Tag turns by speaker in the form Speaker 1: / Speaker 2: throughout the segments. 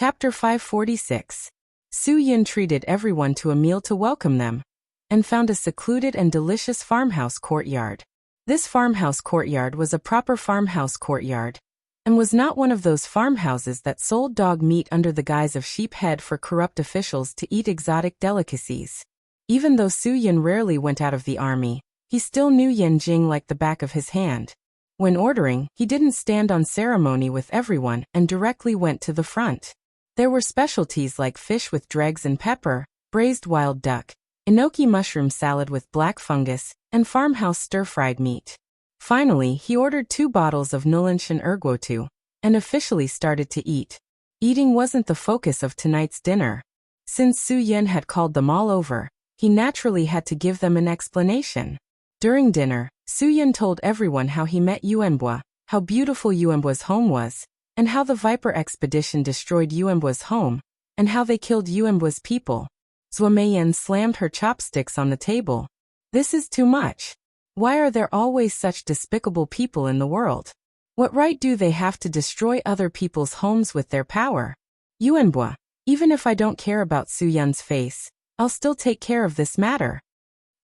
Speaker 1: Chapter 546. Su Yin treated everyone to a meal to welcome them, and found a secluded and delicious farmhouse courtyard. This farmhouse courtyard was a proper farmhouse courtyard, and was not one of those farmhouses that sold dog meat under the guise of sheep head for corrupt officials to eat exotic delicacies. Even though Su Yin rarely went out of the army, he still knew Yan Jing like the back of his hand. When ordering, he didn't stand on ceremony with everyone and directly went to the front. There were specialties like fish with dregs and pepper, braised wild duck, enoki mushroom salad with black fungus, and farmhouse stir-fried meat. Finally, he ordered 2 bottles of Nulanchen Erguotu, and officially started to eat. Eating wasn't the focus of tonight's dinner. Since Su Yin had called them all over, he naturally had to give them an explanation. During dinner, Su Yin told everyone how he met Yuanbua, how beautiful Yuanbua's home was, and how the Viper expedition destroyed Yuanbua's home, and how they killed Yuanbua's people. Zhuo Meiyan slammed her chopsticks on the table. This is too much. Why are there always such despicable people in the world? What right do they have to destroy other people's homes with their power? Yuanbua, even if I don't care about Su Yin's face, I'll still take care of this matter.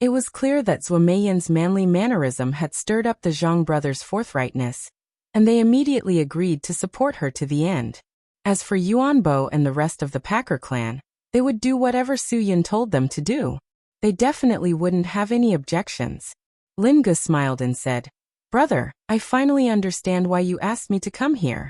Speaker 1: It was clear that Zhuo Meiyan's manly mannerism had stirred up the Zhang brothers' forthrightness, and they immediately agreed to support her to the end. As for Yuanbo and the rest of the Packer clan, they would do whatever Su Yin told them to do. They definitely wouldn't have any objections. Lin Ge smiled and said, "Brother, I finally understand why you asked me to come here.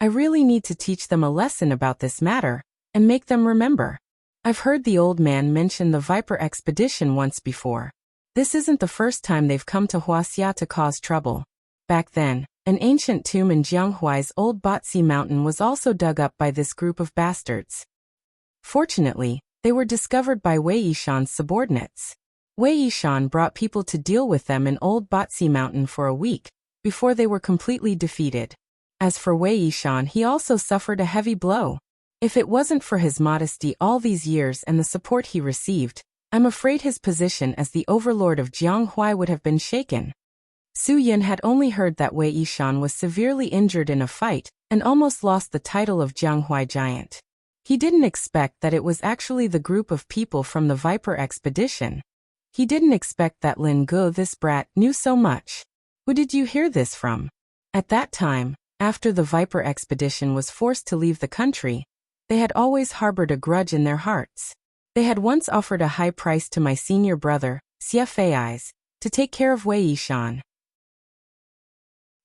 Speaker 1: I really need to teach them a lesson about this matter, and make them remember. I've heard the old man mention the Viper expedition once before. This isn't the first time they've come to Huaxia to cause trouble. Back then, an ancient tomb in Jianghuai's old Batsi mountain was also dug up by this group of bastards. Fortunately, they were discovered by Wei Yishan's subordinates. Wei Yishan brought people to deal with them in old Batsi mountain for a week, before they were completely defeated. As for Wei Yishan, he also suffered a heavy blow. If it wasn't for his modesty all these years and the support he received, I'm afraid his position as the overlord of Jianghuai would have been shaken." Su Yin had only heard that Wei Yishan was severely injured in a fight and almost lost the title of Jianghuai giant. He didn't expect that it was actually the group of people from the Viper expedition. He didn't expect that Lin Ge, this brat, knew so much. Who did you hear this from? At that time, after the Viper expedition was forced to leave the country, they had always harbored a grudge in their hearts. They had once offered a high price to my senior brother, Xie Fei's, to take care of Wei Yishan.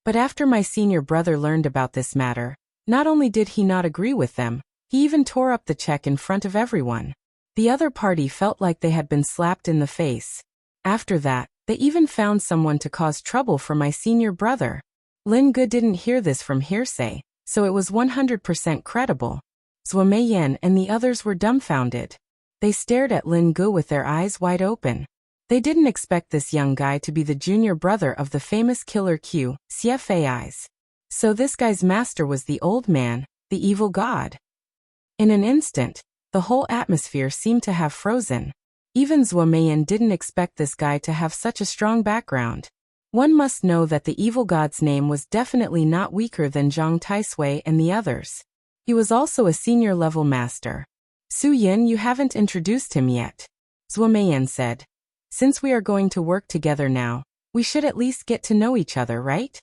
Speaker 1: But after my senior brother learned about this matter, not only did he not agree with them, he even tore up the check in front of everyone. The other party felt like they had been slapped in the face. After that, they even found someone to cause trouble for my senior brother. Lin Ge didn't hear this from hearsay, so it was 100% credible. Zhuo Meiyan and the others were dumbfounded. They stared at Lin Ge with their eyes wide open. They didn't expect this young guy to be the junior brother of the famous killer Q, Xie Fei's. So this guy's master was the old man, the evil god. In an instant, the whole atmosphere seemed to have frozen. Even Zhuo Meiyan didn't expect this guy to have such a strong background. One must know that the evil god's name was definitely not weaker than Zhang Taisui and the others. He was also a senior-level master. "Su Yin, you haven't introduced him yet," Zhuo Meiyan said. "Since we are going to work together now, we should at least get to know each other, right?"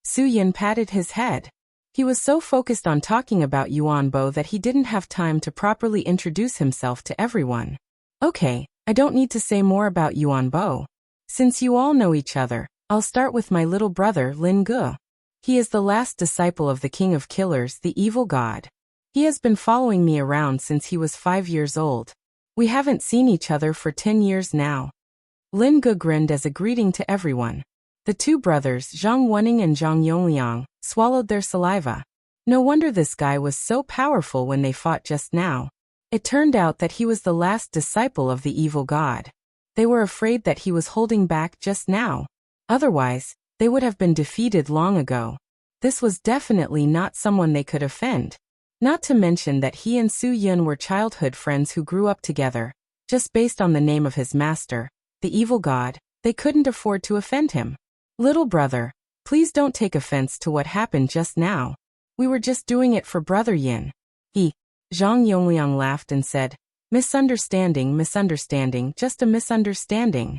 Speaker 1: Su Yin patted his head. He was so focused on talking about Yuanbo that he didn't have time to properly introduce himself to everyone. "Okay, I don't need to say more about Yuanbo. Since you all know each other, I'll start with my little brother Lin Ge. He is the last disciple of the King of Killers, the evil god. He has been following me around since he was 5 years old. We haven't seen each other for 10 years now." Lin Ge grinned as a greeting to everyone. The 2 brothers, Zhang Wenning and Zhang Yongliang, swallowed their saliva. No wonder this guy was so powerful when they fought just now. It turned out that he was the last disciple of the evil god. They were afraid that he was holding back just now. Otherwise, they would have been defeated long ago. This was definitely not someone they could offend. Not to mention that he and Su Yin were childhood friends who grew up together. Just based on the name of his master, the evil god, they couldn't afford to offend him. "Little brother, please don't take offense to what happened just now. We were just doing it for Brother Yin. Zhang Yongliang laughed and said, misunderstanding, just a misunderstanding.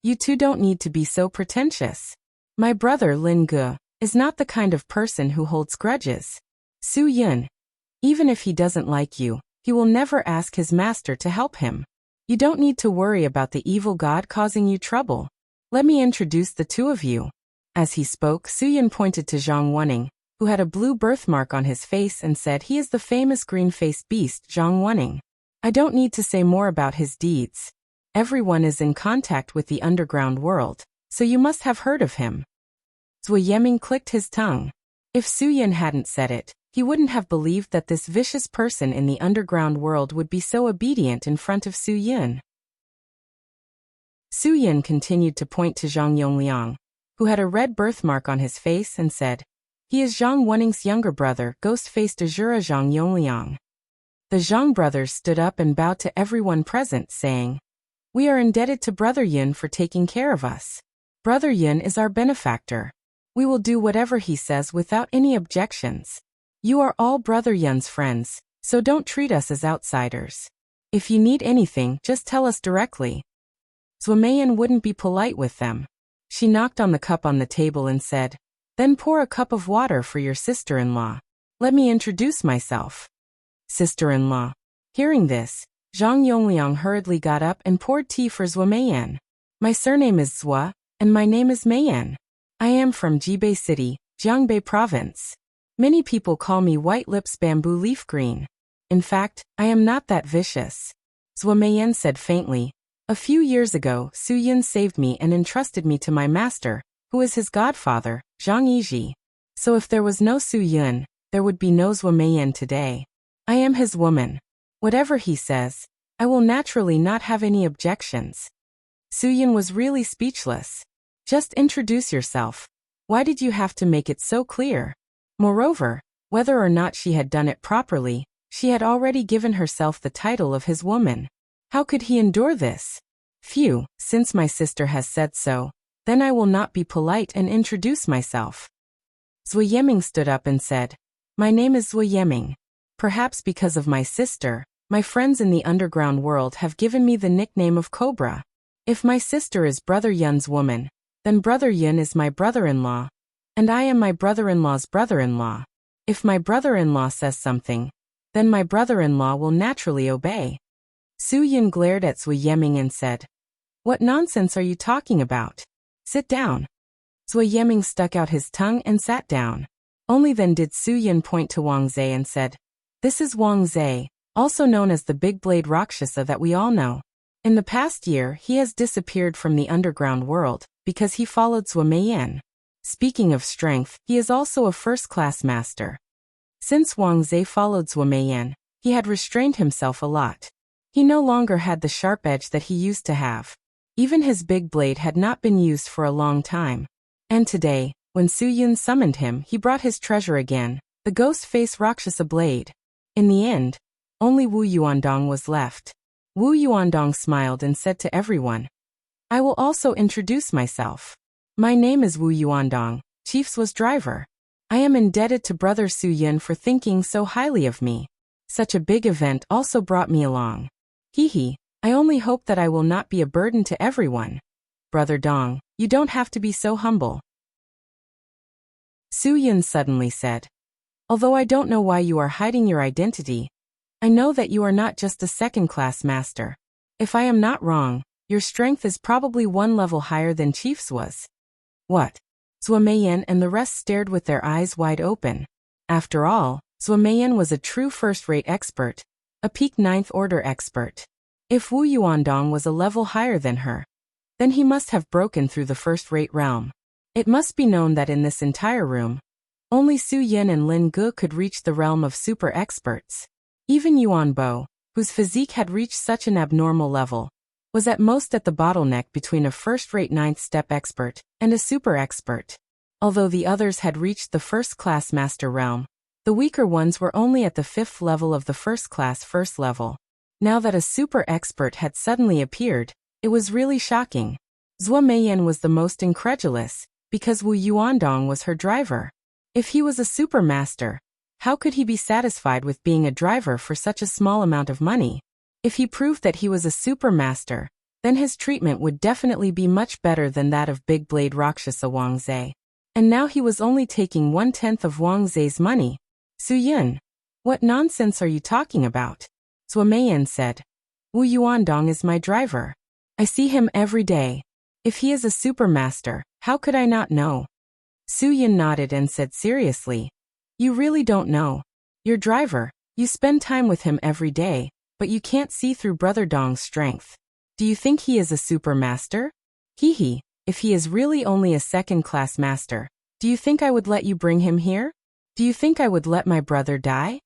Speaker 1: You two don't need to be so pretentious. My brother Lin Ge is not the kind of person who holds grudges. Su Yun, even if he doesn't like you, he will never ask his master to help him. You don't need to worry about the evil god causing you trouble. Let me introduce the two of you. As he spoke, Su Yun pointed to Zhang Wenning, who had a blue birthmark on his face, and said, he is the famous green-faced beast Zhang Wenning. I don't need to say more about his deeds. Everyone is in contact with the underground world, so you must have heard of him. Zhuo Yeming clicked his tongue. If Su Yun hadn't said it, he wouldn't have believed that this vicious person in the underground world would be so obedient in front of Su Yun. Su Yun continued to point to Zhang Yongliang, who had a red birthmark on his face, and said, he is Zhang Wenning's younger brother, ghost-faced Azura Zhang Yongliang. The Zhang brothers stood up and bowed to everyone present, saying, we are indebted to Brother Yun for taking care of us. Brother Yun is our benefactor. We will do whatever he says without any objections. You are all Brother Yun's friends, so don't treat us as outsiders. If you need anything, just tell us directly. Zhuo Meiyan wouldn't be polite with them. She knocked on the cup on the table and said, then pour a cup of water for your sister-in-law. Let me introduce myself. Sister-in-law. Hearing this, Zhang Yongliang hurriedly got up and poured tea for Zhuo Meiyan. My surname is Zhua, and my name is Meiyan. I am from Jibei City, Jiangbei Province. Many people call me White Lips Bamboo Leaf Green. In fact, I am not that vicious. Zhuo Meiyan said faintly, a few years ago, Su Yun saved me and entrusted me to my master, who is his godfather, Zhang Yizhi. So if there was no Su Yun, there would be no Zhuo Meiyan today. I am his woman. Whatever he says, I will naturally not have any objections. Su Yun was really speechless. Just introduce yourself. Why did you have to make it so clear? Moreover, whether or not she had done it properly, she had already given herself the title of his woman. How could he endure this? Phew, since my sister has said so, then I will not be polite and introduce myself. Zhuo Yeming stood up and said, my name is Zhuo Yeming. Perhaps because of my sister, my friends in the underground world have given me the nickname of Cobra. If my sister is Brother Yun's woman, then Brother Yun is my brother-in-law, and I am my brother-in-law's brother-in-law. If my brother-in-law says something, then my brother-in-law will naturally obey. Su Yun glared at Zhuo Yeming and said, what nonsense are you talking about? Sit down. Zhuo Yeming stuck out his tongue and sat down. Only then did Su Yun point to Wang Zhe and said, this is Wang Zhe, also known as the Big Blade Rakshasa that we all know. In the past year, he has disappeared from the underground world, because he followed Zhuo Meiyan. Speaking of strength, he is also a first-class master. Since Wang Zhe followed Zhuo Meiyan, he had restrained himself a lot. He no longer had the sharp edge that he used to have. Even his big blade had not been used for a long time. And today, when Su Yun summoned him, he brought his treasure again, the ghost-face Rakshasa blade. In the end, only Wu Yuandong was left. Wu Yuandong smiled and said to everyone, I will also introduce myself. My name is Wu Yuandong, Chief Sua's driver. I am indebted to Brother Su Yun for thinking so highly of me. Such a big event also brought me along. Hee, I only hope that I will not be a burden to everyone. Brother Dong, you don't have to be so humble. Su Yun suddenly said, although I don't know why you are hiding your identity, I know that you are not just a second-class master. If I am not wrong, your strength is probably one level higher than Chief Sua's. What? Zhuo Meiyan and the rest stared with their eyes wide open. After all, Zhuo Meiyan was a true first-rate expert, a peak ninth order expert. If Wu Yuandong was a level higher than her, then he must have broken through the first-rate realm. It must be known that in this entire room, only Su Yun and Lin Ge could reach the realm of super experts. Even Yuan Bo, whose physique had reached such an abnormal level, was at most at the bottleneck between a first-rate ninth-step expert and a super expert. Although the others had reached the first-class master realm, the weaker ones were only at the fifth level of the first-class first level. Now that a super expert had suddenly appeared, it was really shocking. Zhuo Meiyan was the most incredulous, because Wu Yuandong was her driver. If he was a super master, How could he be satisfied with being a driver for such a small amount of money? If he proved that he was a supermaster, then his treatment would definitely be much better than that of Big Blade Rakshasa Wang Zhe. And now he was only taking 1/10 of Wang Zhe's money. Su-Yun, what nonsense are you talking about? Zhuo Meiyan said. Wu Yuandong is my driver. I see him every day. If he is a supermaster, how could I not know? Su-Yun nodded and said seriously. You really don't know. Your driver, you spend time with him every day, but you can't see through Brother Dong's strength. Do you think he is a supermaster? Hee, if he is really only a second-class master, do you think I would let you bring him here? Do you think I would let my brother die?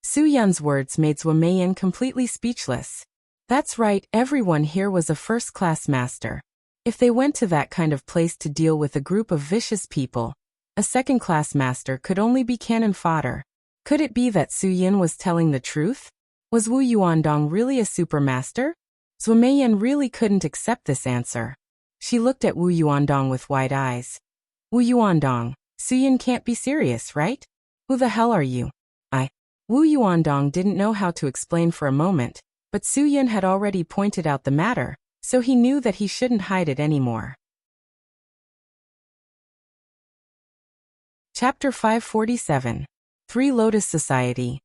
Speaker 1: Su-Yun's words made Zhuo Meiyan completely speechless. That's right, everyone here was a first-class master. If they went to that kind of place to deal with a group of vicious people, a second-class master could only be cannon fodder. Could it be that Su-Yun was telling the truth? Was Wu Yuandong really a supermaster? Zhuo Meiyan really couldn't accept this answer. She looked at Wu Yuandong with wide eyes. Wu Yuandong, Su-Yun can't be serious, right? Who the hell are you? Wu Yuandong didn't know how to explain for a moment, but Su-Yun had already pointed out the matter, so he knew that he shouldn't hide it anymore. Chapter 547. Three Lotus Society.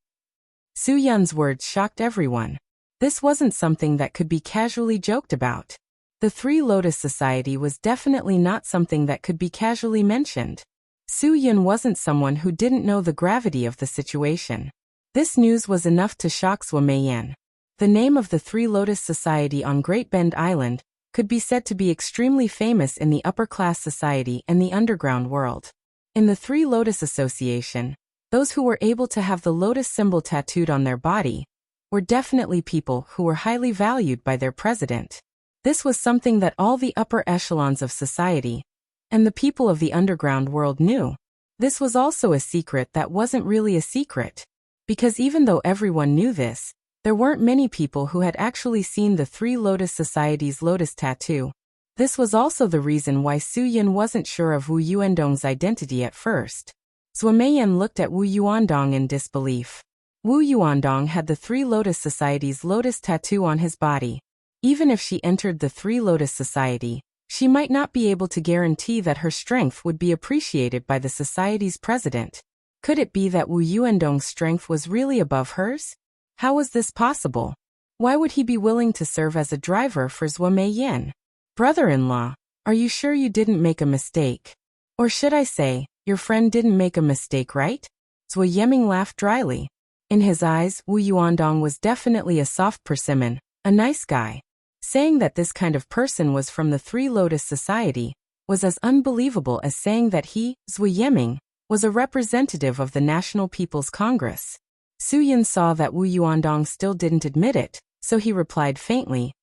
Speaker 1: Su-Yun's words shocked everyone. This wasn't something that could be casually joked about. The Three Lotus Society was definitely not something that could be casually mentioned. Su-Yun wasn't someone who didn't know the gravity of the situation. This news was enough to shock Zhuo Meiyan. The name of the Three Lotus Society on Great Bend Island could be said to be extremely famous in the upper-class society and the underground world. In the Three Lotus Association, those who were able to have the lotus symbol tattooed on their body were definitely people who were highly valued by their president. This was something that all the upper echelons of society and the people of the underground world knew. This was also a secret that wasn't really a secret. Because even though everyone knew this, there weren't many people who had actually seen the Three Lotus Society's lotus tattoo. This was also the reason why Su-Yun wasn't sure of Wu Yuandong's identity at first. Zhuo Meiyan looked at Wu Yuandong in disbelief. Wu Yuandong had the Three Lotus Society's lotus tattoo on his body. Even if she entered the Three Lotus Society, she might not be able to guarantee that her strength would be appreciated by the society's president. Could it be that Wu Yuandong's strength was really above hers? How was this possible? Why would he be willing to serve as a driver for Zhuo Meiyan? Brother-in-law, are you sure you didn't make a mistake? Or should I say, your friend didn't make a mistake, right? Zhuo Yeming laughed dryly. In his eyes, Wu Yuandong was definitely a soft persimmon, a nice guy. Saying that this kind of person was from the Three Lotus Society was as unbelievable as saying that he, Zhuo Yeming, was a representative of the National People's Congress. Su-Yun saw that Wu Yuandong still didn't admit it, so he replied faintly,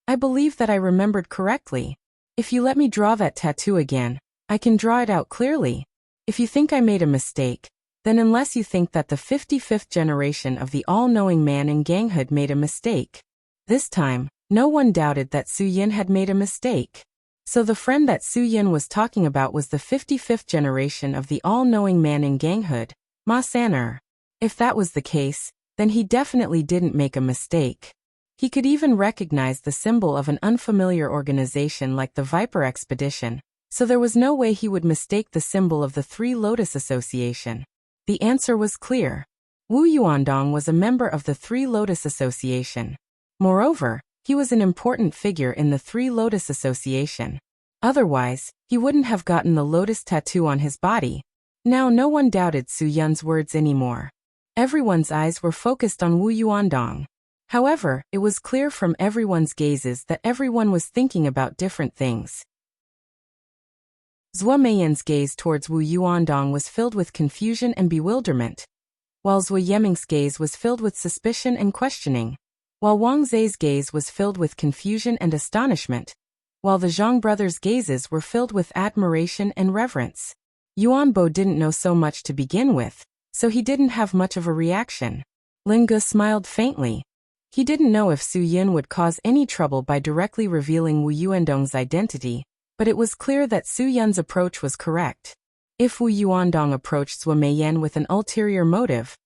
Speaker 1: I believe that I remembered correctly. If you let me draw that tattoo again, I can draw it out clearly. If you think I made a mistake, then unless you think that the 55th generation of the all-knowing man in ganghood made a mistake. This time, no one doubted that Su-Yun had made a mistake. So the friend that Su-Yun was talking about was the 55th generation of the all-knowing man in ganghood, Ma San'er. If that was the case, then he definitely didn't make a mistake. He could even recognize the symbol of an unfamiliar organization like the Viper Expedition, so there was no way he would mistake the symbol of the Three Lotus Association. The answer was clear. Wu Yuandong was a member of the Three Lotus Association. Moreover, he was an important figure in the Three Lotus Association. Otherwise, he wouldn't have gotten the lotus tattoo on his body. Now no one doubted Su-Yun's words anymore. Everyone's eyes were focused on Wu Yuandong. However, it was clear from everyone's gazes that everyone was thinking about different things. Zhuo Meiyan's gaze towards Wu Yuandong was filled with confusion and bewilderment, while Zhuo Yeming's gaze was filled with suspicion and questioning, while Wang Zhe's gaze was filled with confusion and astonishment, while the Zhang brothers' gazes were filled with admiration and reverence. Yuan Bo didn't know so much to begin with, so he didn't have much of a reaction. Ling Ge smiled faintly. He didn't know if Su-Yun would cause any trouble by directly revealing Wu Yuandong's identity, but it was clear that Su-Yun's approach was correct. If Wu Yuandong approached Zhuo Meiyan with an ulterior motive,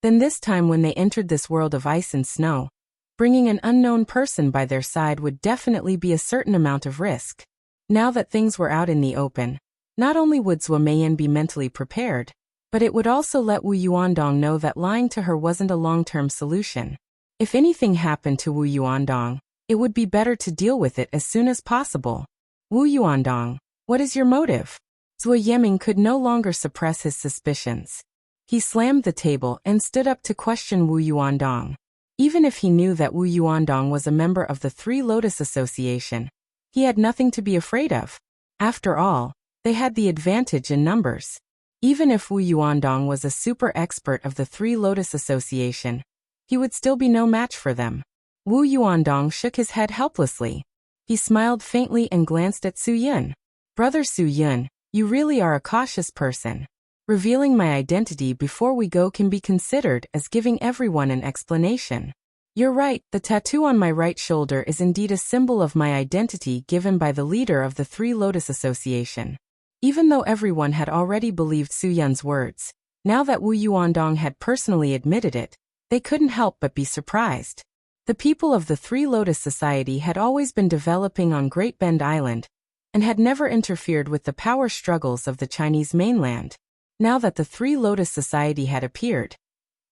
Speaker 1: then this time when they entered this world of ice and snow, bringing an unknown person by their side would definitely be a certain amount of risk. Now that things were out in the open, not only would Zhuo Meiyan be mentally prepared, but it would also let Wu Yuandong know that lying to her wasn't a long-term solution. If anything happened to Wu Yuandong, it would be better to deal with it as soon as possible. Wu Yuandong, what is your motive? Zhuo Yiming could no longer suppress his suspicions. He slammed the table and stood up to question Wu Yuandong. Even if he knew that Wu Yuandong was a member of the Three Lotus Association, he had nothing to be afraid of. After all, they had the advantage in numbers. Even if Wu Yuandong was a super expert of the Three Lotus Association, he would still be no match for them. Wu Yuandong shook his head helplessly. He smiled faintly and glanced at Su Yun. Brother Su Yun, you really are a cautious person. Revealing my identity before we go can be considered as giving everyone an explanation. You're right, the tattoo on my right shoulder is indeed a symbol of my identity given by the leader of the Three Lotus Association. Even though everyone had already believed Su Yun's words, now that Wu Yuandong had personally admitted it, they couldn't help but be surprised. The people of the Three Lotus Society had always been developing on Great Bend Island, and had never interfered with the power struggles of the Chinese mainland. Now that the Three Lotus Society had appeared,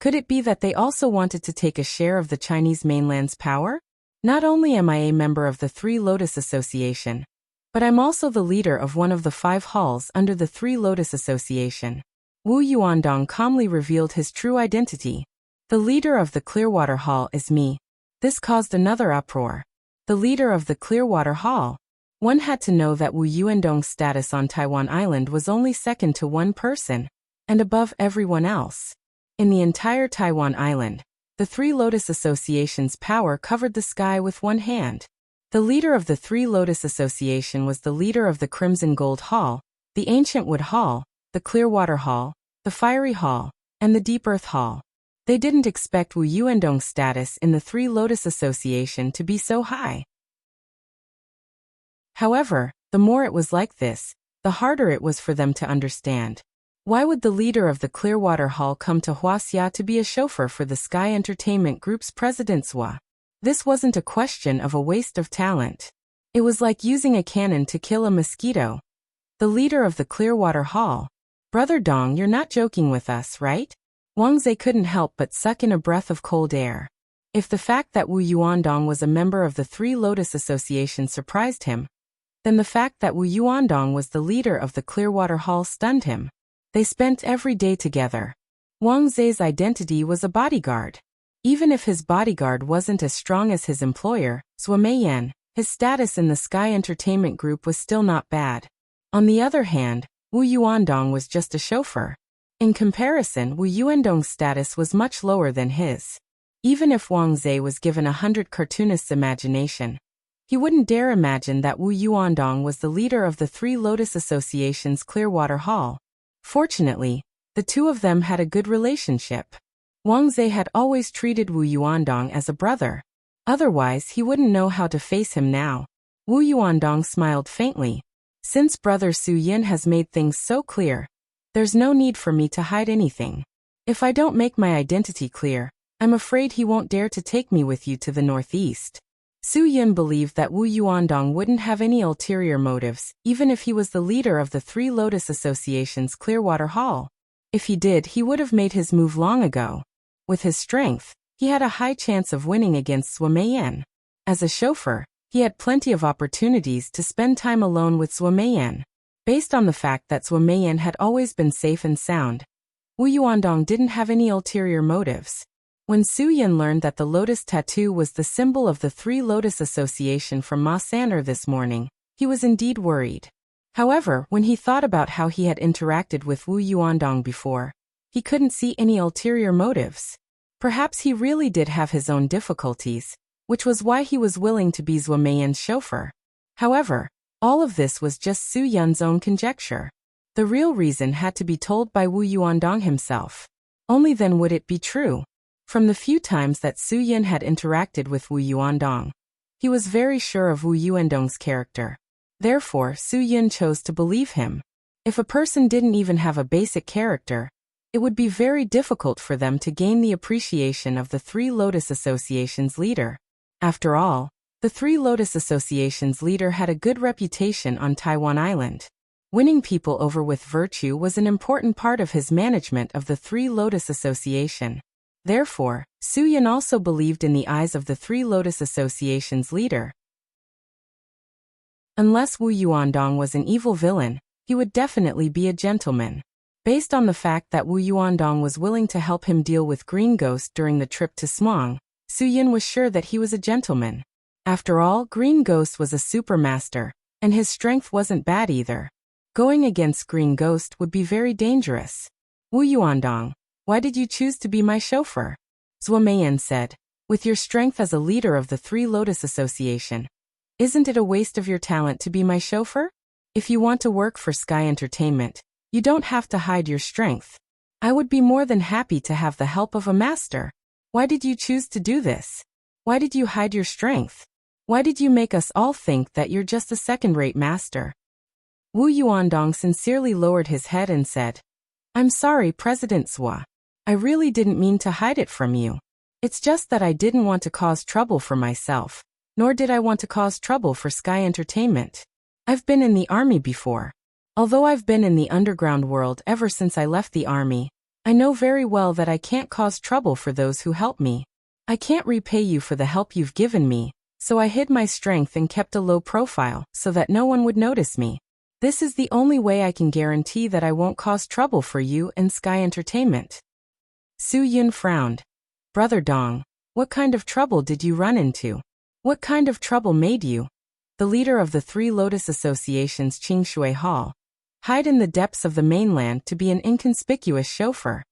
Speaker 1: could it be that they also wanted to take a share of the Chinese mainland's power? Not only am I a member of the Three Lotus Association, but I'm also the leader of one of the 5 halls under the Three Lotus Association. Wu Yuandong calmly revealed his true identity. The leader of the Clearwater Hall is me. This caused another uproar. The leader of the Clearwater Hall. One had to know that Wu Yuandong's status on Taiwan Island was only second to one person, and above everyone else. In the entire Taiwan Island, the Three Lotus Association's power covered the sky with one hand. The leader of the Three Lotus Association was the leader of the Crimson Gold Hall, the Ancient Wood Hall, the Clearwater Hall, the Fiery Hall, and the Deep Earth Hall. They didn't expect Wu Yuandong's status in the Three Lotus Association to be so high. However, the more it was like this, the harder it was for them to understand. Why would the leader of the Clearwater Hall come to Huaxia to be a chauffeur for the Sky Entertainment Group's president Zhua? This wasn't a question of a waste of talent. It was like using a cannon to kill a mosquito. The leader of the Clearwater Hall. Brother Dong, you're not joking with us, right? Wang Zhe couldn't help but suck in a breath of cold air. If the fact that Wu Yuandong was a member of the Three Lotus Association surprised him, then the fact that Wu Yuandong was the leader of the Clearwater Hall stunned him. They spent every day together. Wang Zhe's identity was a bodyguard. Even if his bodyguard wasn't as strong as his employer, Zhuo Meiyan, his status in the Sky Entertainment Group was still not bad. On the other hand, Wu Yuandong was just a chauffeur. In comparison, Wu Yuandong's status was much lower than his. Even if Wang Zhe was given 100 cartoonists' imagination, he wouldn't dare imagine that Wu Yuandong was the leader of the Three Lotus Association's Clearwater Hall. Fortunately, the two of them had a good relationship. Wang Zhe had always treated Wu Yuandong as a brother. Otherwise, he wouldn't know how to face him now. Wu Yuandong smiled faintly. Since brother Su Yin has made things so clear, there's no need for me to hide anything. If I don't make my identity clear, I'm afraid he won't dare to take me with you to the northeast. Su Yin believed that Wu Yuandong wouldn't have any ulterior motives, even if he was the leader of the Three Lotus Association's Clearwater Hall. If he did, he would have made his move long ago. With his strength, he had a high chance of winning against Zhuo Meiyan. As a chauffeur, he had plenty of opportunities to spend time alone with Zhuo Meiyan. Based on the fact that Zhuo Meiyan had always been safe and sound, Wu Yuandong didn't have any ulterior motives. When Su Yin learned that the lotus tattoo was the symbol of the Three Lotus Association from Ma San'er this morning, he was indeed worried. However, when he thought about how he had interacted with Wu Yuandong before, he couldn't see any ulterior motives. Perhaps he really did have his own difficulties, which was why he was willing to be Zhuo Meiyan's chauffeur. However, all of this was just Su Yun's own conjecture. The real reason had to be told by Wu Yuandong himself. Only then would it be true. From the few times that Su Yin had interacted with Wu Yuandong, he was very sure of Wu Yuandong's character. Therefore, Su Yin chose to believe him. If a person didn't even have a basic character, it would be very difficult for them to gain the appreciation of the Three Lotus Association's leader. After all, the Three Lotus Association's leader had a good reputation on Taiwan Island. Winning people over with virtue was an important part of his management of the Three Lotus Association. Therefore, Su Yun also believed in the eyes of the Three Lotus Association's leader. Unless Wu Yuandong was an evil villain, he would definitely be a gentleman. Based on the fact that Wu Yuandong was willing to help him deal with Green Ghost during the trip to Smuang, Su Yun was sure that he was a gentleman. After all, Green Ghost was a supermaster, and his strength wasn't bad either. Going against Green Ghost would be very dangerous. Wu Yuandong, why did you choose to be my chauffeur? Zhuo Meiyan said. With your strength as a leader of the Three Lotus Association, isn't it a waste of your talent to be my chauffeur? If you want to work for Sky Entertainment, you don't have to hide your strength. I would be more than happy to have the help of a master. Why did you choose to do this? Why did you hide your strength? Why did you make us all think that you're just a second-rate master? Wu Yuandong sincerely lowered his head and said, I'm sorry, President Zhuo. I really didn't mean to hide it from you. It's just that I didn't want to cause trouble for myself, nor did I want to cause trouble for Sky Entertainment. I've been in the army before. Although I've been in the underground world ever since I left the army, I know very well that I can't cause trouble for those who help me. I can't repay you for the help you've given me, so I hid my strength and kept a low profile so that no one would notice me. This is the only way I can guarantee that I won't cause trouble for you and Sky Entertainment. Su Yun frowned. Brother Dong, what kind of trouble did you run into? What kind of trouble made you, the leader of the Three Lotus Association's Qingshui Hall, hide in the depths of the mainland to be an inconspicuous chauffeur?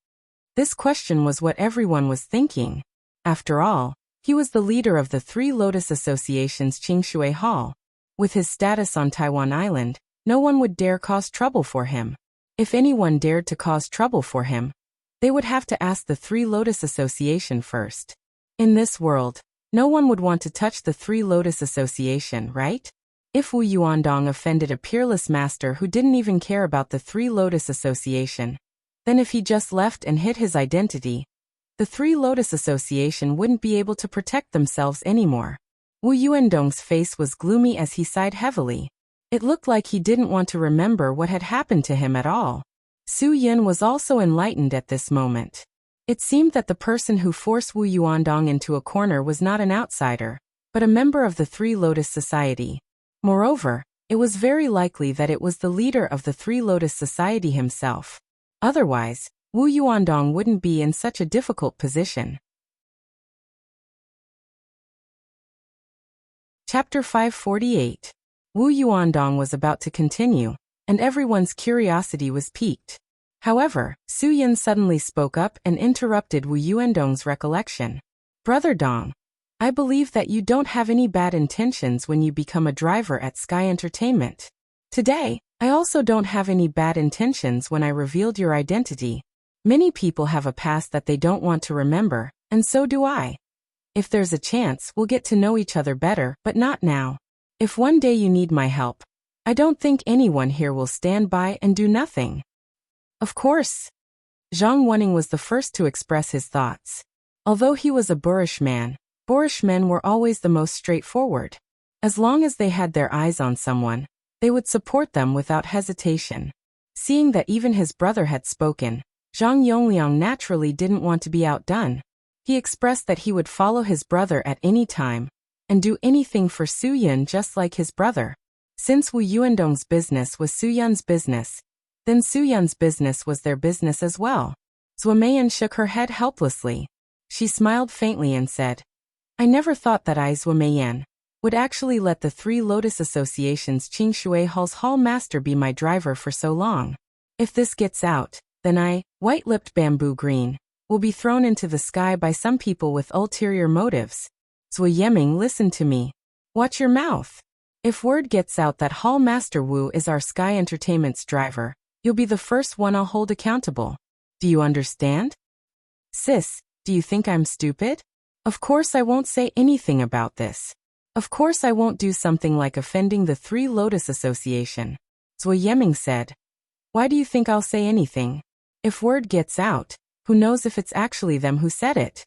Speaker 1: This question was what everyone was thinking. After all, he was the leader of the Three Lotus Association's Qingshui Hall. With his status on Taiwan Island, no one would dare cause trouble for him. If anyone dared to cause trouble for him, they would have to ask the Three Lotus Association first. In this world, no one would want to touch the Three Lotus Association, right? If Wu Yuandong offended a peerless master who didn't even care about the Three Lotus Association, then if he just left and hid his identity, the Three Lotus Association wouldn't be able to protect themselves anymore. Wu Yuandong's face was gloomy as he sighed heavily. It looked like he didn't want to remember what had happened to him at all. Su Yun was also enlightened at this moment. It seemed that the person who forced Wu Yuandong into a corner was not an outsider, but a member of the Three Lotus Society. Moreover, it was very likely that it was the leader of the Three Lotus Society himself. Otherwise, Wu Yuandong wouldn't be in such a difficult position. Chapter 548. Wu Yuandong was about to continue, and everyone's curiosity was piqued. However, Su Yun suddenly spoke up and interrupted Wu Yuandong's recollection. Brother Dong, I believe that you don't have any bad intentions when you become a driver at Sky Entertainment. Today, I also don't have any bad intentions when I revealed your identity. Many people have a past that they don't want to remember, and so do I. If there's a chance, we'll get to know each other better, but not now. If one day you need my help, I don't think anyone here will stand by and do nothing. Of course. Zhang Wenning was the first to express his thoughts. Although he was a boorish man, boorish men were always the most straightforward. As long as they had their eyes on someone, they would support them without hesitation. Seeing that even his brother had spoken, Zhang Yongliang naturally didn't want to be outdone. He expressed that he would follow his brother at any time, and do anything for Su Yun just like his brother. Since Wu Yuandong's business was Su Yun's business, then Su Yun's business was their business as well. Zhuo Meiyan shook her head helplessly. She smiled faintly and said, I never thought that I, Zhuo Meiyan, would actually let the Three Lotus Association's Qingshui Hall's hall master be my driver for so long. If this gets out, then I, white-lipped bamboo green, will be thrown into the sky by some people with ulterior motives. Zhuo Yeming, listen to me. Watch your mouth. If word gets out that Hall Master Wu is our Sky Entertainment's driver, you'll be the first one I'll hold accountable. Do you understand? Sis, do you think I'm stupid? Of course I won't say anything about this. Of course I won't do something like offending the Three Lotus Association. Zhuo Yeming said. Why do you think I'll say anything? If word gets out, who knows if it's actually them who said it?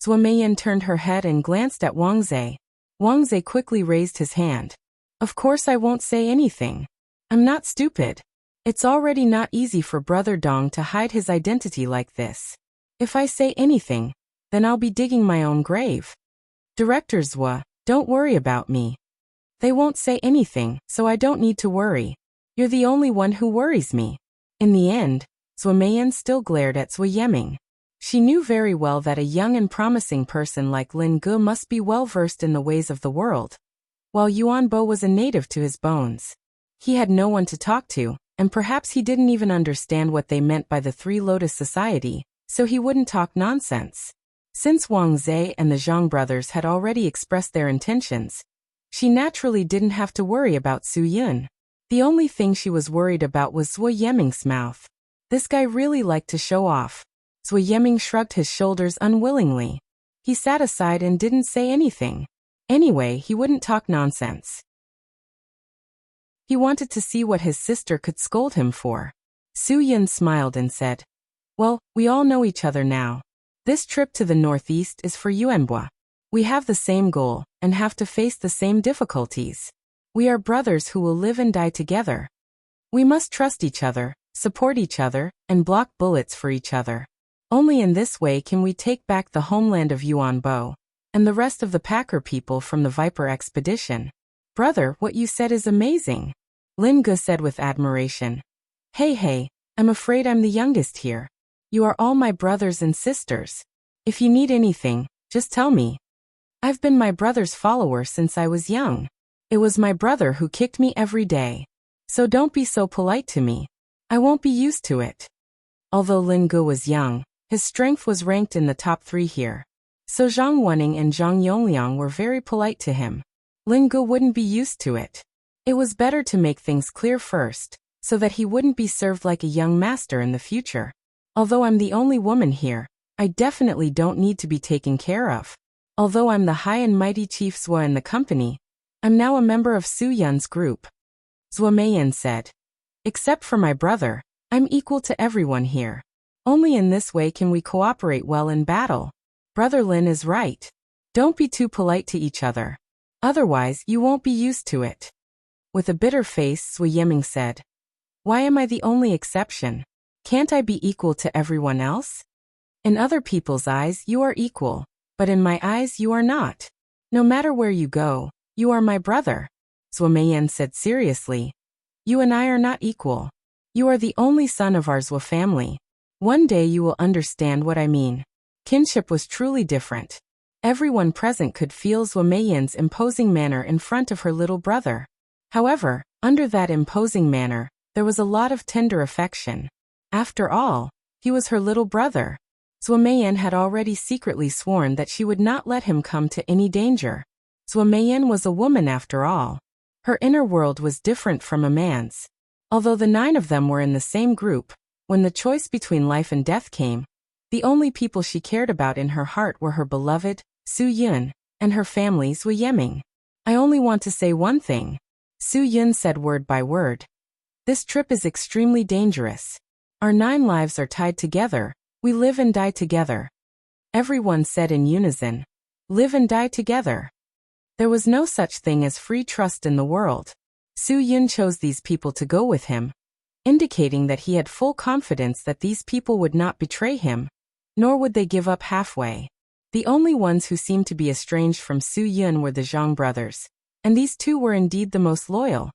Speaker 1: Zhou Meiyan turned her head and glanced at Wang Zhe. Wang Zhe quickly raised his hand. Of course I won't say anything. I'm not stupid. It's already not easy for Brother Dong to hide his identity like this. If I say anything, then I'll be digging my own grave. Director Zhou, don't worry about me. They won't say anything, so I don't need to worry. You're the only one who worries me. In the end, Zhou Meiyan still glared at Zhou Yeming. She knew very well that a young and promising person like Lin Ge must be well versed in the ways of the world, while Yuan Bo was a native to his bones. He had no one to talk to, and perhaps he didn't even understand what they meant by the Three Lotus Society, so he wouldn't talk nonsense. Since Wang Zhe and the Zhang brothers had already expressed their intentions, she naturally didn't have to worry about Su Yun. The only thing she was worried about was Zhou Yeming's mouth. This guy really liked to show off. Zhou Yeming shrugged his shoulders unwillingly. He sat aside and didn't say anything. Anyway, he wouldn't talk nonsense. He wanted to see what his sister could scold him for. Su Yun smiled and said, "Well, we all know each other now. This trip to the northeast is for Yuanbo. We have the same goal, and have to face the same difficulties. We are brothers who will live and die together. We must trust each other, support each other, and block bullets for each other. Only in this way can we take back the homeland of Yuanbo, and the rest of the Packer people from the Viper expedition." "Brother, what you said is amazing," Lin Ge said with admiration. Hey, I'm afraid I'm the youngest here. You are all my brothers and sisters. If you need anything, just tell me. I've been my brother's follower since I was young. It was my brother who kicked me every day. So don't be so polite to me. I won't be used to it." Although Lin Ge was young, his strength was ranked in the top 3 here. So Zhang Wenning and Zhang Yongliang were very polite to him. Lin Ge wouldn't be used to it. It was better to make things clear first, so that he wouldn't be served like a young master in the future. Although I'm the only woman here, I definitely don't need to be taken care of. Although I'm the high and mighty Chief Zhou in the company, I'm now a member of Su Yun's group. Zhou Meiyan said, "Except for my brother, I'm equal to everyone here. Only in this way can we cooperate well in battle. Brother Lin is right. Don't be too polite to each other. Otherwise, you won't be used to it." With a bitter face, Zhou Yeming said, "Why am I the only exception? Can't I be equal to everyone else? In other people's eyes, you are equal, but in my eyes, you are not. No matter where you go, you are my brother." Zhou Meiyan said seriously, "You and I are not equal. You are the only son of our Zhou family. One day you will understand what I mean." Kinship was truly different. Everyone present could feel Zhou Meiyan's imposing manner in front of her little brother. However, under that imposing manner, there was a lot of tender affection. After all, he was her little brother. Zhou Meiyan had already secretly sworn that she would not let him come to any danger. Zhou Meiyan was a woman after all. Her inner world was different from a man's. Although the 9 of them were in the same group, when the choice between life and death came, the only people she cared about in her heart were her beloved, Su Yun, and her family, Zhou Yeming. "I only want to say one thing," Su Yun said word by word. "This trip is extremely dangerous. Our 9 lives are tied together. We live and die together." Everyone said in unison, "Live and die together." There was no such thing as free trust in the world. Su Yun chose these people to go with him, indicating that he had full confidence that these people would not betray him, nor would they give up halfway. The only ones who seemed to be estranged from Su Yun were the Zhang brothers, and these 2 were indeed the most loyal.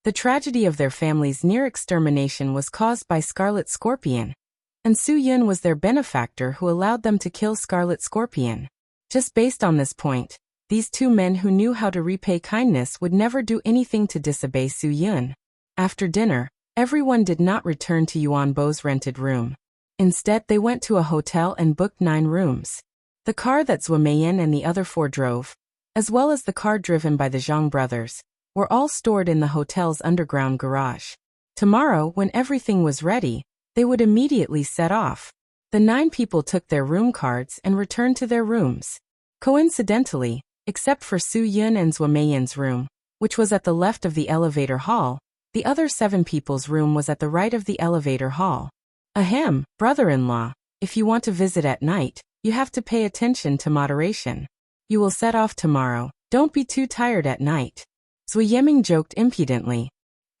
Speaker 1: The tragedy of their family's near extermination was caused by Scarlet Scorpion, and Su Yun was their benefactor who allowed them to kill Scarlet Scorpion. Just based on this point, these 2 men who knew how to repay kindness would never do anything to disobey Su Yun. After dinner, everyone did not return to Yuan Bo's rented room. Instead, they went to a hotel and booked 9 rooms. The car that Zhou Meiyan and the other 4 drove, as well as the car driven by the Zhang brothers, were all stored in the hotel's underground garage. Tomorrow, when everything was ready, they would immediately set off. The 9 people took their room cards and returned to their rooms. Coincidentally, except for Su Yun and Zhou Meiyan's room, which was at the left of the elevator hall, The other 7 people's room was at the right of the elevator hall. Ahem, brother-in-law, if you want to visit at night, you have to pay attention to moderation. You will set off tomorrow, don't be too tired at night. Zui Yiming joked impudently.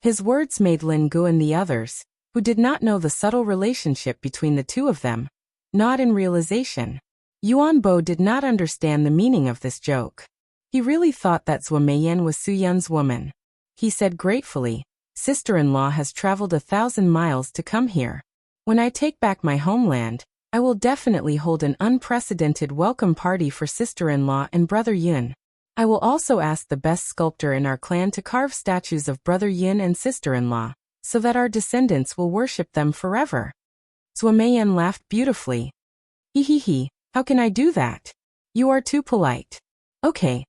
Speaker 1: His words made Lin Gu and the others, who did not know the subtle relationship between the two of them, nod in realization. Yuan Bo did not understand the meaning of this joke. He really thought that Zui Meiyan was Su Yun's woman. He said gratefully, "Sister-in-law has traveled 1,000 miles to come here. When I take back my homeland, I will definitely hold an unprecedented welcome party for sister-in-law and brother Yun. I will also ask the best sculptor in our clan to carve statues of brother Yun and sister-in-law, so that our descendants will worship them forever." Zui Meiyan laughed beautifully. "Hee, how can I do that? You are too polite." Okay,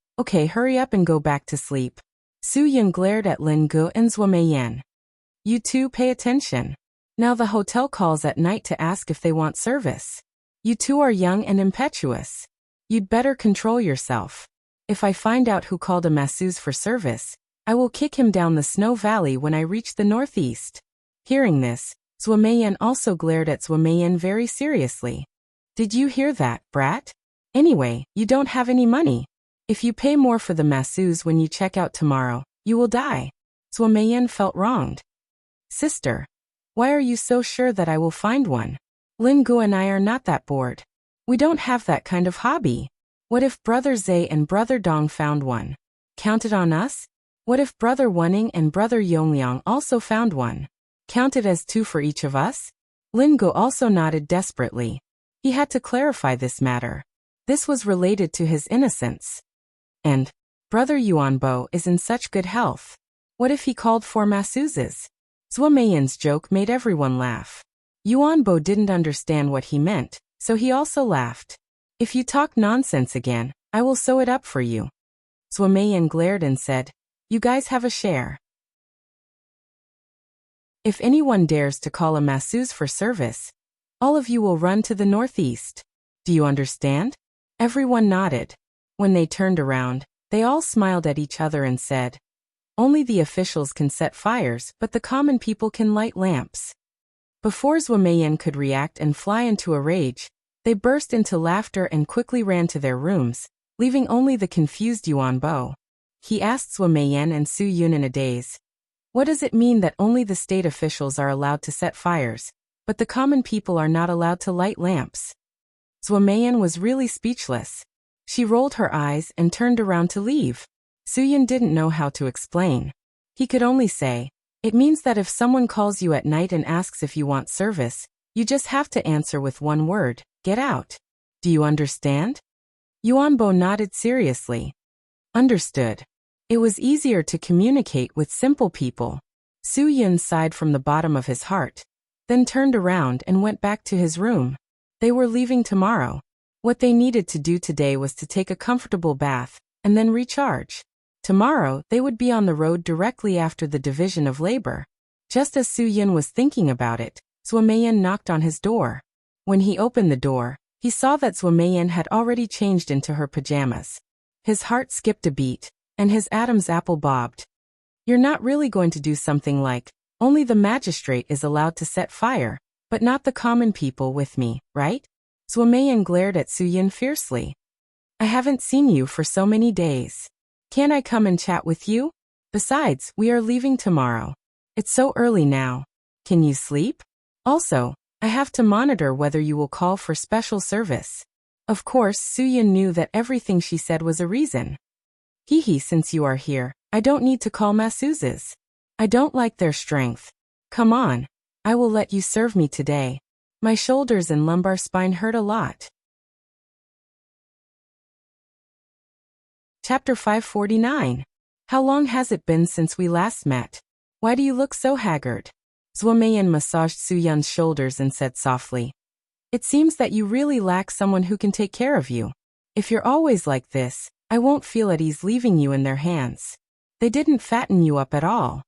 Speaker 1: hurry up and go back to sleep." Su Yun glared at Lin Gu and Zui Meiyan. "You two pay attention. Now the hotel calls at night to ask if they want service. You two are young and impetuous. You'd better control yourself. If I find out who called a masseuse for service, I will kick him down the snow valley when I reach the northeast." Hearing this, Zui Meiyan also glared at Zui Meiyan very seriously. "Did you hear that, brat? Anyway, you don't have any money. If you pay more for the masseuse when you check out tomorrow, you will die." Zui Meiyan felt wronged. "Sister, why are you so sure that I will find one? Lin Gu and I are not that bored. We don't have that kind of hobby. What if Brother Zhe and Brother Dong found one? Count it on us? What if Brother Wenning and Brother Yongliang also found one? Count it as 2 for each of us?" Lin Gu also nodded desperately. He had to clarify this matter. This was related to his innocence. And Brother Yuan Bo is in such good health. What if he called for masseuses? Zui Meiyan's joke made everyone laugh. Yuan Bo didn't understand what he meant, so he also laughed. "If you talk nonsense again, I will sew it up for you." Zui Meiyan glared and said, "You guys have a share. If anyone dares to call a masseuse for service, all of you will run to the northeast. Do you understand?" Everyone nodded. When they turned around, they all smiled at each other and said, "Only the officials can set fires, but the common people can light lamps." Before Zui Meiyan could react and fly into a rage, they burst into laughter and quickly ran to their rooms, leaving only the confused Yuan Bo. He asked Zui Meiyan and Su Yun in a daze, "What does it mean that only the state officials are allowed to set fires, but the common people are not allowed to light lamps?" Zui Meiyan was really speechless. She rolled her eyes and turned around to leave. Su Yun didn't know how to explain. He could only say, "It means that if someone calls you at night and asks if you want service, you just have to answer with one word, 'Get out.' Do you understand?" Yuan Bo nodded seriously. Understood. It was easier to communicate with simple people. Su Yun sighed from the bottom of his heart, then turned around and went back to his room. They were leaving tomorrow. What they needed to do today was to take a comfortable bath, and then recharge. Tomorrow, they would be on the road directly after the division of labor. Just as Su Yun was thinking about it, Zui Meiyan knocked on his door. When he opened the door, he saw that Zui Meiyan had already changed into her pajamas. His heart skipped a beat, and his Adam's apple bobbed. "You're not really going to do something like, only the magistrate is allowed to set fire, but not the common people with me, right?" Zui Meiyan glared at Su Yun fiercely. "I haven't seen you for so many days. Can't I come and chat with you? Besides, we are leaving tomorrow. It's so early now. Can you sleep? Also, I have to monitor whether you will call for special service." Of course, Su Yun knew that everything she said was a reason. Since you are here, I don't need to call masseuses. I don't like their strength. Come on. I will let you serve me today. My shoulders and lumbar spine hurt a lot." Chapter 549. How long has it been since we last met? Why do you look so haggard? Zui Meiyan massaged Su Yun's shoulders and said softly, "It seems that you really lack someone who can take care of you. If you're always like this, I won't feel at ease leaving you in their hands. They didn't fatten you up at all."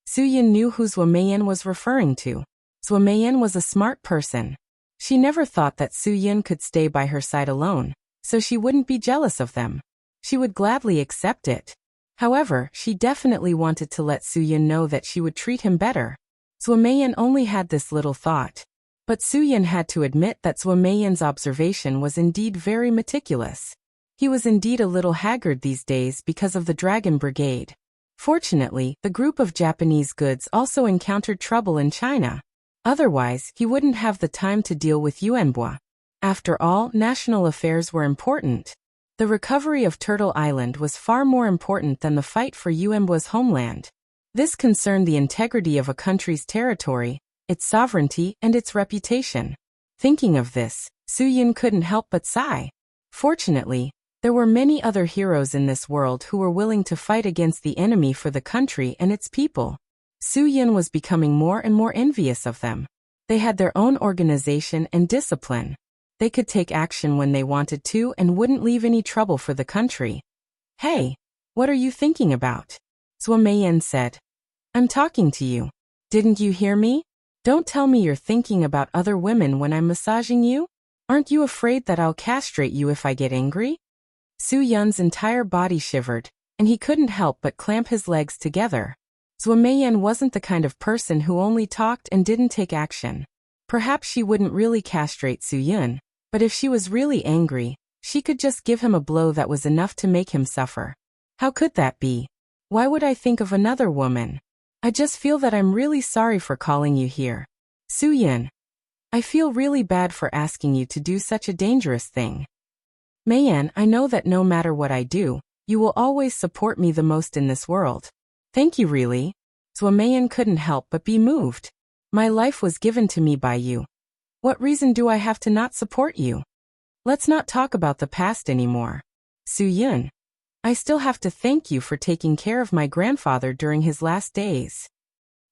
Speaker 1: Su Yun knew who Zui Meiyan was referring to. Zui Meiyan was a smart person. She never thought that Su Yun could stay by her side alone, so she wouldn't be jealous of them. She would gladly accept it. However, she definitely wanted to let Su-yin know that she would treat him better. Zhou Meiyan only had this little thought. But Su-yin had to admit that Zhou Meiyan's observation was indeed very meticulous. He was indeed a little haggard these days because of the Dragon Brigade. Fortunately, the group of Japanese goods also encountered trouble in China. Otherwise, he wouldn't have the time to deal with Yuanbo. After all, national affairs were important. The recovery of Turtle Island was far more important than the fight for Yuanbo's homeland. This concerned the integrity of a country's territory, its sovereignty, and its reputation. Thinking of this, Su-yin couldn't help but sigh. Fortunately, there were many other heroes in this world who were willing to fight against the enemy for the country and its people. Su-yin was becoming more and more envious of them. They had their own organization and discipline. They could take action when they wanted to and wouldn't leave any trouble for the country. "Hey, what are you thinking about?" Zhou Meiyan said. "I'm talking to you. Didn't you hear me? Don't tell me you're thinking about other women when I'm massaging you? Aren't you afraid that I'll castrate you if I get angry?" Su-yun's entire body shivered, and he couldn't help but clamp his legs together. Zhou Meiyan wasn't the kind of person who only talked and didn't take action. Perhaps she wouldn't really castrate Su-yun, but if she was really angry, she could just give him a blow that was enough to make him suffer. How could that be? Why would I think of another woman? I just feel that I'm really sorry for calling you here. Su-yun, I feel really bad for asking you to do such a dangerous thing. Meiyan, I know that no matter what I do, you will always support me the most in this world. Thank you really. Zhou Meiyan couldn't help but be moved. My life was given to me by you. What reason do I have to not support you? Let's not talk about the past anymore. Su-yun, I still have to thank you for taking care of my grandfather during his last days.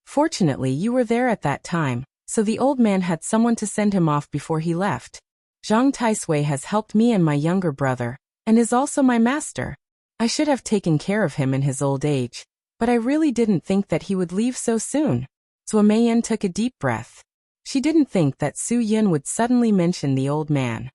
Speaker 1: Fortunately, you were there at that time, so the old man had someone to send him off before he left. Zhang Taisui has helped me and my younger brother, and is also my master. I should have taken care of him in his old age, but I really didn't think that he would leave so soon. Zhou Meiyan took a deep breath. She didn't think that Su-yin would suddenly mention the old man.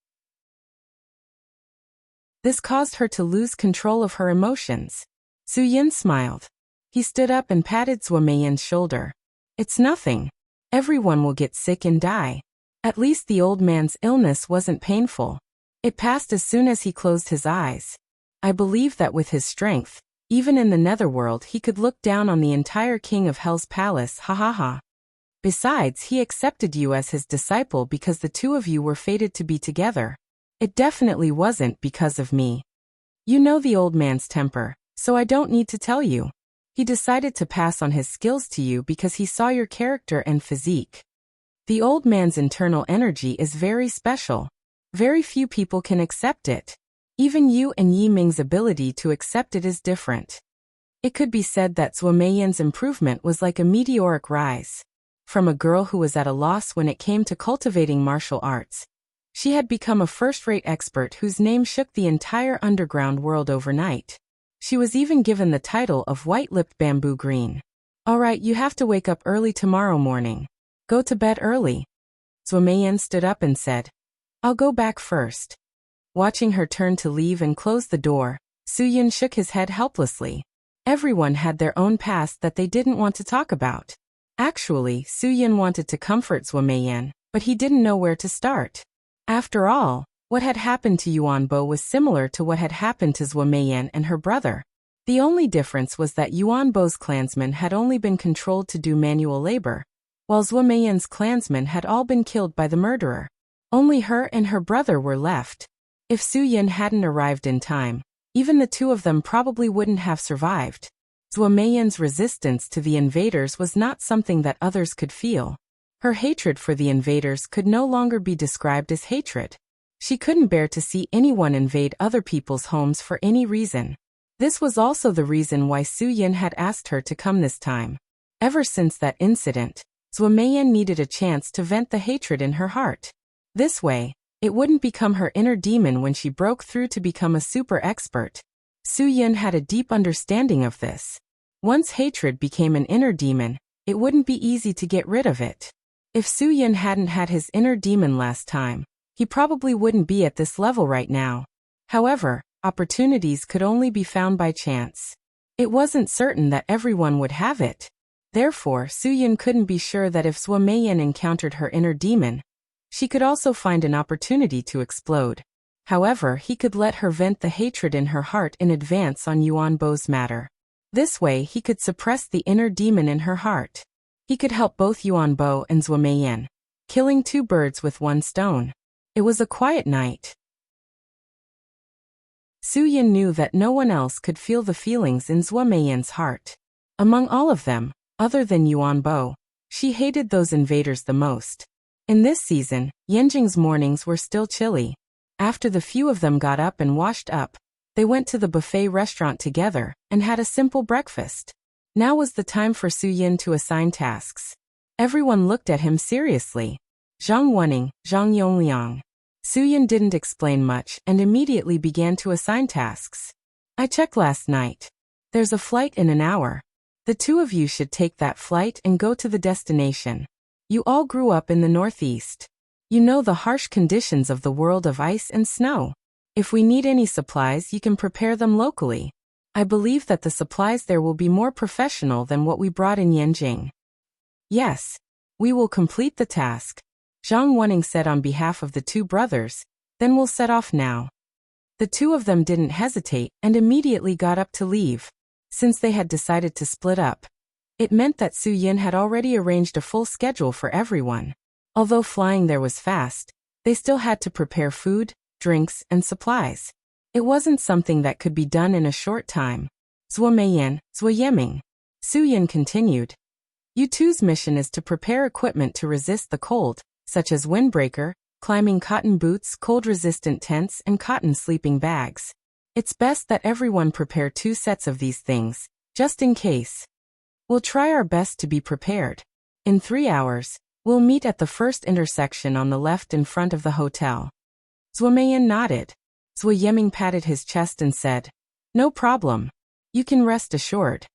Speaker 1: This caused her to lose control of her emotions. Su-yin smiled. He stood up and patted Zhou Meiyan's shoulder. It's nothing. Everyone will get sick and die. At least the old man's illness wasn't painful. It passed as soon as he closed his eyes. I believe that with his strength, even in the netherworld he could look down on the entire king of Hell's palace, ha ha ha. Besides, he accepted you as his disciple because the two of you were fated to be together. It definitely wasn't because of me. You know the old man's temper, so I don't need to tell you. He decided to pass on his skills to you because he saw your character and physique. The old man's internal energy is very special. Very few people can accept it. Even you and Yi Ming's ability to accept it is different. It could be said that Zhou Meiyan's improvement was like a meteoric rise. From a girl who was at a loss when it came to cultivating martial arts, she had become a first-rate expert whose name shook the entire underground world overnight. She was even given the title of White-Lipped Bamboo Green. Alright, you have to wake up early tomorrow morning. Go to bed early. Zhou Meiyan stood up and said, I'll go back first. Watching her turn to leave and close the door, Su-yin shook his head helplessly. Everyone had their own past that they didn't want to talk about. Actually, Su-yin wanted to comfort Zhou Meiyan, but he didn't know where to start. After all, what had happened to Yuanbo was similar to what had happened to Zhou Meiyan and her brother. The only difference was that Yuanbo's clansmen had only been controlled to do manual labor, while Zhou Meiyan's clansmen had all been killed by the murderer. Only her and her brother were left. If Su-yin hadn't arrived in time, even the two of them probably wouldn't have survived. Zhou Meiyan's resistance to the invaders was not something that others could feel. Her hatred for the invaders could no longer be described as hatred. She couldn't bear to see anyone invade other people's homes for any reason. This was also the reason why Su-yin had asked her to come this time. Ever since that incident, Zhou Meiyan needed a chance to vent the hatred in her heart. This way, it wouldn't become her inner demon when she broke through to become a super expert. Su-yin had a deep understanding of this. Once hatred became an inner demon, it wouldn't be easy to get rid of it. If Su-yin hadn't had his inner demon last time, he probably wouldn't be at this level right now. However, opportunities could only be found by chance. It wasn't certain that everyone would have it. Therefore, Suyin couldn't be sure that if Zhuo Meiyan encountered her inner demon, she could also find an opportunity to explode. However, he could let her vent the hatred in her heart in advance on Yuanbo's matter. This way he could suppress the inner demon in her heart. He could help both Yuanbo and Zhuo Meiyan, killing two birds with one stone. It was a quiet night. Suyin knew that no one else could feel the feelings in Zhuo Meiyan's heart. Among all of them, other than Yuanbo, she hated those invaders the most. In this season, Yanjing's mornings were still chilly. After the few of them got up and washed up, they went to the buffet restaurant together and had a simple breakfast. Now was the time for Suyin to assign tasks. Everyone looked at him seriously. Zhang Wenning, Zhang Yongliang. Suyin didn't explain much and immediately began to assign tasks. I checked last night. There's a flight in an hour. The two of you should take that flight and go to the destination. You all grew up in the Northeast. You know the harsh conditions of the world of ice and snow. If we need any supplies, you can prepare them locally. I believe that the supplies there will be more professional than what we brought in Yanjing. Yes. We will complete the task, Zhang Wenning said on behalf of the two brothers. Then we'll set off now. The two of them didn't hesitate and immediately got up to leave. Since they had decided to split up, it meant that Suyin had already arranged a full schedule for everyone. Although flying there was fast, they still had to prepare food, drinks, and supplies. It wasn't something that could be done in a short time. Zhuo Meiyan, Zhuo Yeming. Suyin continued. You two's mission is to prepare equipment to resist the cold, such as windbreaker, climbing cotton boots, cold-resistant tents, and cotton sleeping bags. It's best that everyone prepare 2 sets of these things, just in case. We'll try our best to be prepared. In 3 hours, we'll meet at the first intersection on the left in front of the hotel. Zhuo Meiyan nodded. Zhuo Yeming patted his chest and said, No problem. You can rest assured.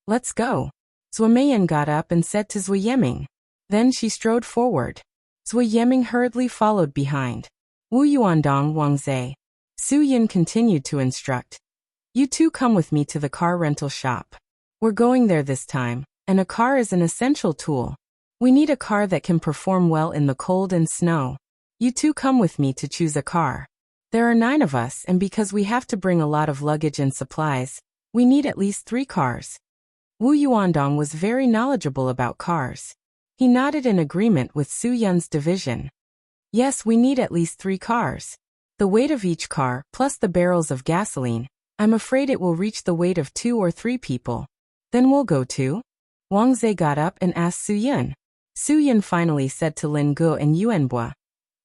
Speaker 1: Let's go. Zhuo Meiyan got up and said to Zhuo Yeming. Then she strode forward. Zhuo Yeming hurriedly followed behind. Wu Yuandong Wang Zhe. Suyin continued to instruct. You two come with me to the car rental shop. We're going there this time, and a car is an essential tool. We need a car that can perform well in the cold and snow. You two come with me to choose a car. There are 9 of us, and because we have to bring a lot of luggage and supplies, we need at least 3 cars. Wu Yuandong was very knowledgeable about cars. He nodded in agreement with Su Yun's division. Yes, we need at least 3 cars. The weight of each car, plus the barrels of gasoline, I'm afraid it will reach the weight of 2 or 3 people. Then we'll go too. Wang Zhe got up and asked Su Yun. Su Yun finally said to Lin Gu and Yuanbo.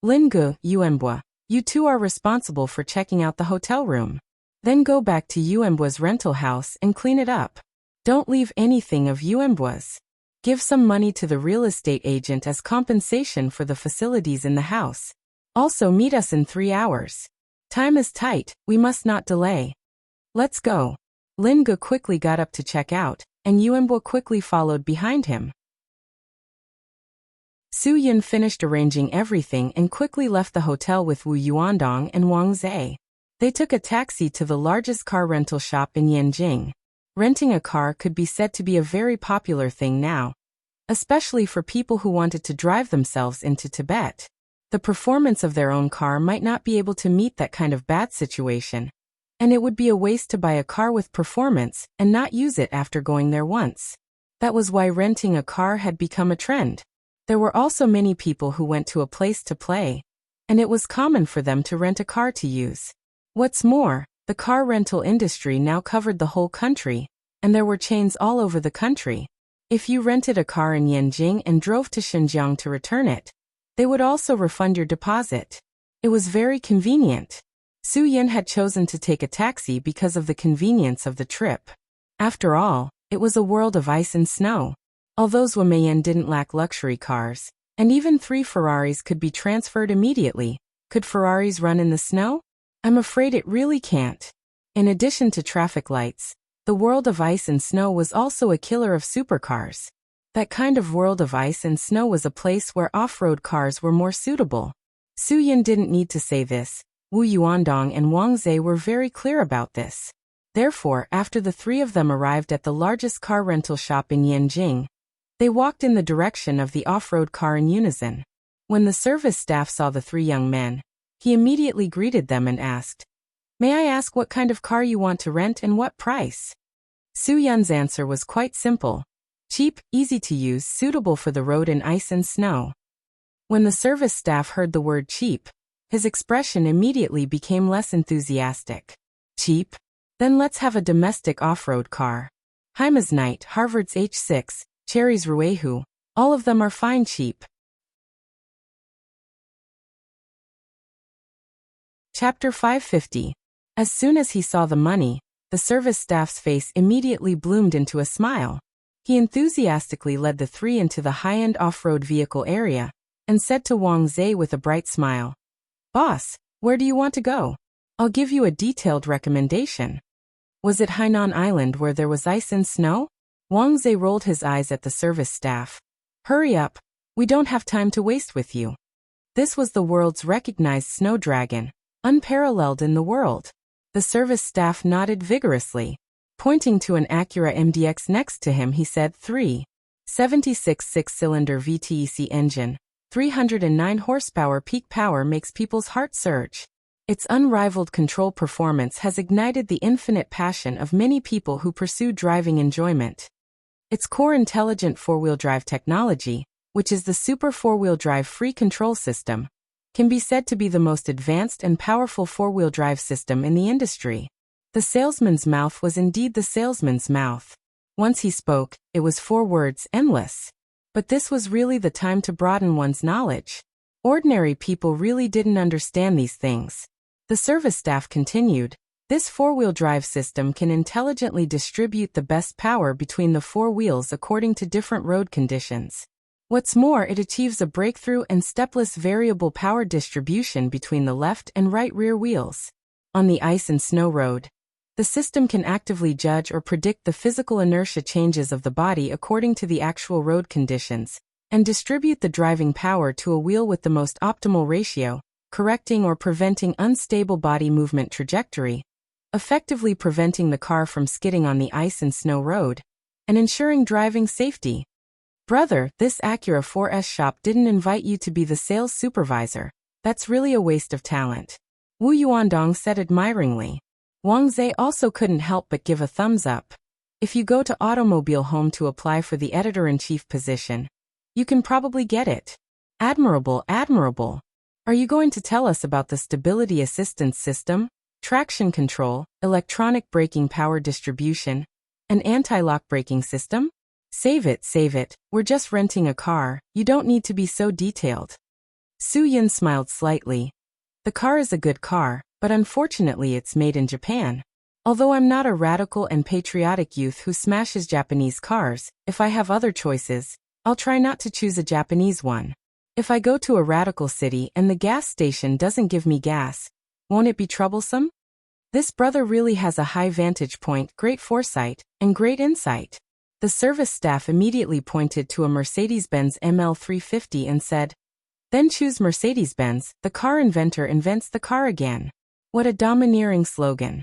Speaker 1: Lin Gu, Yuanbo, you two are responsible for checking out the hotel room. Then go back to Yuanbo's rental house and clean it up. Don't leave anything of Yuanbo's. Give some money to the real estate agent as compensation for the facilities in the house. Also meet us in 3 hours. Time is tight, we must not delay. Let's go. Lin Gu quickly got up to check out, and Yuanbo quickly followed behind him. Su Yun finished arranging everything and quickly left the hotel with Wu Yuandong and Wang Zhe. They took a taxi to the largest car rental shop in Yanjing. Renting a car could be said to be a very popular thing now, especially for people who wanted to drive themselves into Tibet. The performance of their own car might not be able to meet that kind of bad situation, and it would be a waste to buy a car with performance and not use it after going there once. That was why renting a car had become a trend. There were also many people who went to a place to play, and it was common for them to rent a car to use. What's more, the car rental industry now covered the whole country, and there were chains all over the country. If you rented a car in Yanjing and drove to Xinjiang to return it, they would also refund your deposit. It was very convenient. Su Yun had chosen to take a taxi because of the convenience of the trip. After all, it was a world of ice and snow. Although Zhuo Meiyan didn't lack luxury cars, and even 3 Ferraris could be transferred immediately, could Ferraris run in the snow? I'm afraid it really can't. In addition to traffic lights, the world of ice and snow was also a killer of supercars. That kind of world of ice and snow was a place where off-road cars were more suitable. Su Yun didn't need to say this. Wu Yuandong and Wang Zhe were very clear about this. Therefore, after the three of them arrived at the largest car rental shop in Yanjing, they walked in the direction of the off-road car in unison. When the service staff saw the three young men, he immediately greeted them and asked, "May I ask what kind of car you want to rent and what price?" Su Yun's answer was quite simple. Cheap, easy to use, suitable for the road in ice and snow. When the service staff heard the word cheap, his expression immediately became less enthusiastic. Cheap? Then let's have a domestic off-road car. Hyma's Knight, Harvard's H6, Cherry's Ruehu, all of them are fine cheap. Chapter 550. As soon as he saw the money, the service staff's face immediately bloomed into a smile. He enthusiastically led the three into the high-end off-road vehicle area and said to Wang Zhe with a bright smile, "Boss, where do you want to go? I'll give you a detailed recommendation." Was it Hainan Island where there was ice and snow? Wang Zhe rolled his eyes at the service staff. "Hurry up, we don't have time to waste with you." This was the world's recognized snow dragon, unparalleled in the world. The service staff nodded vigorously. Pointing to an Acura MDX next to him, he said 376 six-cylinder VTEC engine, 309 horsepower peak power makes people's heart surge. Its unrivaled control performance has ignited the infinite passion of many people who pursue driving enjoyment. Its core intelligent four-wheel drive technology, which is the Super Four-Wheel Drive Free Control System, can be said to be the most advanced and powerful four-wheel drive system in the industry. The salesman's mouth was indeed the salesman's mouth. Once he spoke, it was 4 words, endless. But this was really the time to broaden one's knowledge. Ordinary people really didn't understand these things. The service staff continued, "This four-wheel drive system can intelligently distribute the best power between the 4 wheels according to different road conditions. What's more, it achieves a breakthrough and stepless variable power distribution between the left and right rear wheels. On the ice and snow road, the system can actively judge or predict the physical inertia changes of the body according to the actual road conditions, and distribute the driving power to a wheel with the most optimal ratio, correcting or preventing unstable body movement trajectory, effectively preventing the car from skidding on the ice and snow road, and ensuring driving safety." "Brother, this Acura 4S shop didn't invite you to be the sales supervisor. That's really a waste of talent," Wu Yuandong said admiringly. Wang Zhe also couldn't help but give a thumbs up. "If you go to Automobile Home to apply for the editor-in-chief position, you can probably get it." "Admirable, admirable. Are you going to tell us about the stability assistance system, traction control, electronic braking power distribution, and anti-lock braking system?" Save it, we're just renting a car, you don't need to be so detailed." Su Yun smiled slightly. "The car is a good car, but unfortunately it's made in Japan. Although I'm not a radical and patriotic youth who smashes Japanese cars, if I have other choices, I'll try not to choose a Japanese one. If I go to a radical city and the gas station doesn't give me gas, won't it be troublesome?" This brother really has a high vantage point, great foresight, and great insight. The service staff immediately pointed to a Mercedes-Benz ML350 and said, "Then choose Mercedes-Benz, the car inventor invents the car again." What a domineering slogan.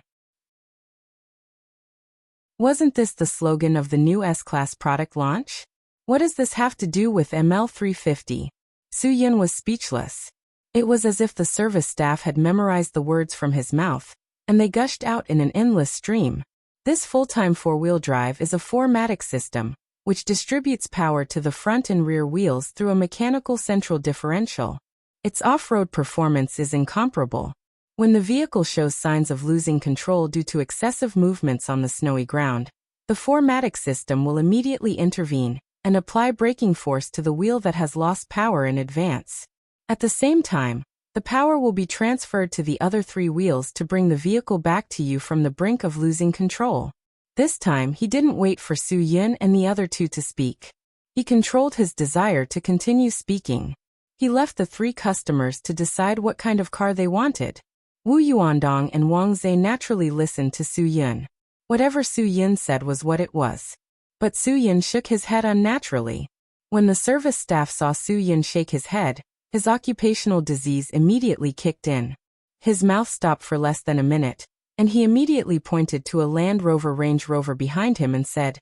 Speaker 1: Wasn't this the slogan of the new S-Class product launch? What does this have to do with ML350? Su Yun was speechless. It was as if the service staff had memorized the words from his mouth, and they gushed out in an endless stream. This full-time four-wheel drive is a 4-matic system, which distributes power to the front and rear wheels through a mechanical central differential. Its off-road performance is incomparable. When the vehicle shows signs of losing control due to excessive movements on the snowy ground, the 4-matic system will immediately intervene and apply braking force to the wheel that has lost power in advance. At the same time, the power will be transferred to the other 3 wheels to bring the vehicle back to you from the brink of losing control. This time he didn't wait for Su Yun and the other 2 to speak. He controlled his desire to continue speaking. He left the 3 customers to decide what kind of car they wanted. Wu Yuandong and Wang Zhe naturally listened to Su Yun. Whatever Su Yun said was what it was. But Su Yun shook his head unnaturally. When the service staff saw Su Yun shake his head, his occupational disease immediately kicked in. His mouth stopped for less than a minute, And he immediately pointed to a Land Rover Range Rover behind him and said,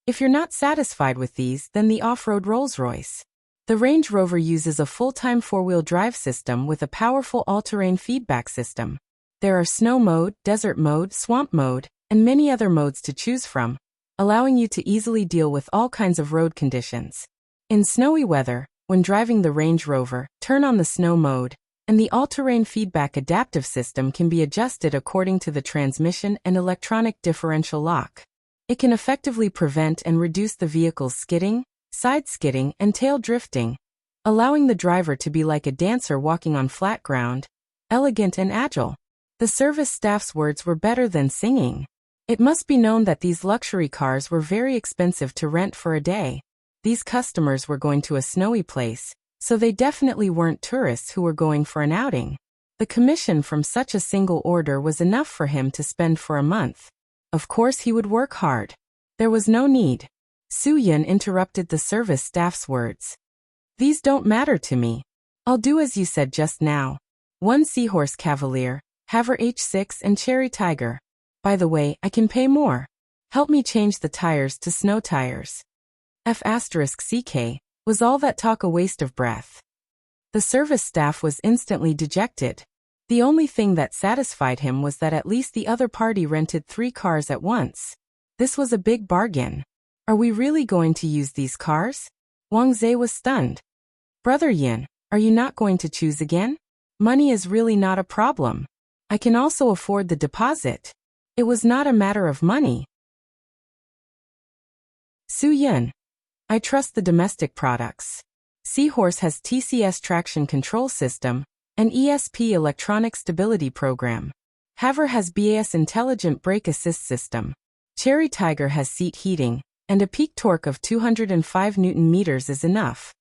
Speaker 1: "If you're not satisfied with these, then the off-road Rolls-Royce." The Range Rover uses a full-time four-wheel drive system with a powerful all-terrain feedback system. There are snow mode, desert mode, swamp mode, and many other modes to choose from, allowing you to easily deal with all kinds of road conditions. In snowy weather, when driving the Range Rover, turn on the snow mode, and the all-terrain feedback adaptive system can be adjusted according to the transmission and electronic differential lock. It can effectively prevent and reduce the vehicle's skidding, side skidding, and tail drifting, allowing the driver to be like a dancer walking on flat ground, elegant and agile. The service staff's words were better than singing. It must be known that these luxury cars were very expensive to rent for a day. These customers were going to a snowy place, so they definitely weren't tourists who were going for an outing. The commission from such a single order was enough for him to spend for a month. Of course he would work hard. There was no need. Su-Yun interrupted the service staff's words. "These don't matter to me. I'll do as you said just now. One Seahorse Cavalier, Havre H6 and Cherry Tiger. By the way, I can pay more. Help me change the tires to snow tires." F***CK, was all that talk a waste of breath? The service staff was instantly dejected. The only thing that satisfied him was that at least the other party rented 3 cars at once. This was a big bargain. Are we really going to use these cars? Wang Zhe was stunned. "Brother Yin, are you not going to choose again? Money is really not a problem. I can also afford the deposit." It was not a matter of money. Su-Yun, I trust the domestic products. Seahorse has TCS traction control system, an ESP electronic stability program. Havre has BAS intelligent brake assist system. Cherry Tiger has seat heating, and a peak torque of 205 Newton meters is enough.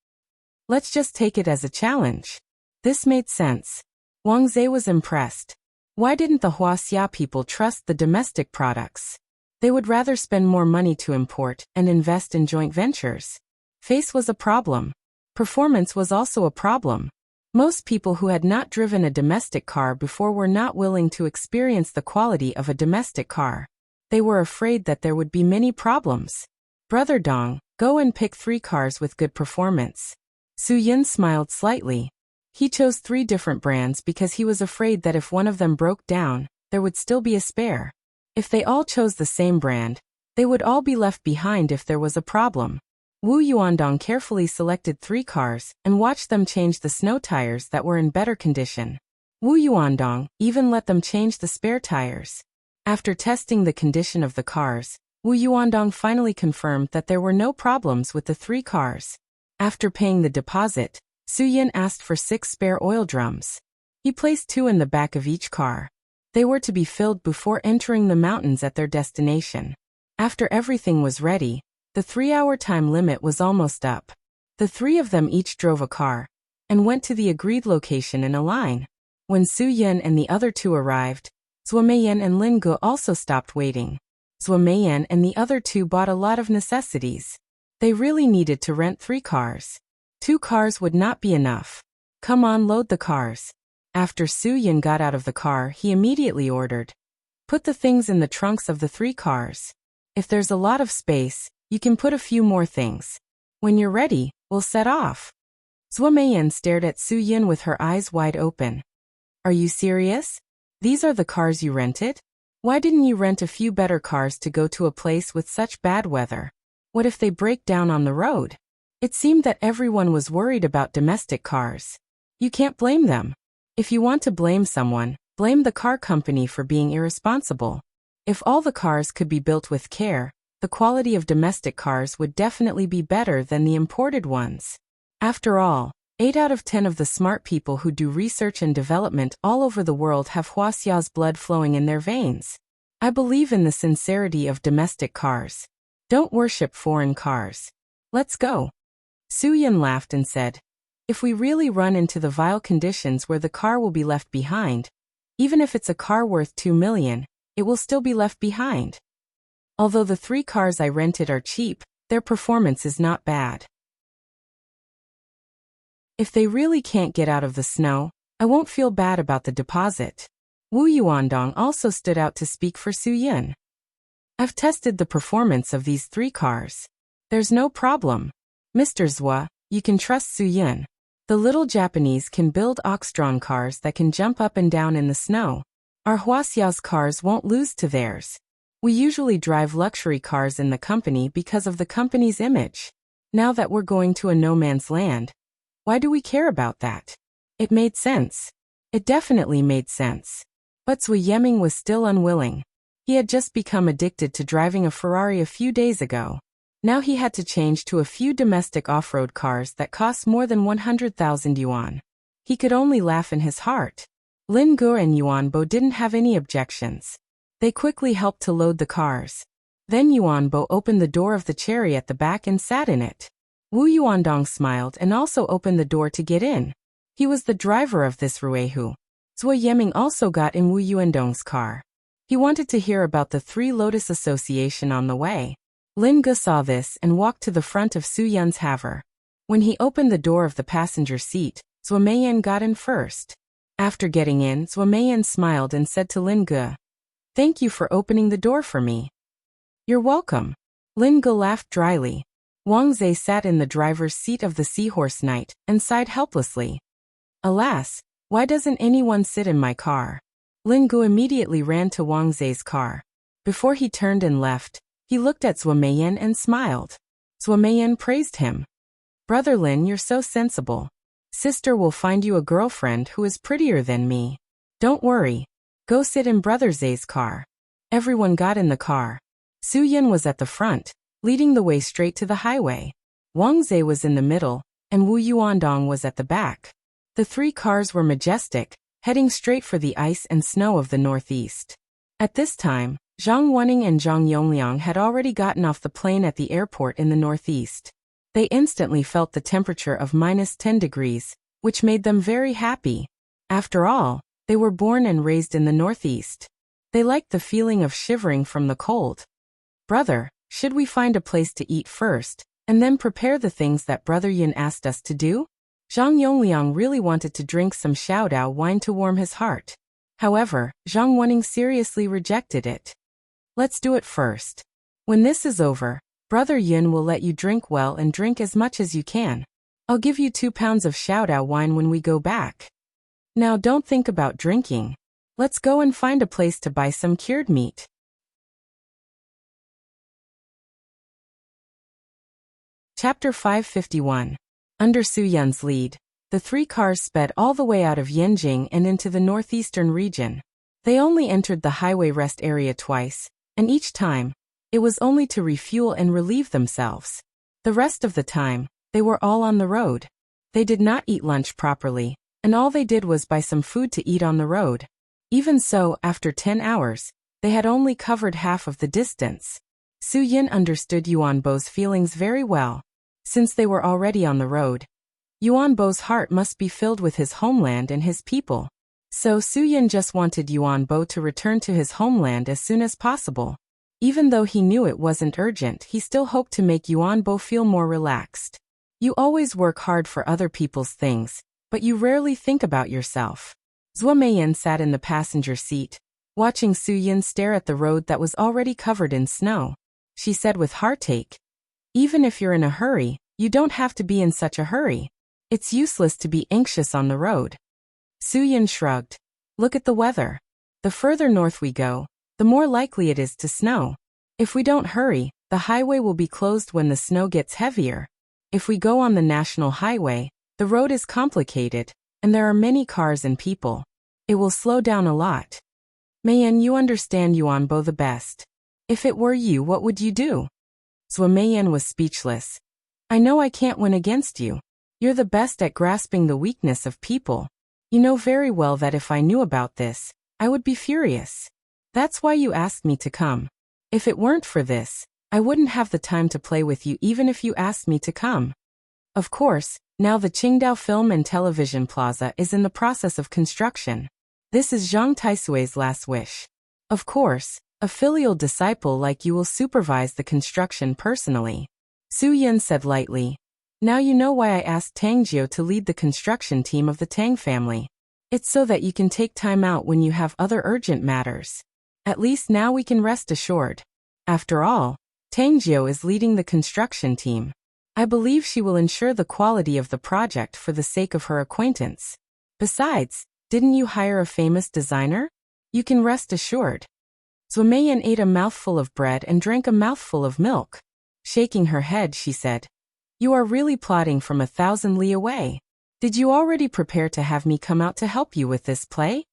Speaker 1: Let's just take it as a challenge. This made sense. Wang Zhe was impressed. Why didn't the Huaxia people trust the domestic products? They would rather spend more money to import and invest in joint ventures. Face was a problem. Performance was also a problem. Most people who had not driven a domestic car before were not willing to experience the quality of a domestic car. They were afraid that there would be many problems. Brother Dong, go and pick 3 cars with good performance. Su-Yun smiled slightly. He chose 3 different brands because he was afraid that if one of them broke down, there would still be a spare. If they all chose the same brand, they would all be left behind if there was a problem. Wu Yuandong carefully selected 3 cars and watched them change the snow tires that were in better condition. Wu Yuandong even let them change the spare tires. After testing the condition of the cars, Wu Yuandong finally confirmed that there were no problems with the 3 cars. After paying the deposit, Su-Yun asked for 6 spare oil drums. He placed 2 in the back of each car. They were to be filled before entering the mountains at their destination. After everything was ready, the 3-hour time limit was almost up. The 3 of them each drove a car and went to the agreed location in a line. When Su-Yun and the other 2 arrived, Zhuo Meiyan and Lin Ge also stopped waiting. Zhuo Meiyan and the other 2 bought a lot of necessities. They really needed to rent 3 cars. 2 cars would not be enough. Come on, load the cars. After Su-Yun got out of the car, he immediately ordered, "Put the things in the trunks of the 3 cars. If there's a lot of space, you can put a few more things. When you're ready, we'll set off." Zhuo Meiyan stared at Su-Yun with her eyes wide open. "Are you serious? These are the cars you rented? Why didn't you rent a few better cars to go to a place with such bad weather? What if they break down on the road?" It seemed that everyone was worried about domestic cars. You can't blame them. If you want to blame someone, blame the car company for being irresponsible. If all the cars could be built with care, the quality of domestic cars would definitely be better than the imported ones. After all, 8 out of 10 of the smart people who do research and development all over the world have Huaxia's blood flowing in their veins. I believe in the sincerity of domestic cars. Don't worship foreign cars. Let's go. Su-Yun laughed and said, "If we really run into the vile conditions where the car will be left behind, even if it's a car worth 2 million, it will still be left behind. Although the 3 cars I rented are cheap, their performance is not bad. If they really can't get out of the snow, I won't feel bad about the deposit. Wu Yuandong also stood out to speak for Su Yin. I've tested the performance of these 3 cars. There's no problem. Mr. Zhua, you can trust Su Yin. The little Japanese can build ox-drawn cars that can jump up and down in the snow. Our Huaxiao's cars won't lose to theirs. We usually drive luxury cars in the company because of the company's image. Now that we're going to a no-man's land, why do we care about that? It made sense. It definitely made sense. But Zui Yeming was still unwilling. He had just become addicted to driving a Ferrari a few days ago. Now he had to change to a few domestic off-road cars that cost more than 100,000 yuan. He could only laugh in his heart. Lin Ge and Yuan Bo didn't have any objections. They quickly helped to load the cars. Then Yuan Bo opened the door of the cherry at the back and sat in it. Wu Yuandong smiled and also opened the door to get in. He was the driver of this Ruehu. Zui Yeming also got in Wu Yuandong's car. He wanted to hear about the Three Lotus Association on the way. Lin Ge saw this and walked to the front of Su Yun's Haver. When he opened the door of the passenger seat, Zhuo Meiyan got in first. After getting in, Zhuo Meiyan smiled and said to Lin Ge, "Thank you for opening the door for me." "You're welcome." Lin Ge laughed dryly. Wang Zhe sat in the driver's seat of the Seahorse Knight and sighed helplessly. "Alas, why doesn't anyone sit in my car?" Lin Ge immediately ran to Wang Zhe's car. Before he turned and left, he looked at Zhuo Meiyan and smiled. Zhuo Meiyan praised him. "Brother Lin, you're so sensible. Sister will find you a girlfriend who is prettier than me. Don't worry. Go sit in Brother Zhe's car." Everyone got in the car. Su Yin was at the front, leading the way straight to the highway. Wang Zhe was in the middle, and Wu Yuandong was at the back. The 3 cars were majestic, heading straight for the ice and snow of the northeast. At this time, Zhang Wenning and Zhang Yongliang had already gotten off the plane at the airport in the northeast. They instantly felt the temperature of -10 degrees, which made them very happy. After all, they were born and raised in the northeast. They liked the feeling of shivering from the cold. "Brother, should we find a place to eat first, and then prepare the things that Brother Yin asked us to do?" Zhang Yongliang really wanted to drink some Xiaodao wine to warm his heart. However, Zhang Wenning seriously rejected it. "Let's do it first. When this is over, Brother Yin will let you drink well and drink as much as you can. I'll give you 2 pounds of Xiaodao wine when we go back. Now don't think about drinking. Let's go and find a place to buy some cured meat." Chapter 551. Under Su Yun's lead, the 3 cars sped all the way out of Yanjing and into the northeastern region. They only entered the highway rest area twice, and each time, it was only to refuel and relieve themselves. The rest of the time, they were all on the road. They did not eat lunch properly, and all they did was buy some food to eat on the road. Even so, after 10 hours, they had only covered half of the distance. Su Yin understood Yuan Bo's feelings very well. Since they were already on the road, Yuan Bo's heart must be filled with his homeland and his people. So Su Yin just wanted Yuan Bo to return to his homeland as soon as possible. Even though he knew it wasn't urgent, he still hoped to make Yuan Bo feel more relaxed. You always work hard for other people's things, but you rarely think about yourself. Zhuo Meiyan sat in the passenger seat, watching Su Yin stare at the road that was already covered in snow. She said with heartache, "Even if you're in a hurry, you don't have to be in such a hurry. It's useless to be anxious on the road." Su Yin shrugged. "Look at the weather. The further north we go, the more likely it is to snow. If we don't hurry, the highway will be closed when the snow gets heavier. If we go on the national highway, the road is complicated, and there are many cars and people. It will slow down a lot. Meiyan, you understand Yuan Bo the best. If it were you, what would you do?" Zhuo Meiyan was speechless. "I know I can't win against you. You're the best at grasping the weakness of people. You know very well that if I knew about this, I would be furious. That's why you asked me to come. If it weren't for this, I wouldn't have the time to play with you even if you asked me to come." Of course, now the Qingdao Film and Television Plaza is in the process of construction. This is Zhang Taisui's last wish. Of course, a filial disciple like you will supervise the construction personally. Su Yin said lightly. "Now you know why I asked Tang Jiu to lead the construction team of the Tang family. It's so that you can take time out when you have other urgent matters. At least now we can rest assured. After all, Tangjio is leading the construction team. I believe she will ensure the quality of the project for the sake of her acquaintance. Besides, didn't you hire a famous designer? You can rest assured. Zuomeyan ate a mouthful of bread and drank a mouthful of milk. Shaking her head, she said, "You are really plotting from 1,000 li away. Did you already prepare to have me come out to help you with this play?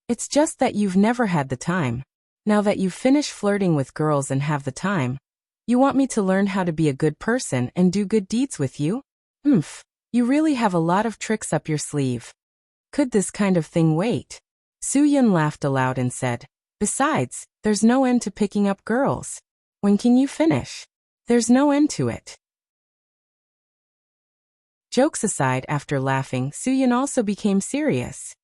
Speaker 1: It's just that you've never had the time. Now that you've finished flirting with girls and have the time, you want me to learn how to be a good person and do good deeds with you? You really have a lot of tricks up your sleeve. Could this kind of thing wait?" Soo-yun laughed aloud and said, "Besides, there's no end to picking up girls. When can you finish? There's no end to it." Jokes aside, after laughing, Soo-yun also became serious.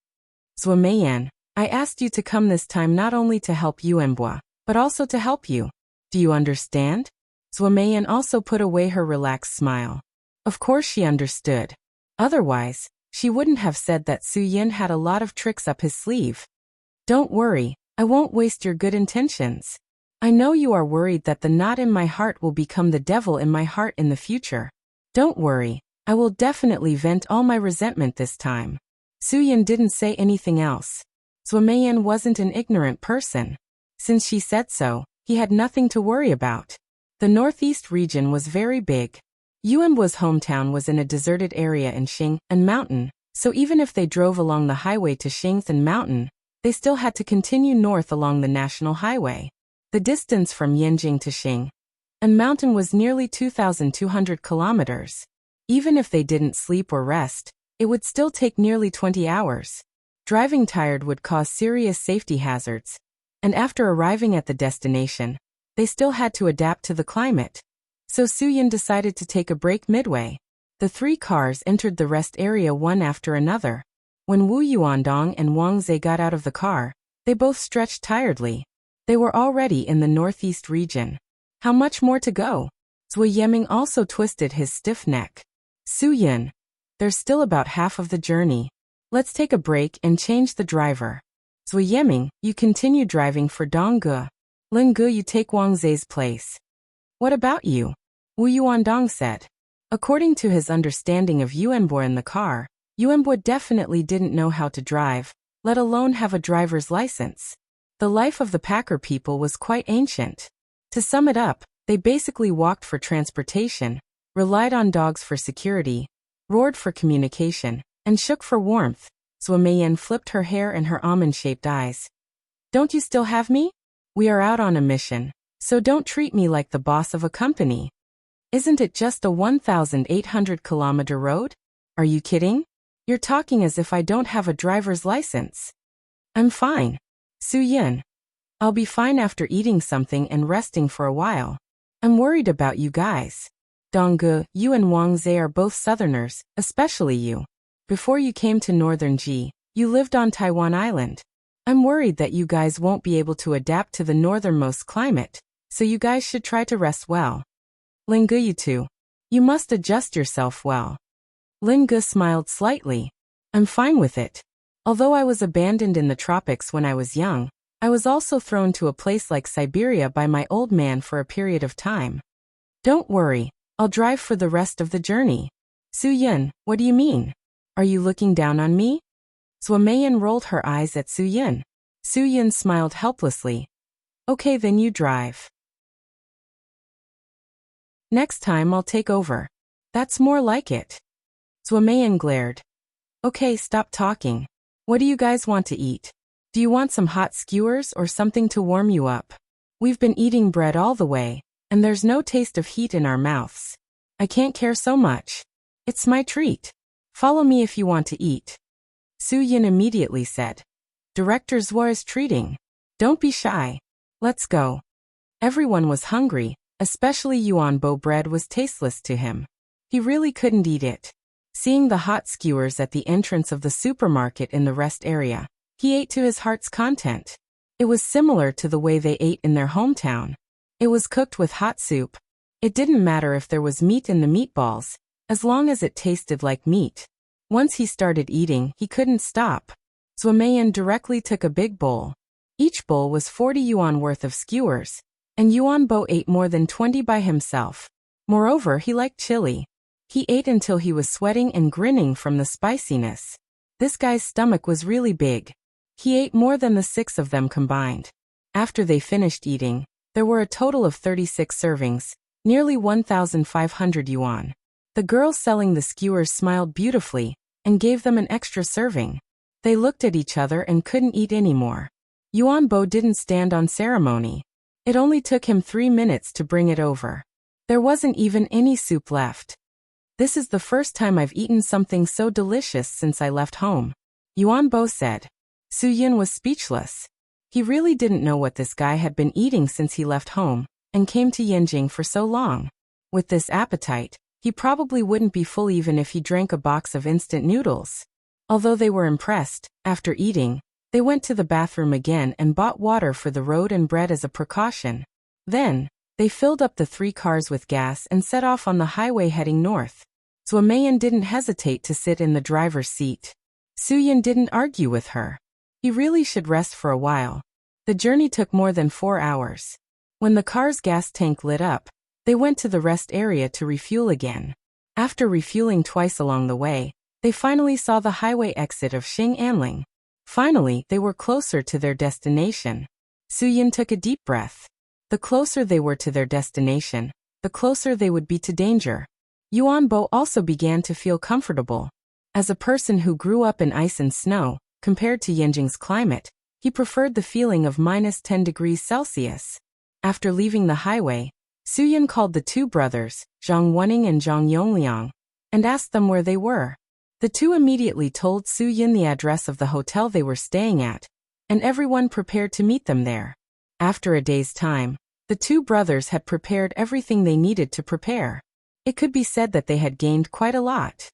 Speaker 1: "Zuomeyan, I asked you to come this time not only to help Yuenbua, but also to help you. Do you understand?" Zuomeyan also put away her relaxed smile. Of course she understood. Otherwise, she wouldn't have said that Soo-yun had a lot of tricks up his sleeve. "Don't worry, I won't waste your good intentions. I know you are worried that the knot in my heart will become the devil in my heart in the future. Don't worry, I will definitely vent all my resentment this time." Soo-yun didn't say anything else. Zuomeyan wasn't an ignorant person. Since she said so, he had nothing to worry about. The northeast region was very big. Yuenbua's hometown was in a deserted area in Xing and Mountain, so even if they drove along the highway to Xingthan Mountain, they still had to continue north along the national highway. The distance from Yanjing to Xing and Mountain was nearly 2,200 kilometers. Even if they didn't sleep or rest, it would still take nearly 20 hours. Driving tired would cause serious safety hazards, and after arriving at the destination, they still had to adapt to the climate. So Soo-yun decided to take a break midway. The three cars entered the rest area one after another. When Wu Yuandong and Wang Zhe got out of the car, they both stretched tiredly. They were already in the northeast region. How much more to go? Zui Yeming also twisted his stiff neck. "Soo-yun, there's still about half of the journey. Let's take a break and change the driver. Zui Yeming, you continue driving for Dongge. Linge, you take Wang Zhe's place." "What about you?" Wu Yuandong said. According to his understanding of Yuenbua in the car, Yuenbua definitely didn't know how to drive, let alone have a driver's license. The life of the Packer people was quite ancient. To sum it up, they basically walked for transportation, relied on dogs for security, roared for communication, and shook for warmth. Zuomeyan flipped her hair and her almond-shaped eyes. "Don't you still have me? We are out on a mission, so don't treat me like the boss of a company. Isn't it just a 1,800-kilometer road? Are you kidding? You're talking as if I don't have a driver's license." "I'm fine. Soo-yun. I'll be fine after eating something and resting for a while. I'm worried about you guys. Dongge, you and Wang Zhe are both southerners, especially you. Before you came to northern Ji, you lived on Taiwan Island. I'm worried that you guys won't be able to adapt to the northernmost climate, so you guys should try to rest well. Linge, you too. You must adjust yourself well." Linge smiled slightly. "I'm fine with it. Although I was abandoned in the tropics when I was young, I was also thrown to a place like Siberia by my old man for a period of time. Don't worry, I'll drive for the rest of the journey." "Soo-yun, what do you mean? Are you looking down on me?" Zuomeyan rolled her eyes at Soo-yun. Soo-yun smiled helplessly. "Okay, then you drive. Next time I'll take over." "That's more like it." Zuomeyan glared. "Okay, stop talking. What do you guys want to eat? Do you want some hot skewers or something to warm you up? We've been eating bread all the way, and there's no taste of heat in our mouths. I can't care so much. It's my treat. Follow me if you want to eat." Soo-yun immediately said. "Director Zhua is treating. Don't be shy. Let's go." Everyone was hungry, especially Yuanbo bread was tasteless to him. He really couldn't eat it. Seeing the hot skewers at the entrance of the supermarket in the rest area, he ate to his heart's content. It was similar to the way they ate in their hometown. It was cooked with hot soup. It didn't matter if there was meat in the meatballs, as long as it tasted like meat. Once he started eating, he couldn't stop. Zuomeyan directly took a big bowl. Each bowl was 40 yuan worth of skewers, and Yuanbo ate more than 20 by himself. Moreover, he liked chili. He ate until he was sweating and grinning from the spiciness. This guy's stomach was really big. He ate more than the 6 of them combined. After they finished eating, there were a total of 36 servings, nearly 1,500 yuan. The girl selling the skewers smiled beautifully and gave them an extra serving. They looked at each other and couldn't eat anymore. Yuanbo didn't stand on ceremony. It only took him 3 minutes to bring it over. There wasn't even any soup left. This is the first time I've eaten something so delicious since I left home, Yuanbo said. Su Yin was speechless. He really didn't know what this guy had been eating since he left home and came to Yanjing for so long. With this appetite, he probably wouldn't be full even if he drank a box of instant noodles. Although they were impressed, after eating, they went to the bathroom again and bought water for the road and bread as a precaution. Then, they filled up the 3 cars with gas and set off on the highway heading north. Zuomeyan didn't hesitate to sit in the driver's seat. Su Yin didn't argue with her. He really should rest for a while. The journey took more than 4 hours. When the car's gas tank lit up, they went to the rest area to refuel again. After refueling twice along the way, they finally saw the highway exit of Xing-Anling. Finally, they were closer to their destination. Su Yin took a deep breath. The closer they were to their destination, the closer they would be to danger. Yuanbo also began to feel comfortable. As a person who grew up in ice and snow, compared to Yanjing's climate, he preferred the feeling of -10 degrees Celsius. After leaving the highway, Su Yin called the 2 brothers, Zhang Wening and Zhang Yongliang, and asked them where they were. The 2 immediately told Su Yin the address of the hotel they were staying at, and everyone prepared to meet them there. After a day's time, the 2 brothers had prepared everything they needed to prepare. It could be said that they had gained quite a lot.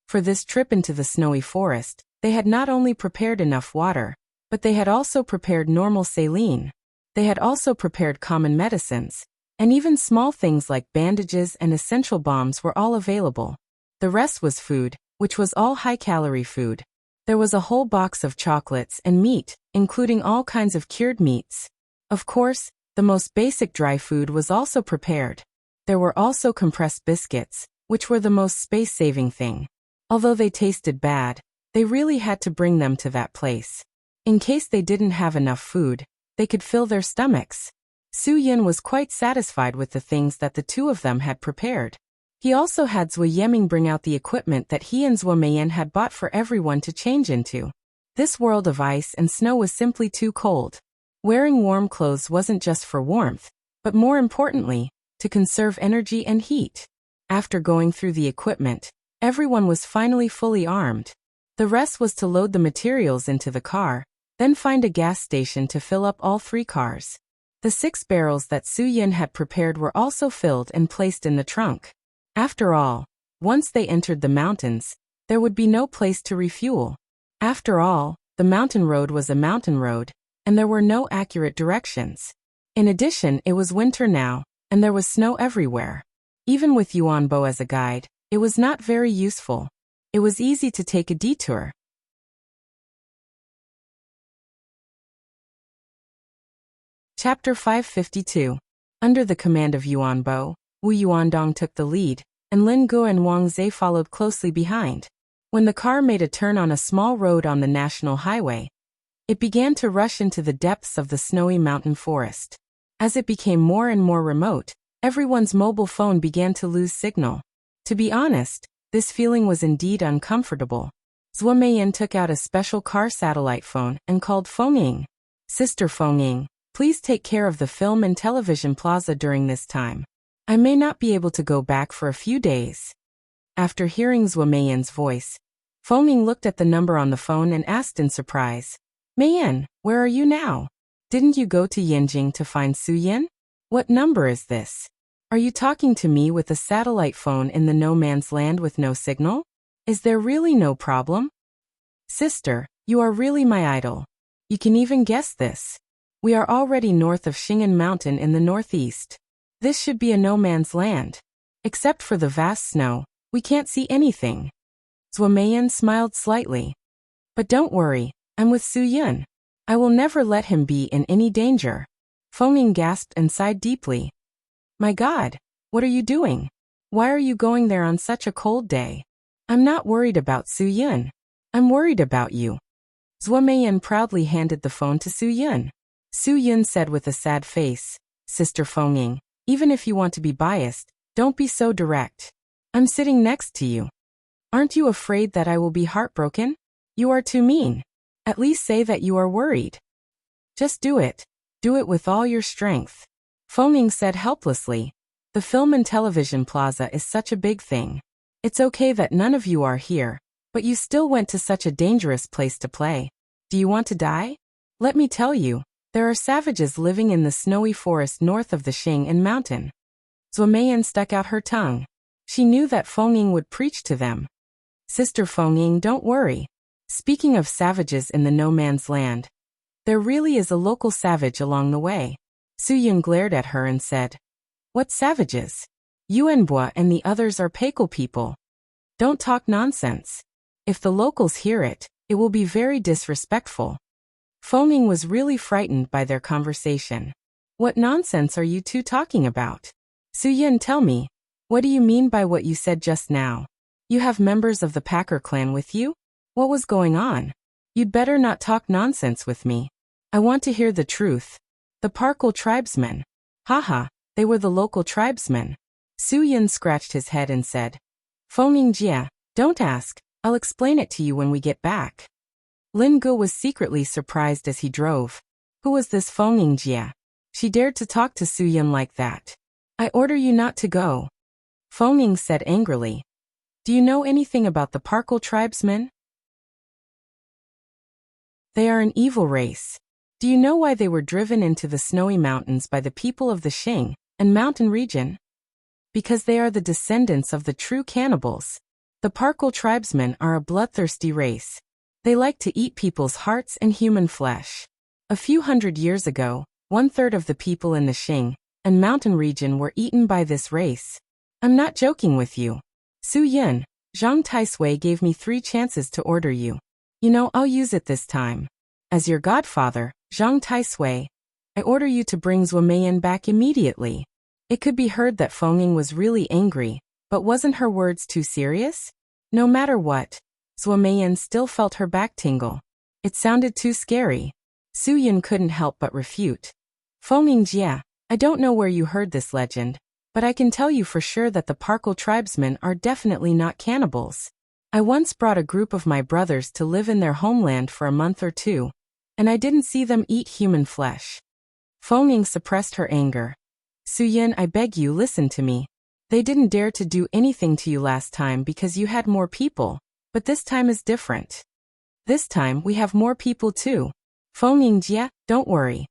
Speaker 1: For this trip into the snowy forest, they had not only prepared enough water, but they had also prepared normal saline. They had also prepared common medicines, and even small things like bandages and essential balms were all available. The rest was food, which was all high-calorie food. There was a whole box of chocolates and meat, including all kinds of cured meats. Of course, the most basic dry food was also prepared. There were also compressed biscuits, which were the most space-saving thing. Although they tasted bad, they really had to bring them to that place. In case they didn't have enough food, they could fill their stomachs. Su Yin was quite satisfied with the things that the 2 of them had prepared. He also had Zui Yeming bring out the equipment that he and Zuomeyan had bought for everyone to change into. This world of ice and snow was simply too cold. Wearing warm clothes wasn't just for warmth, but more importantly, to conserve energy and heat. After going through the equipment, everyone was finally fully armed. The rest was to load the materials into the car, then find a gas station to fill up all 3 cars. The 6 barrels that Su Yin had prepared were also filled and placed in the trunk. After all, once they entered the mountains, there would be no place to refuel. After all, the mountain road was a mountain road, and there were no accurate directions. In addition, it was winter now, and there was snow everywhere. Even with Yuanbo as a guide, it was not very useful. It was easy to take a detour. Chapter 552. Under the command of Yuanbo, Wu Yuandong took the lead, and Lin Guo and Wang Zhe followed closely behind. When the car made a turn on a small road on the national highway, it began to rush into the depths of the snowy mountain forest. As it became more and more remote, everyone's mobile phone began to lose signal. To be honest, this feeling was indeed uncomfortable. Zuomeyan took out a special car satellite phone and called Fengying. Sister Fengying, please take care of the film and television plaza during this time. I may not be able to go back for a few days. After hearing Zuomeyan's voice, Fengying looked at the number on the phone and asked in surprise, Mayan, where are you now? Didn't you go to Yanjing to find Su Yin? What number is this? Are you talking to me with a satellite phone in the no man's land with no signal? Is there really no problem? Sister, you are really my idol. You can even guess this. We are already north of Xing'an Mountain in the northeast. This should be a no man's land. Except for the vast snow, we can't see anything. Zhuo Meiyan smiled slightly. But don't worry, I'm with Su Yun. I will never let him be in any danger. Feng Ying gasped and sighed deeply. My God, what are you doing? Why are you going there on such a cold day? I'm not worried about Su Yun. I'm worried about you. Zhuo Meiyan proudly handed the phone to Su Yun. Su Yun said with a sad face, Sister Feng Ying, even if you want to be biased, don't be so direct. I'm sitting next to you. Aren't you afraid that I will be heartbroken? You are too mean. At least say that you are worried. Just do it. Do it with all your strength. Feng Ying said helplessly. The film and television plaza is such a big thing. It's okay that none of you are here, but you still went to such a dangerous place to play. Do you want to die? Let me tell you, there are savages living in the snowy forest north of the Xing'an mountain. Zhuo Meiyan stuck out her tongue. She knew that Feng Ying would preach to them. Sister Feng Ying, don't worry. Speaking of savages in the no man's land, there really is a local savage along the way. Su Yun glared at her and said, What savages? Yuanbua and the others are Pekel people. Don't talk nonsense. If the locals hear it, it will be very disrespectful. Feng Ying was really frightened by their conversation. What nonsense are you two talking about? Su Yun, tell me, what do you mean by what you said just now? You have members of the Packer clan with you? What was going on? You'd better not talk nonsense with me. I want to hear the truth. The Parkle tribesmen. Haha, they were the local tribesmen. Su Yun scratched his head and said, Feng Ying Jia, don't ask, I'll explain it to you when we get back. Lin Ge was secretly surprised as he drove. Who was this Feng Ying Jia? She dared to talk to Su Yun like that. I order you not to go. Feng Ying said angrily. Do you know anything about the Parkle tribesmen? They are an evil race. Do you know why they were driven into the snowy mountains by the people of the Xing and mountain region? Because they are the descendants of the true cannibals. The Parkle tribesmen are a bloodthirsty race. They like to eat people's hearts and human flesh. A few hundred years ago, 1/3 of the people in the Xing and mountain region were eaten by this race. I'm not joking with you. Su Yun, Zhang Taisui gave me 3 chances to order you. You know, I'll use it this time. As your godfather, Zhang Taisui, I order you to bring Zhuo Meiyan back immediately. It could be heard that Feng Ying was really angry, but wasn't her words too serious? No matter what, Zhuo Meiyan still felt her back tingle. It sounded too scary. Su Yun couldn't help but refute. Feng Ying Jia, I don't know where you heard this legend, but I can tell you for sure that the Parkle tribesmen are definitely not cannibals. I once brought a group of my brothers to live in their homeland for a month or 2, and I didn't see them eat human flesh. Feng Ying suppressed her anger. Su Yun, I beg you, listen to me. They didn't dare to do anything to you last time because you had more people, but this time is different. This time we have more people too. Feng Ying Jia, don't worry.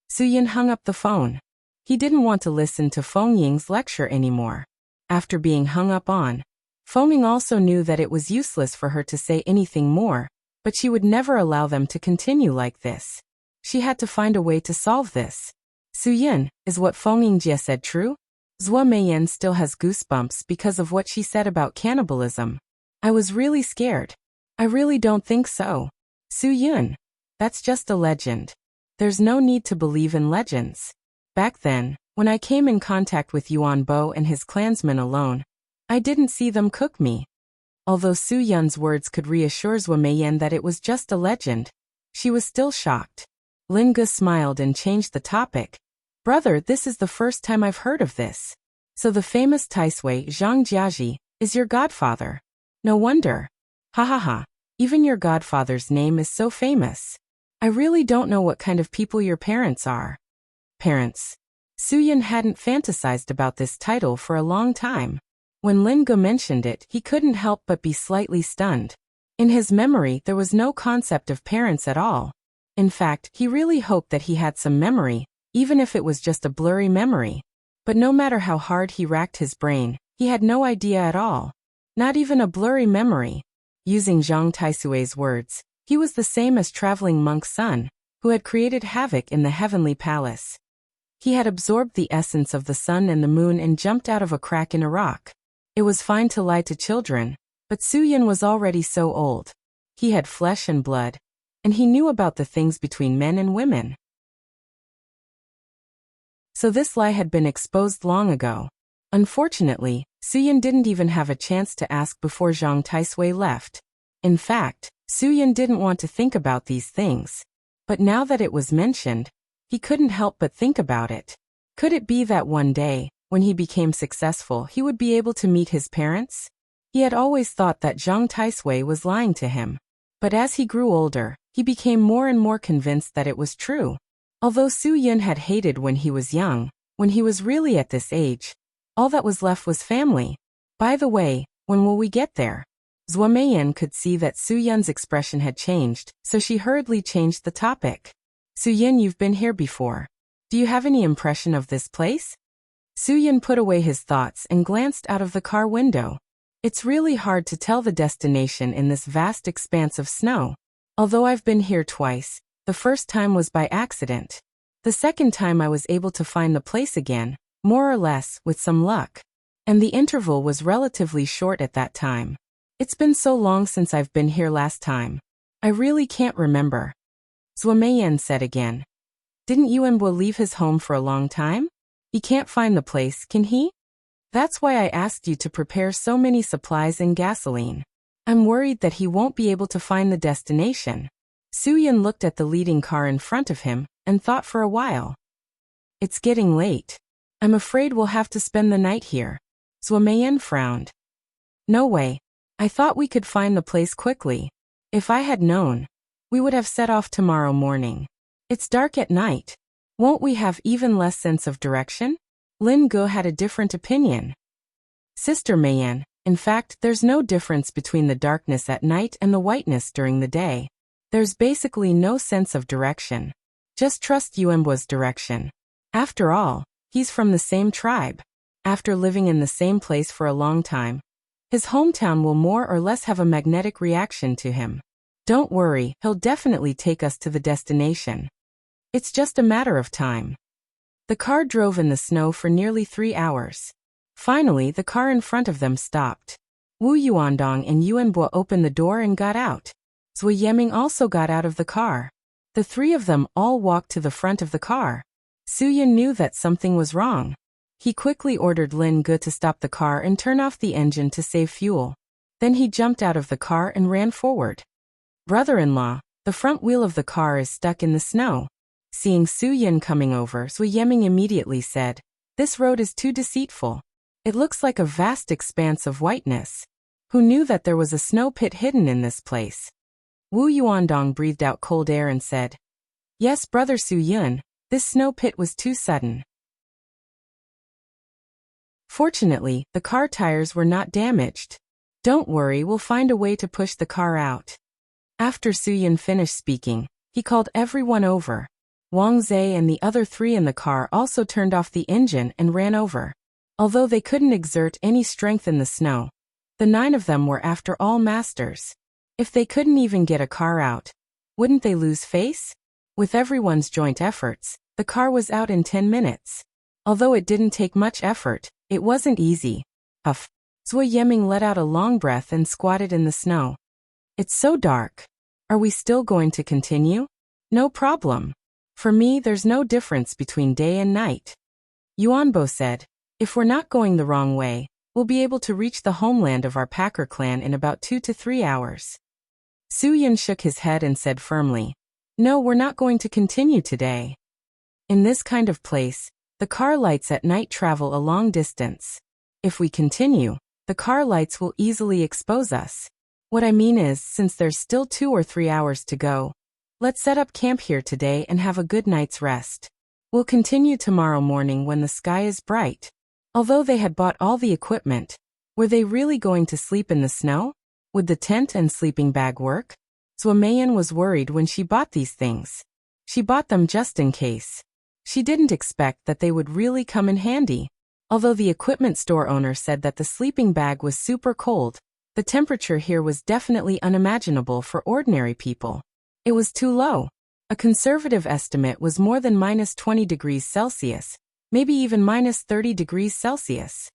Speaker 1: Su Yun hung up the phone. He didn't want to listen to Feng Ying's lecture anymore. After being hung up on, Feng Ying also knew that it was useless for her to say anything more, but she would never allow them to continue like this. She had to find a way to solve this. Su Yun, is what Feng Ying Jia said true? Zhuo Meiyan still has goosebumps because of what she said about cannibalism. I was really scared. I really don't think so. Su Yun, that's just a legend. There's no need to believe in legends. Back then, when I came in contact with Yuan Bo and his clansmen alone, I didn't see them cook me. Although Su Yun's words could reassure Zhuo Meiyan that it was just a legend, she was still shocked. Lin Ge smiled and changed the topic. Brother, this is the first time I've heard of this. So the famous Taisui Zhang Jiaji is your godfather. No wonder. Ha ha ha. Even your godfather's name is so famous. I really don't know what kind of people your parents are. Parents. Su Yun hadn't fantasized about this title for a long time. When Lin Ge mentioned it, he couldn't help but be slightly stunned. In his memory, there was no concept of parents at all. In fact, he really hoped that he had some memory, even if it was just a blurry memory. But no matter how hard he racked his brain, he had no idea at all. Not even a blurry memory. Using Zhang Taisui's words, he was the same as traveling monk's son, who had created havoc in the heavenly palace. He had absorbed the essence of the sun and the moon and jumped out of a crack in a rock. It was fine to lie to children, But Suyin was already so old. He had flesh and blood, and he knew about the things between men and women. So this lie had been exposed long ago. Unfortunately, Suyin didn't even have a chance to ask before Zhang Taisui left. In fact, Suyin didn't want to think about these things. But now that it was mentioned, he couldn't help but think about it. Could it be that one day, when he became successful, he would be able to meet his parents? He had always thought that Zhang Taisui was lying to him. But as he grew older, he became more and more convinced that it was true. Although Suyin had hated when he was young, when he was really at this age, all that was left was family. By the way, when will we get there? Zhou Meiyan could see that Suyin's expression had changed, so she hurriedly changed the topic. Suyin, you've been here before. Do you have any impression of this place? Suyin put away his thoughts and glanced out of the car window. It's really hard to tell the destination in this vast expanse of snow. Although I've been here twice, the first time was by accident. The second time I was able to find the place again, more or less, with some luck. And the interval was relatively short at that time. It's been so long since I've been here last time. I really can't remember. Zhou Meiyan said again. Didn't Yuanbo leave his home for a long time? He can't find the place, can he? That's why I asked you to prepare so many supplies and gasoline. I'm worried that he won't be able to find the destination. Suyin looked at the leading car in front of him and thought for a while. It's getting late. I'm afraid we'll have to spend the night here. Zhou Meiyan frowned. No way. I thought we could find the place quickly. If I had known, we would have set off tomorrow morning. It's dark at night. Won't we have even less sense of direction? Lin Ge had a different opinion. Sister Meiyan, in fact, there's no difference between the darkness at night and the whiteness during the day. There's basically no sense of direction. Just trust Yuanbo's direction. After all, he's from the same tribe. After living in the same place for a long time, his hometown will more or less have a magnetic reaction to him. Don't worry, he'll definitely take us to the destination. It's just a matter of time. The car drove in the snow for nearly 3 hours. Finally, the car in front of them stopped. Wu Yuandong and Yuanbo opened the door and got out. Zui Yeming also got out of the car. The three of them all walked to the front of the car. Suyin knew that something was wrong. He quickly ordered Lin Ge to stop the car and turn off the engine to save fuel. Then he jumped out of the car and ran forward. Brother-in-law, the front wheel of the car is stuck in the snow. Seeing Suyin coming over, Zui Yeming immediately said, This road is too deceitful. It looks like a vast expanse of whiteness. Who knew that there was a snow pit hidden in this place? Wu Yuandong breathed out cold air and said, Yes, Brother Suyin, this snow pit was too sudden. Fortunately, the car tires were not damaged. Don't worry, we'll find a way to push the car out. After Suyin finished speaking, he called everyone over. Wang Zhe and the other three in the car also turned off the engine and ran over. Although they couldn't exert any strength in the snow, the 9 of them were after all masters. If they couldn't even get a car out, wouldn't they lose face? With everyone's joint efforts, the car was out in 10 minutes. Although it didn't take much effort, it wasn't easy. Huff. Zui Yeming let out a long breath and squatted in the snow. It's so dark. Are we still going to continue? No problem. For me, there's no difference between day and night. Yuanbo said, If we're not going the wrong way, we'll be able to reach the homeland of our Packer clan in about 2 to 3 hours. Suyin shook his head and said firmly, No, we're not going to continue today. In this kind of place, the car lights at night travel a long distance. If we continue, the car lights will easily expose us. What I mean is, since there's still 2 or 3 hours to go, let's set up camp here today and have a good night's rest. We'll continue tomorrow morning when the sky is bright. Although they had bought all the equipment, were they really going to sleep in the snow? Would the tent and sleeping bag work? Zhou Meiyan was worried when she bought these things. She bought them just in case. She didn't expect that they would really come in handy. Although the equipment store owner said that the sleeping bag was super cold, the temperature here was definitely unimaginable for ordinary people. It was too low. A conservative estimate was more than -20 degrees Celsius, maybe even -30 degrees Celsius.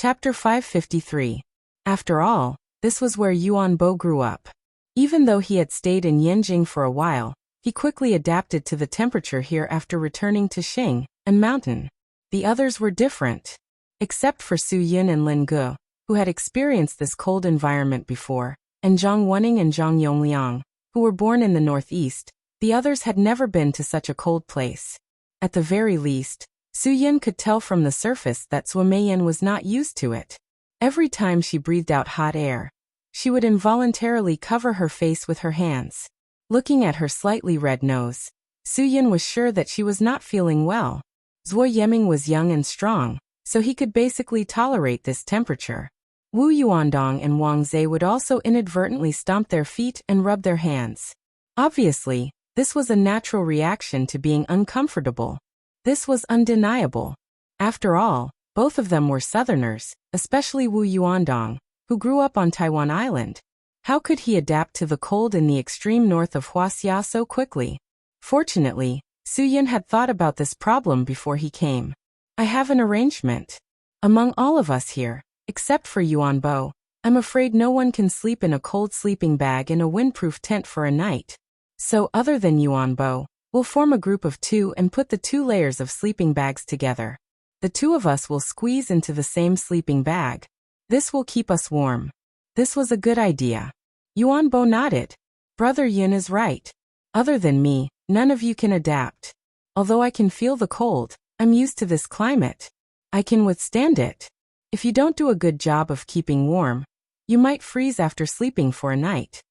Speaker 1: Chapter 553. After all, this was where Yuan Bo grew up. Even though he had stayed in Yanjing for a while, he quickly adapted to the temperature here after returning to Xing and Mountain. The others were different. Except for Su Yin and Lin Ge, who had experienced this cold environment before, and Zhang Wening and Zhang Yongliang, who were born in the northeast, the others had never been to such a cold place. At the very least, Su Yin could tell from the surface that Zhuo Meiyan was not used to it. Every time she breathed out hot air, she would involuntarily cover her face with her hands. Looking at her slightly red nose, Su Yin was sure that she was not feeling well. Zhuo Yeming was young and strong, so he could basically tolerate this temperature. Wu Yuandong and Wang Zhe would also inadvertently stomp their feet and rub their hands. Obviously, this was a natural reaction to being uncomfortable. This was undeniable. After all, both of them were Southerners, especially Wu Yuandong, who grew up on Taiwan Island. How could he adapt to the cold in the extreme north of Huaxia so quickly? Fortunately, Su Yin had thought about this problem before he came. I have an arrangement. Among all of us here, except for Yuan Bo, I'm afraid no one can sleep in a cold sleeping bag in a windproof tent for a night. So other than Yuan Bo, we'll form a group of 2 and put the 2 layers of sleeping bags together. The 2 of us will squeeze into the same sleeping bag. This will keep us warm. This was a good idea. Yuan Bo nodded. Brother Yin is right. Other than me, none of you can adapt. Although I can feel the cold, I'm used to this climate. I can withstand it. If you don't do a good job of keeping warm, you might freeze after sleeping for a night.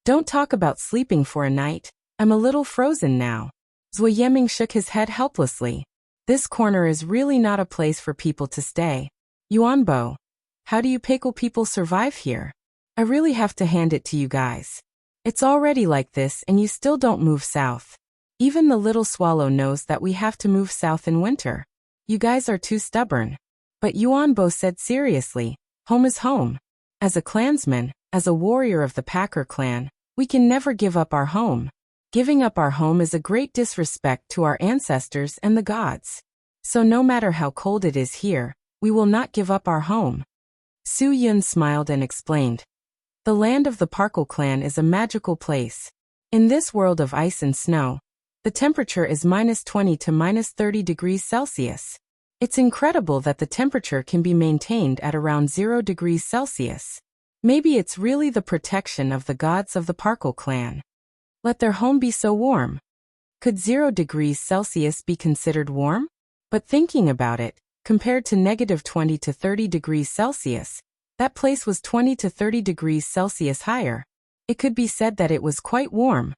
Speaker 1: Don't talk about sleeping for a night. I'm a little frozen now. Zhuo Yeming shook his head helplessly. This corner is really not a place for people to stay. Yuan Bo, how do you Pekel people survive here? I really have to hand it to you guys. It's already like this and you still don't move south. Even the little swallow knows that we have to move south in winter. You guys are too stubborn. But Yuan Bo said seriously, home is home. As a clansman, as a warrior of the Packer clan, we can never give up our home. Giving up our home is a great disrespect to our ancestors and the gods. So no matter how cold it is here, we will not give up our home. Su Yun smiled and explained. The land of the Parkle clan is a magical place. In this world of ice and snow, the temperature is -20 to -30 degrees Celsius. It's incredible that the temperature can be maintained at around 0 degrees Celsius. Maybe it's really the protection of the gods of the Parkle clan. Let their home be so warm. Could 0 degrees Celsius be considered warm? But thinking about it, compared to -20 to 30 degrees Celsius, that place was 20 to 30 degrees Celsius higher. It could be said that it was quite warm.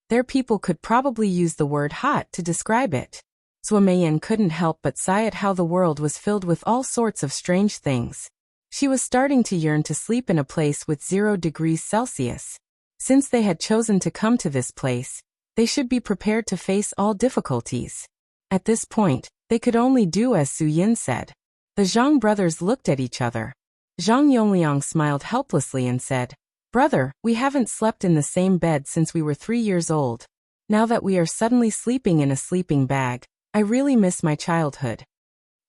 Speaker 1: Their people could probably use the word hot to describe it. Zhuo Meiyan couldn't help but sigh at how the world was filled with all sorts of strange things. She was starting to yearn to sleep in a place with 0 degrees Celsius. Since they had chosen to come to this place, they should be prepared to face all difficulties. At this point, they could only do as Su Yin said. The Zhang brothers looked at each other. Zhang Yongliang smiled helplessly and said, Brother, we haven't slept in the same bed since we were 3 years old. Now that we are suddenly sleeping in a sleeping bag, I really miss my childhood.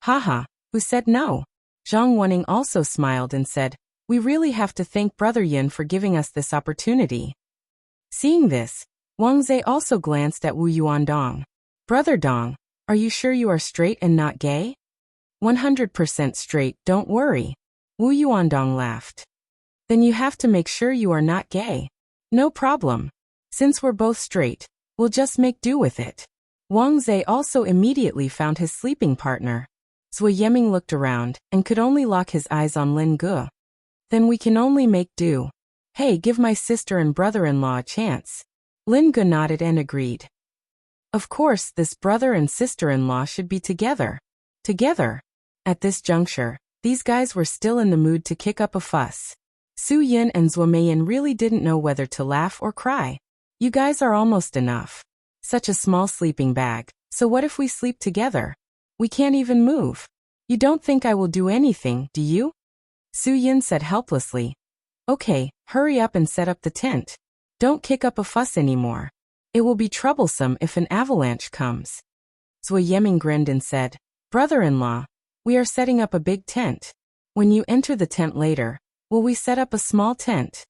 Speaker 1: Haha, who said no? Zhang Wening also smiled and said, We really have to thank Brother Yin for giving us this opportunity. Seeing this, Wang Zhe also glanced at Wu Yuandong. Brother Dong, are you sure you are straight and not gay? 100% straight, don't worry. Wu Yuandong laughed. Then you have to make sure you are not gay. No problem. Since we're both straight, we'll just make do with it. Wang Zhe also immediately found his sleeping partner. Zhuo Yeming looked around and could only lock his eyes on Lin Ge. Then we can only make do. Hey, give my sister and brother-in-law a chance. Lin Ge nodded and agreed. Of course, this brother and sister-in-law should be together. Together. At this juncture, these guys were still in the mood to kick up a fuss. Su Yin and Zhuo Meiyan really didn't know whether to laugh or cry. You guys are almost enough. Such a small sleeping bag, so what if we sleep together? We can't even move. You don't think I will do anything, do you? Su Yin said helplessly. Okay, hurry up and set up the tent. Don't kick up a fuss anymore. It will be troublesome if an avalanche comes. Zhuo Yeming grinned and said, Brother-in-law, We are setting up a big tent. When you enter the tent later, will we set up a small tent?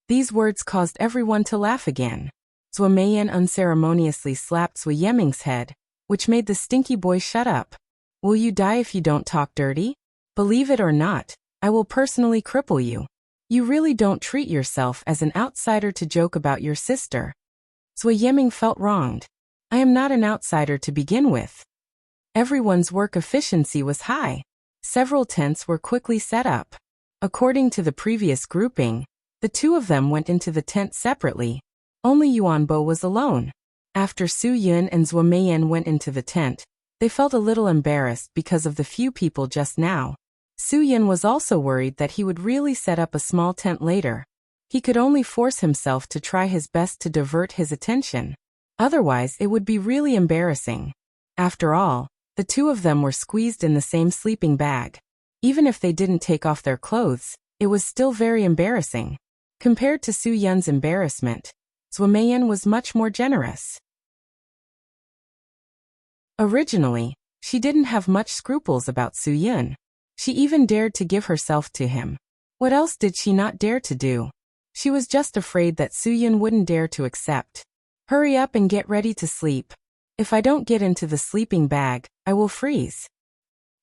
Speaker 1: These words caused everyone to laugh again. Zua Meiyan unceremoniously slapped Zua Yeming's head, which made the stinky boy shut up. Will you die if you don't talk dirty? Believe it or not, I will personally cripple you. You really don't treat yourself as an outsider to joke about your sister. Zua Yeming felt wronged. I am not an outsider to begin with. Everyone's work efficiency was high. Several tents were quickly set up. According to the previous grouping, the two of them went into the tent separately. Only Yuanbo was alone. After Su Yun and Zua Meiyan went into the tent, they felt a little embarrassed because of the few people just now. Su Yun was also worried that he would really set up a small tent later. He could only force himself to try his best to divert his attention. Otherwise, it would be really embarrassing. After all, the two of them were squeezed in the same sleeping bag. Even if they didn't take off their clothes, it was still very embarrassing. Compared to Su Yun's embarrassment, Zua Meiyan was much more generous. Originally, she didn't have much scruples about Su Yun. She even dared to give herself to him. What else did she not dare to do? She was just afraid that Su Yun wouldn't dare to accept. Hurry up and get ready to sleep. If I don't get into the sleeping bag, I will freeze.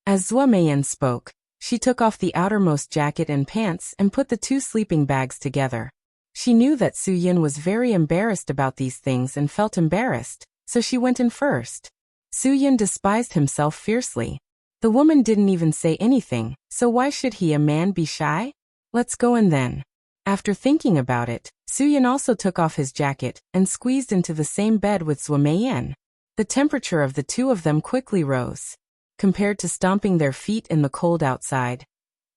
Speaker 1: As Zua Meiyan spoke, she took off the outermost jacket and pants and put the two sleeping bags together. She knew that Su Yun was very embarrassed about these things and felt embarrassed, so she went in first. Su Yun despised himself fiercely. The woman didn't even say anything, so why should he, a man, be shy? Let's go in then. After thinking about it, Su Yun also took off his jacket and squeezed into the same bed with Zua Meiyan. The temperature of the two of them quickly rose. Compared to stomping their feet in the cold outside,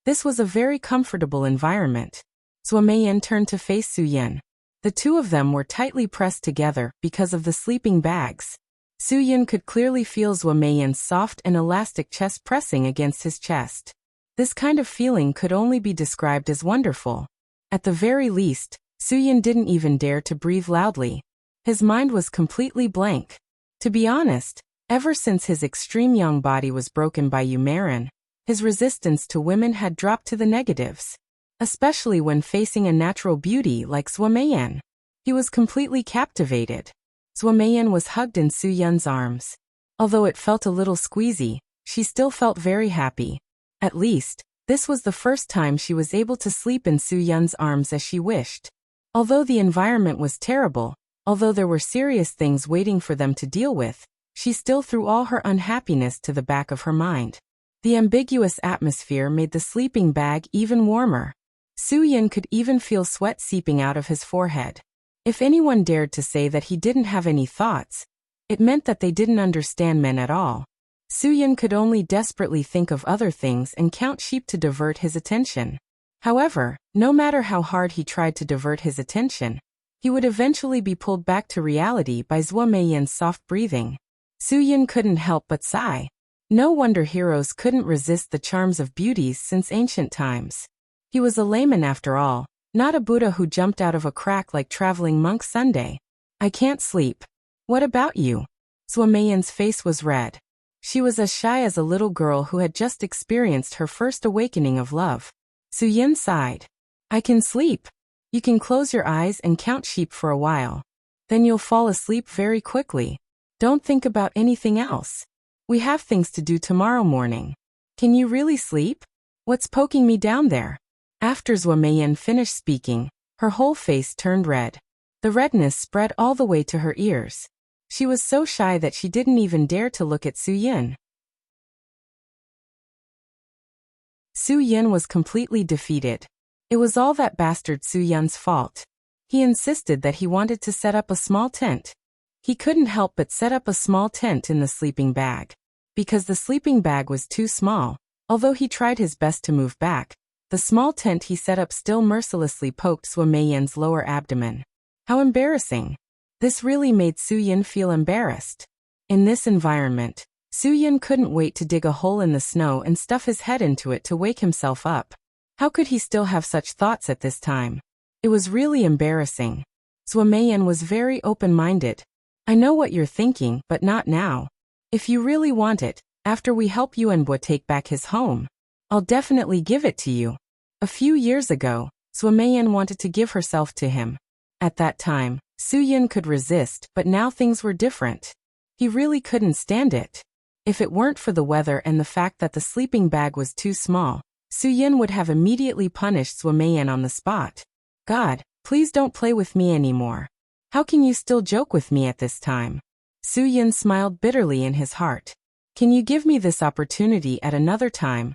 Speaker 1: this was a very comfortable environment. Zua Meiyan turned to face Su Yun. The two of them were tightly pressed together because of the sleeping bags. Su Yun could clearly feel Zua Meiyan's soft and elastic chest pressing against his chest. This kind of feeling could only be described as wonderful. At the very least, Su Yun didn't even dare to breathe loudly. His mind was completely blank. To be honest, ever since his extreme young body was broken by Yumarin, his resistance to women had dropped to the negatives. Especially when facing a natural beauty like Zua Meiyan. He was completely captivated. Zua Meiyan was hugged in Su Yun's arms. Although it felt a little squeezy, she still felt very happy. At least, this was the first time she was able to sleep in Su Yun's arms as she wished. Although the environment was terrible, although there were serious things waiting for them to deal with, she still threw all her unhappiness to the back of her mind. The ambiguous atmosphere made the sleeping bag even warmer. Su Yun could even feel sweat seeping out of his forehead. If anyone dared to say that he didn't have any thoughts, it meant that they didn't understand men at all. Su Yun could only desperately think of other things and count sheep to divert his attention. However, no matter how hard he tried to divert his attention, he would eventually be pulled back to reality by Zua Meiyan's soft breathing. Su Yun couldn't help but sigh. No wonder heroes couldn't resist the charms of beauties since ancient times. He was a layman after all, not a Buddha who jumped out of a crack like traveling monk Sunday. I can't sleep. What about you? Zua Meiyan's face was red. She was as shy as a little girl who had just experienced her first awakening of love. Su Yun sighed. I can sleep. You can close your eyes and count sheep for a while. Then you'll fall asleep very quickly. Don't think about anything else. We have things to do tomorrow morning. Can you really sleep? What's poking me down there? After Zua Meiyan finished speaking, her whole face turned red. The redness spread all the way to her ears. She was so shy that she didn't even dare to look at Su Yun. Su Yun was completely defeated. It was all that bastard Su Yun's fault. He insisted that he wanted to set up a small tent. He couldn't help but set up a small tent in the sleeping bag. Because the sleeping bag was too small, although he tried his best to move back, the small tent he set up still mercilessly poked Zua Meiyan's lower abdomen. How embarrassing. This really made Su Yun feel embarrassed. In this environment, Su Yun couldn't wait to dig a hole in the snow and stuff his head into it to wake himself up. How could he still have such thoughts at this time? It was really embarrassing. Zua Meiyan was very open-minded. I know what you're thinking, but not now. If you really want it, After we help Yuanbo take back his home, I'll definitely give it to you. A few years ago, Suamayan wanted to give herself to him. At that time, Suyin could resist, but now things were different. He really couldn't stand it. If it weren't for the weather and the fact that the sleeping bag was too small, Suyin would have immediately punished Suamayan on the spot. God, please don't play with me anymore. How can you still joke with me at this time? Suyin smiled bitterly in his heart. Can you give me this opportunity at another time?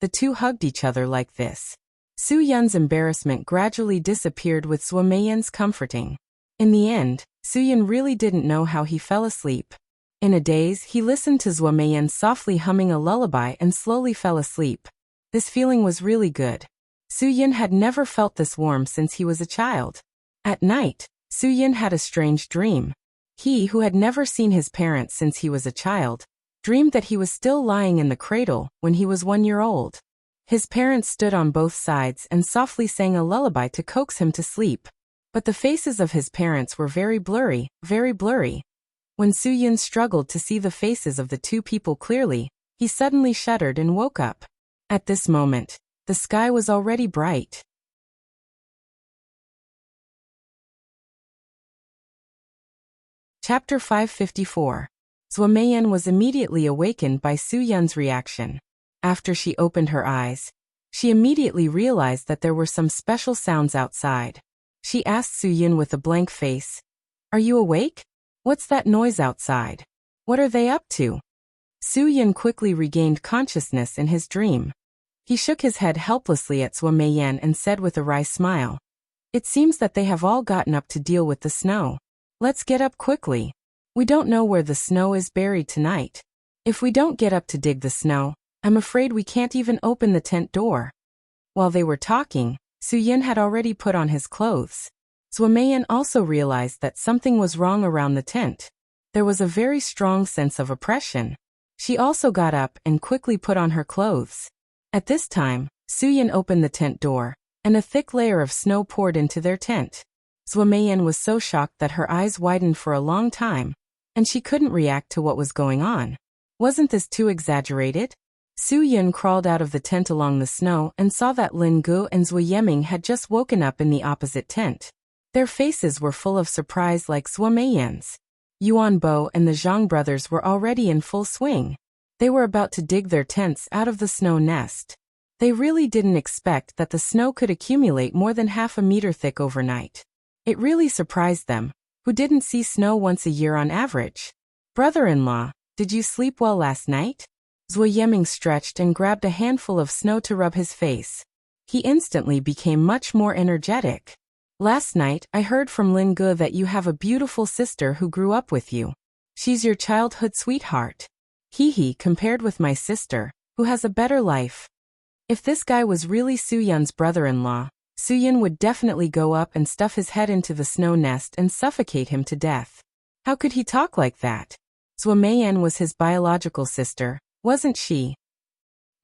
Speaker 1: The two hugged each other like this. Suyun's embarrassment gradually disappeared with Suamayan's comforting. In the end, Suyin really didn't know how he fell asleep. In a daze, he listened to Suamayan softly humming a lullaby and slowly fell asleep. This feeling was really good. Suyin had never felt this warm since he was a child. At night, Suyin had a strange dream. He, who had never seen his parents since he was a child, dreamed that he was still lying in the cradle when he was 1 year old. His parents stood on both sides and softly sang a lullaby to coax him to sleep. But the faces of his parents were very blurry, very blurry. When Suyin struggled to see the faces of the two people clearly, he suddenly shuddered and woke up. At this moment, the sky was already bright. Chapter 554. Suamayan was immediately awakened by Suyun's reaction. After she opened her eyes, she immediately realized that there were some special sounds outside. She asked Suyin with a blank face, "Are you awake? What's that noise outside? What are they up to?" Suyin quickly regained consciousness in his dream. He shook his head helplessly at Suamayan and said with a wry smile, "It seems that they have all gotten up to deal with the snow. Let's get up quickly. We don't know where the snow is buried tonight. If we don't get up to dig the snow, I'm afraid we can't even open the tent door." While they were talking, Suyin had already put on his clothes. Suamayan also realized that something was wrong around the tent. There was a very strong sense of oppression. She also got up and quickly put on her clothes. At this time, Suyin opened the tent door, and a thick layer of snow poured into their tent. Suamayan was so shocked that her eyes widened for a long time, and she couldn't react to what was going on. Wasn't this too exaggerated? Suyin crawled out of the tent along the snow and saw that Lin Gu and Zui Yeming had just woken up in the opposite tent. Their faces were full of surprise like Suamayan's. Yuan Bo and the Zhang brothers were already in full swing. They were about to dig their tents out of the snow nest. They really didn't expect that the snow could accumulate more than half a meter thick overnight. It really surprised them, who didn't see snow once a year on average. "Brother-in-law, did you sleep well last night?" Zui Yeming stretched and grabbed a handful of snow to rub his face. He instantly became much more energetic. "Last night, I heard from Lin Gu that you have a beautiful sister who grew up with you. She's your childhood sweetheart. Hee, compared with my sister, who has a better life." If this guy was really Suyun's brother-in-law, Suyin would definitely go up and stuff his head into the snow nest and suffocate him to death. How could he talk like that? Suamayan was his biological sister, wasn't she?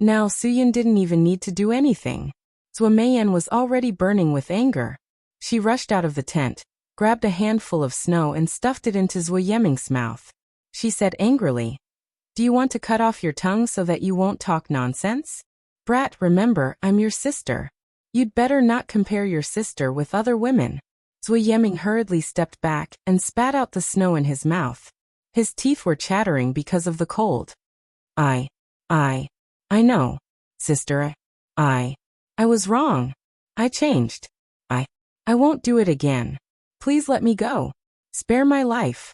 Speaker 1: Now Suyin didn't even need to do anything. Suamayan was already burning with anger. She rushed out of the tent, grabbed a handful of snow and stuffed it into Zui Yeming's mouth. She said angrily, "Do you want to cut off your tongue so that you won't talk nonsense? Brat, remember, I'm your sister. You'd better not compare your sister with other women." Zui Yeming hurriedly stepped back and spat out the snow in his mouth. His teeth were chattering because of the cold. I know, sister. I was wrong. I changed. I won't do it again. Please let me go. Spare my life."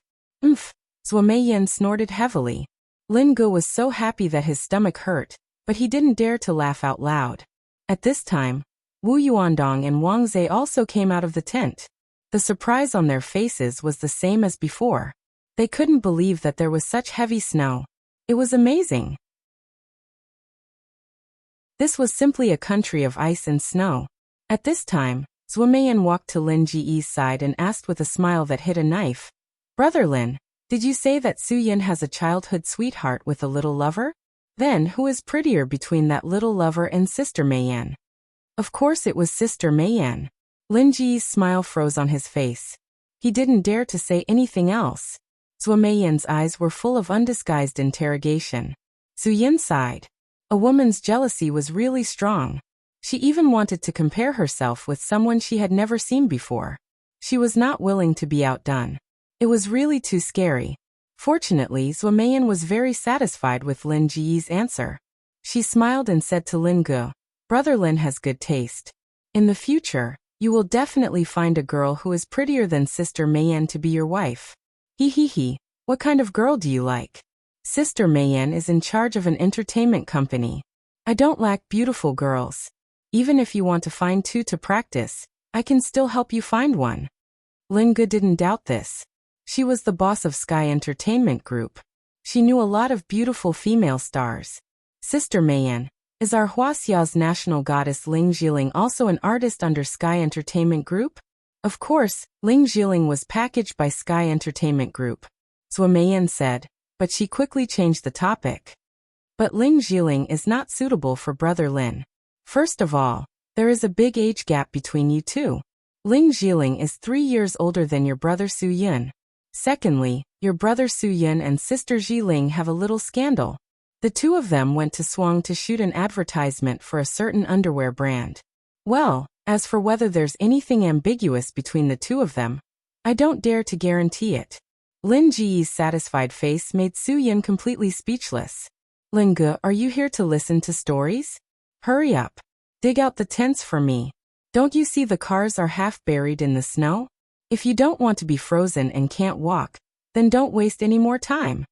Speaker 1: Suamayan snorted heavily. Lin Gu was so happy that his stomach hurt, but he didn't dare to laugh out loud. At this time, Wu Yuandong and Wang Zhe also came out of the tent. The surprise on their faces was the same as before. They couldn't believe that there was such heavy snow. It was amazing. This was simply a country of ice and snow. At this time, Suamayan walked to Lin Ji's side and asked with a smile that hid a knife, "Brother Lin, did you say that Suyin has a childhood sweetheart with a little lover? Then who is prettier between that little lover and Sister Meiyan?" Of course it was Sister Meiyan. Lin Ji's smile froze on his face. He didn't dare to say anything else. Suamayan's eyes were full of undisguised interrogation. Su Yin sighed. A woman's jealousy was really strong. She even wanted to compare herself with someone she had never seen before. She was not willing to be outdone. It was really too scary. Fortunately, Zhuo Meiyan was very satisfied with Lin Jiyi's answer. She smiled and said to Lin Ge, "Brother Lin has good taste. In the future, you will definitely find a girl who is prettier than Sister Meiyan to be your wife." He. What kind of girl do you like? Sister Meiyan is in charge of an entertainment company. I don't lack beautiful girls. Even if you want to find two to practice, I can still help you find one. Lin Ge didn't doubt this. She was the boss of Sky Entertainment Group. She knew a lot of beautiful female stars. Sister Meiyan, is our Huaxia's national goddess Ling Jiling also an artist under Sky Entertainment Group? Of course, Ling Jiling was packaged by Sky Entertainment Group. Zhuo Meiyan said, but she quickly changed the topic. But Ling Jiling is not suitable for Brother Lin. First of all, there is a big age gap between you two. Ling Jiling is 3 years older than your brother Su Yin. Secondly, your brother Su Yin and sister Jiling have a little scandal. The two of them went to Swang to shoot an advertisement for a certain underwear brand. Well, as for whether there's anything ambiguous between the two of them, I don't dare to guarantee it. Lin Ji's satisfied face made Su Yin completely speechless. Lin Ge, are you here to listen to stories? Hurry up. Dig out the tents for me. Don't you see the cars are half buried in the snow? If you don't want to be frozen and can't walk, then don't waste any more time.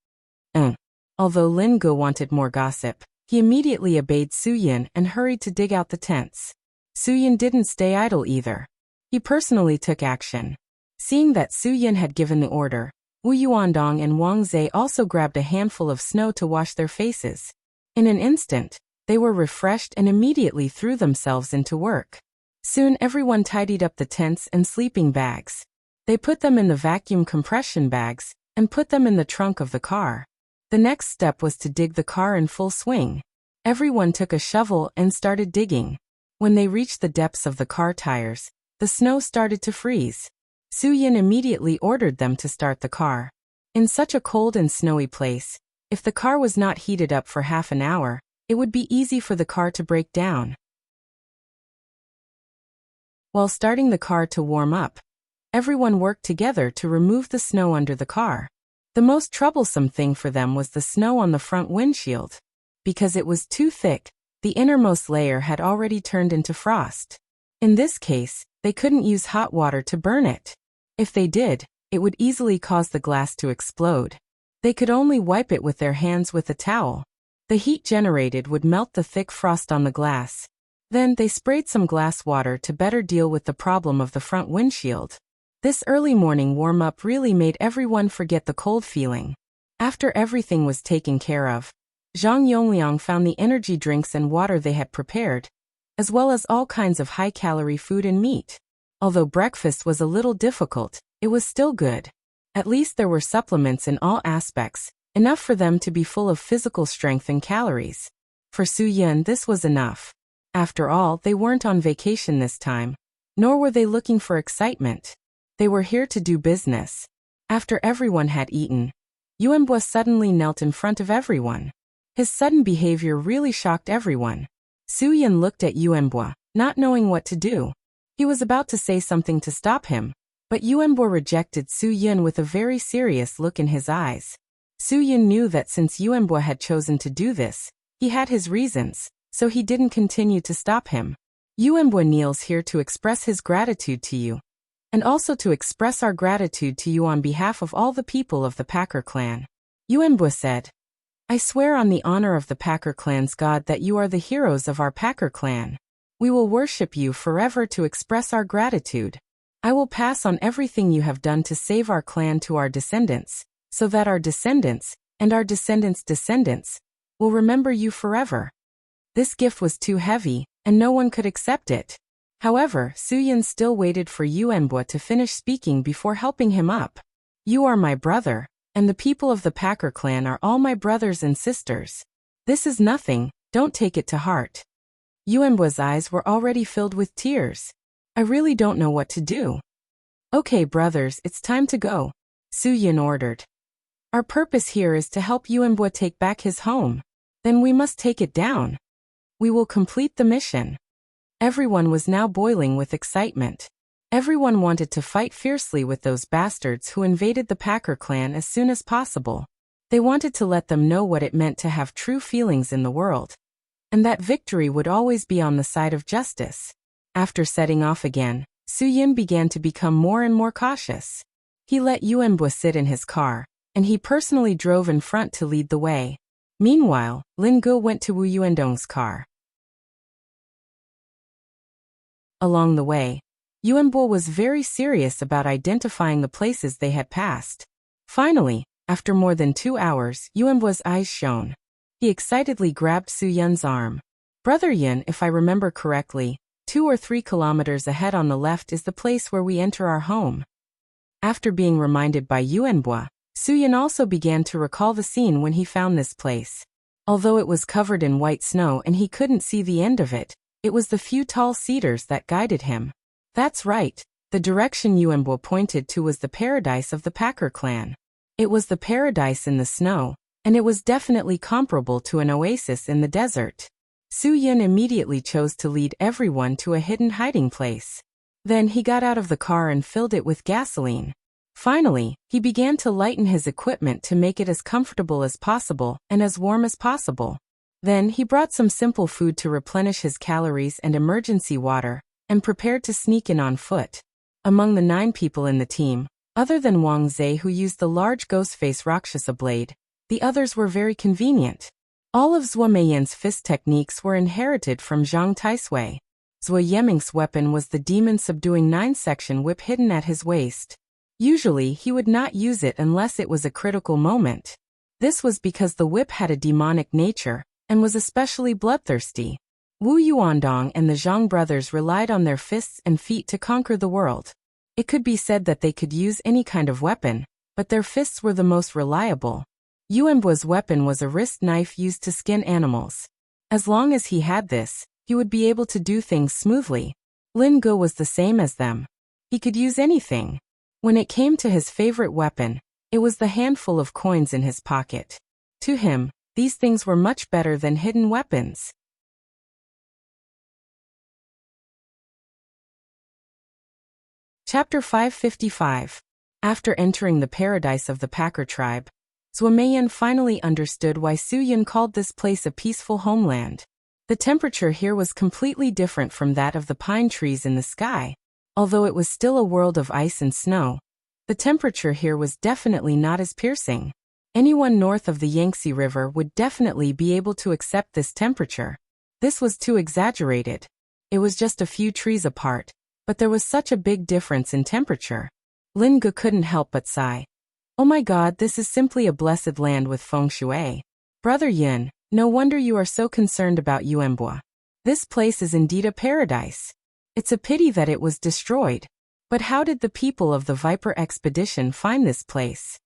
Speaker 1: Although Lin Ge wanted more gossip, he immediately obeyed Su Yin and hurried to dig out the tents. Su Yin didn't stay idle either. He personally took action. Seeing that Su Yin had given the order, Wu Yuandong and Wang Zhe also grabbed a handful of snow to wash their faces. In an instant, they were refreshed and immediately threw themselves into work. Soon everyone tidied up the tents and sleeping bags. They put them in the vacuum compression bags and put them in the trunk of the car. The next step was to dig the car in full swing. Everyone took a shovel and started digging. When they reached the depths of the car tires, the snow started to freeze. Su Yin immediately ordered them to start the car. In such a cold and snowy place, if the car was not heated up for half an hour, it would be easy for the car to break down. While starting the car to warm up, everyone worked together to remove the snow under the car. The most troublesome thing for them was the snow on the front windshield. Because it was too thick, the innermost layer had already turned into frost. In this case, they couldn't use hot water to burn it. If they did, it would easily cause the glass to explode. They could only wipe it with their hands with a towel. The heat generated would melt the thick frost on the glass. Then they sprayed some glass water to better deal with the problem of the front windshield. This early morning warm-up really made everyone forget the cold feeling. After everything was taken care of, Zhang Yongliang found the energy drinks and water they had prepared, as well as all kinds of high-calorie food and meat. Although breakfast was a little difficult, it was still good. At least there were supplements in all aspects, enough for them to be full of physical strength and calories. For Su Yin, this was enough. After all, they weren't on vacation this time, nor were they looking for excitement. They were here to do business. After everyone had eaten, Yuanbo suddenly knelt in front of everyone. His sudden behavior really shocked everyone. Su Yin looked at Yuanbo, not knowing what to do. He was about to say something to stop him, but Yuanbo rejected Su Yin with a very serious look in his eyes. Su Yin knew that since Yuanbo had chosen to do this, he had his reasons, so he didn't continue to stop him. Yuanbo kneels here to express his gratitude to you, and also to express our gratitude to you on behalf of all the people of the Packer clan. Yuanbo said, I swear on the honor of the Packer clan's God that you are the heroes of our Packer clan. We will worship you forever to express our gratitude. I will pass on everything you have done to save our clan to our descendants, so that our descendants, and our descendants' descendants, will remember you forever. This gift was too heavy, and no one could accept it. However, Su Yin still waited for Yuanbo to finish speaking before helping him up. You are my brother, and the people of the Packer clan are all my brothers and sisters. This is nothing, don't take it to heart. Yuanbo's eyes were already filled with tears. I really don't know what to do. Okay, brothers, it's time to go, Su Yin ordered. Our purpose here is to help Yuanbo take back his home. Then we must take it down. We will complete the mission. Everyone was now boiling with excitement. Everyone wanted to fight fiercely with those bastards who invaded the Packer clan as soon as possible. They wanted to let them know what it meant to have true feelings in the world, and that victory would always be on the side of justice. After setting off again, Suyin began to become more and more cautious. He let Yuanbo sit in his car, and he personally drove in front to lead the way. Meanwhile, Lin Ge went to Wu Yuandong's car. Along the way, Yuanbo was very serious about identifying the places they had passed. Finally, after more than 2 hours, Yuanbo's eyes shone. He excitedly grabbed Su Yun's arm. Brother Yun, if I remember correctly, 2 or 3 kilometers ahead on the left is the place where we enter our home. After being reminded by Yuanbo, Su Yun also began to recall the scene when he found this place. Although it was covered in white snow and he couldn't see the end of it, it was the few tall cedars that guided him. That's right, the direction Yuanbo pointed to was the paradise of the Packer clan. It was the paradise in the snow, and it was definitely comparable to an oasis in the desert. Su Yun immediately chose to lead everyone to a hidden hiding place. Then he got out of the car and filled it with gasoline. Finally, he began to lighten his equipment to make it as comfortable as possible and as warm as possible. Then he brought some simple food to replenish his calories and emergency water, and prepared to sneak in on foot. Among the 9 people in the team, other than Wang Zhe who used the large Ghostface Rakshasa blade, the others were very convenient. All of Zhuo Meiyan's fist techniques were inherited from Zhang Taisui. Zhuo Yeming's weapon was the demon-subduing 9-section whip hidden at his waist. Usually he would not use it unless it was a critical moment. This was because the whip had a demonic nature, and was especially bloodthirsty. Wu Yuandong and the Zhang brothers relied on their fists and feet to conquer the world. It could be said that they could use any kind of weapon, but their fists were the most reliable. Yuanbo's weapon was a wrist knife used to skin animals. As long as he had this, he would be able to do things smoothly. Lin Ge was the same as them. He could use anything. When it came to his favorite weapon, it was the handful of coins in his pocket. To him, these things were much better than hidden weapons. Chapter 555. After entering the paradise of the Packer tribe, Zhuo Meiyan finally understood why Su Yun called this place a peaceful homeland. The temperature here was completely different from that of the pine trees in the sky. Although it was still a world of ice and snow, the temperature here was definitely not as piercing. Anyone north of the Yangtze River would definitely be able to accept this temperature. This was too exaggerated. It was just a few trees apart, but there was such a big difference in temperature. Lin Ge couldn't help but sigh. Oh my god, this is simply a blessed land with feng shui. Brother Yun, no wonder you are so concerned about Yuanbo. This place is indeed a paradise. It's a pity that it was destroyed. But how did the people of the Viper expedition find this place?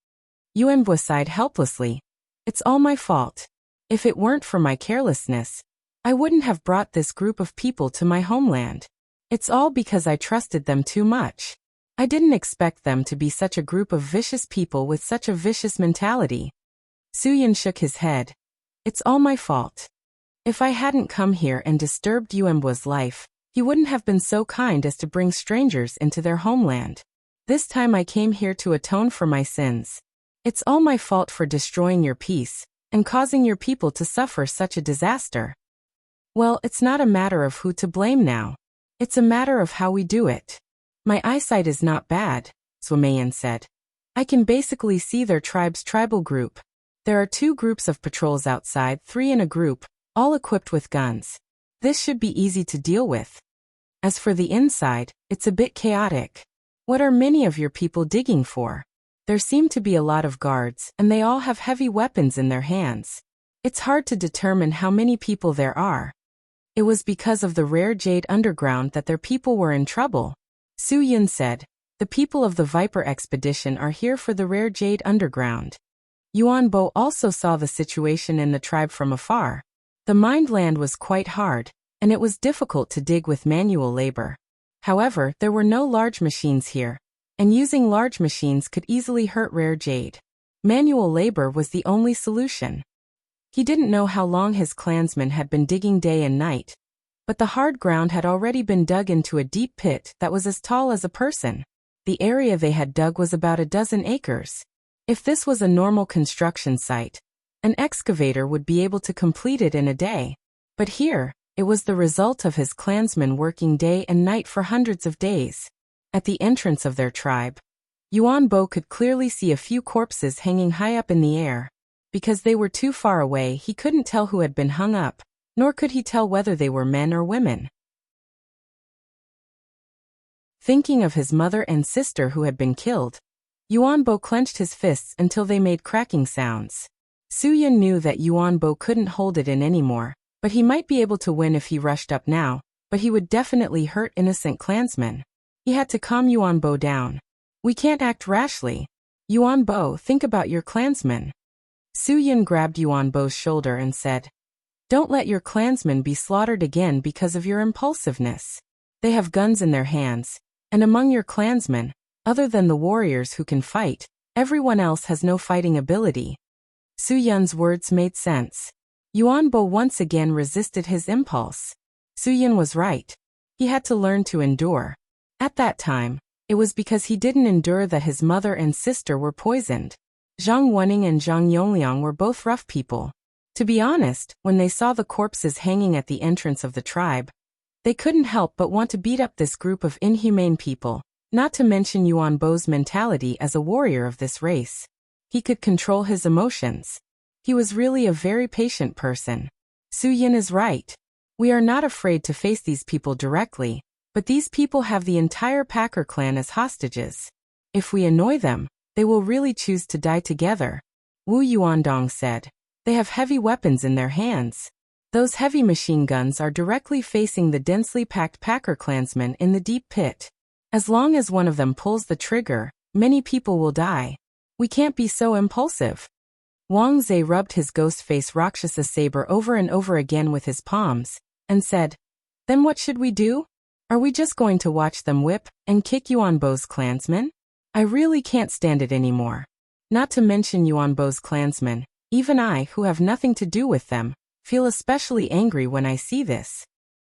Speaker 1: Yuanbo sighed helplessly. It's all my fault. If it weren't for my carelessness, I wouldn't have brought this group of people to my homeland. It's all because I trusted them too much. I didn't expect them to be such a group of vicious people with such a vicious mentality. Su Yun shook his head. It's all my fault. If I hadn't come here and disturbed Yuanbo's life, he wouldn't have been so kind as to bring strangers into their homeland. This time I came here to atone for my sins. It's all my fault for destroying your peace, and causing your people to suffer such a disaster. Well, it's not a matter of who to blame now. It's a matter of how we do it. My eyesight is not bad, Zhuo Meiyan said. I can basically see their tribe's tribal group. There are 2 groups of patrols outside, 3 in a group, all equipped with guns. This should be easy to deal with. As for the inside, it's a bit chaotic. What are many of your people digging for? There seem to be a lot of guards, and they all have heavy weapons in their hands. It's hard to determine how many people there are. It was because of the rare jade underground that their people were in trouble. Su Yun said, the people of the Viper expedition are here for the rare jade underground. Yuanbo also saw the situation in the tribe from afar. The mined land was quite hard, and it was difficult to dig with manual labor. However, there were no large machines here, and using large machines could easily hurt rare jade. Manual labor was the only solution. He didn't know how long his clansmen had been digging day and night, but the hard ground had already been dug into a deep pit that was as tall as a person. The area they had dug was about a dozen acres. If this was a normal construction site, an excavator would be able to complete it in a day. But here, it was the result of his clansmen working day and night for hundreds of days. At the entrance of their tribe, Yuan Bo could clearly see a few corpses hanging high up in the air. Because they were too far away, he couldn't tell who had been hung up, nor could he tell whether they were men or women. Thinking of his mother and sister who had been killed, Yuan Bo clenched his fists until they made cracking sounds. Su Yun knew that Yuan Bo couldn't hold it in anymore, but he might be able to win if he rushed up now, but he would definitely hurt innocent clansmen. He had to calm Yuan Bo down. We can't act rashly. Yuan Bo, think about your clansmen. Su Yun grabbed Yuan Bo's shoulder and said, Don't let your clansmen be slaughtered again because of your impulsiveness. They have guns in their hands, and among your clansmen, other than the warriors who can fight, everyone else has no fighting ability. Su Yun's words made sense. Yuan Bo once again resisted his impulse. Su Yun was right. He had to learn to endure. At that time, it was because he didn't endure that his mother and sister were poisoned. Zhang Wenning and Zhang Yongliang were both rough people. To be honest, when they saw the corpses hanging at the entrance of the tribe, they couldn't help but want to beat up this group of inhumane people, not to mention Yuan Bo's mentality as a warrior of this race. He could control his emotions. He was really a very patient person. Su Yun is right. We are not afraid to face these people directly, but these people have the entire Packer clan as hostages. If we annoy them, they will really choose to die together. Wu Yuandong said. They have heavy weapons in their hands. Those heavy machine guns are directly facing the densely packed Packer clansmen in the deep pit. As long as one of them pulls the trigger, many people will die. We can't be so impulsive. Wang Zhe rubbed his ghost-face Rakshasa saber over and over again with his palms, and said, Then what should we do? Are we just going to watch them whip and kick Yuan Bo's clansmen? I really can't stand it anymore. Not to mention Yuan Bo's clansmen, even I, who have nothing to do with them, feel especially angry when I see this.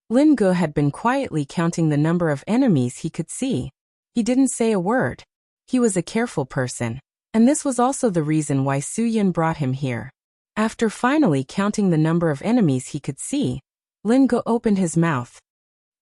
Speaker 1: Lin Ge had been quietly counting the number of enemies he could see. He didn't say a word. He was a careful person, and this was also the reason why Su Yun brought him here. After finally counting the number of enemies he could see, Lin Ge opened his mouth.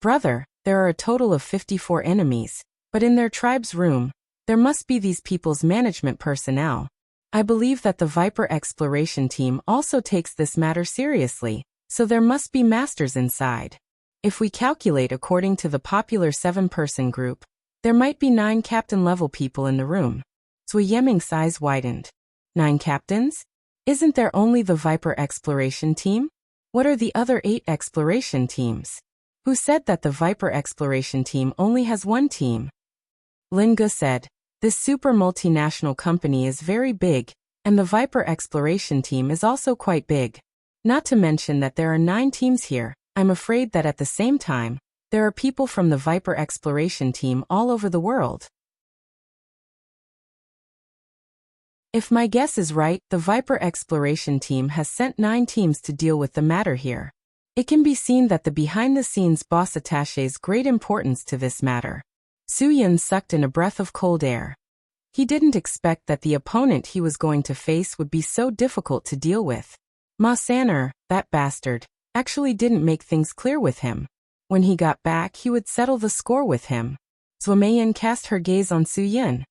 Speaker 1: Brother, there are a total of 54 enemies, but in their tribe's room, there must be these people's management personnel. I believe that the Viper exploration team also takes this matter seriously, so there must be masters inside. If we calculate according to the popular 7-person group, there might be 9 captain-level people in the room. Zui Yeming's eyes widened. 9 captains? Isn't there only the Viper exploration team? What are the other 8 exploration teams? Who said that the Viper exploration team only has 1 team? Lin Ge said, This super multinational company is very big, and the Viper exploration team is also quite big. Not to mention that there are 9 teams here. I'm afraid that at the same time, there are people from the Viper exploration team all over the world. If my guess is right, the Viper exploration team has sent 9 teams to deal with the matter here. It can be seen that the behind-the-scenes boss attaches great importance to this matter. Su Yun sucked in a breath of cold air. He didn't expect that the opponent he was going to face would be so difficult to deal with. Ma San'er, that bastard, actually didn't make things clear with him. When he got back, he would settle the score with him. Zhuo Meiyan cast her gaze on Su Yun.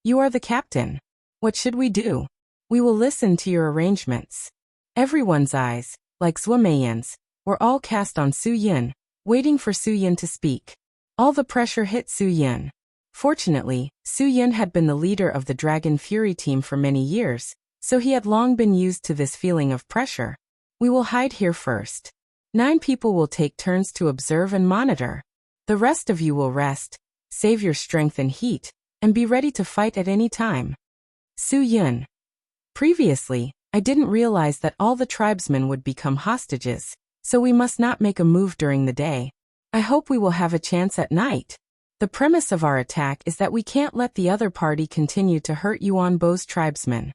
Speaker 1: You are the captain. What should we do? We will listen to your arrangements. Everyone's eyes, like Zhuo Meiyan's, were all cast on Su Yun, waiting for Su Yun to speak. All the pressure hit Su Yun. Fortunately, Su Yun had been the leader of the Dragon Fury team for many years, so he had long been used to this feeling of pressure. We will hide here first. 9 people will take turns to observe and monitor. The rest of you will rest, save your strength and heat, and be ready to fight at any time. Su Yun. Previously, I didn't realize that all the tribesmen would become hostages, so we must not make a move during the day. I hope we will have a chance at night. The premise of our attack is that we can't let the other party continue to hurt Yuan Bo's tribesmen.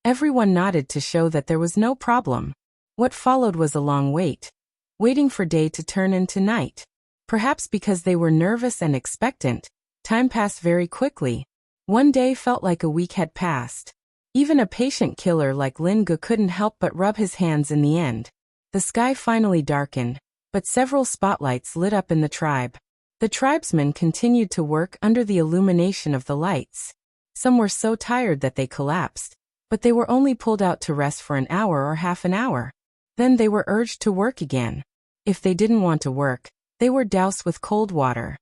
Speaker 1: Everyone nodded to show that there was no problem. What followed was a long wait. Waiting for day to turn into night. Perhaps because they were nervous and expectant, time passed very quickly. One day felt like a week had passed. Even a patient killer like Lin Ge couldn't help but rub his hands in the end. The sky finally darkened, but several spotlights lit up in the tribe. The tribesmen continued to work under the illumination of the lights. Some were so tired that they collapsed, but they were only pulled out to rest for an hour or half an hour. Then they were urged to work again. If they didn't want to work, they were doused with cold water.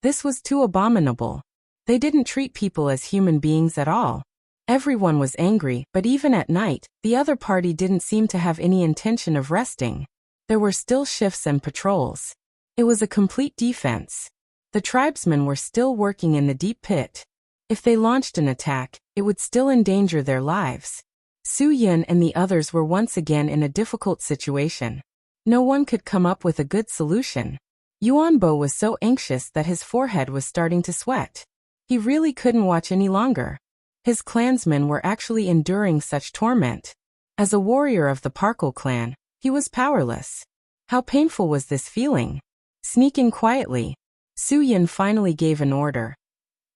Speaker 1: This was too abominable. They didn't treat people as human beings at all. Everyone was angry, but even at night, the other party didn't seem to have any intention of resting. There were still shifts and patrols. It was a complete defense. The tribesmen were still working in the deep pit. If they launched an attack, it would still endanger their lives. Su Yun and the others were once again in a difficult situation. No one could come up with a good solution. Yuan Bo was so anxious that his forehead was starting to sweat. He really couldn't watch any longer. His clansmen were actually enduring such torment. As a warrior of the Parkle clan, he was powerless. How painful was this feeling? Sneaking quietly, Su Yun finally gave an order.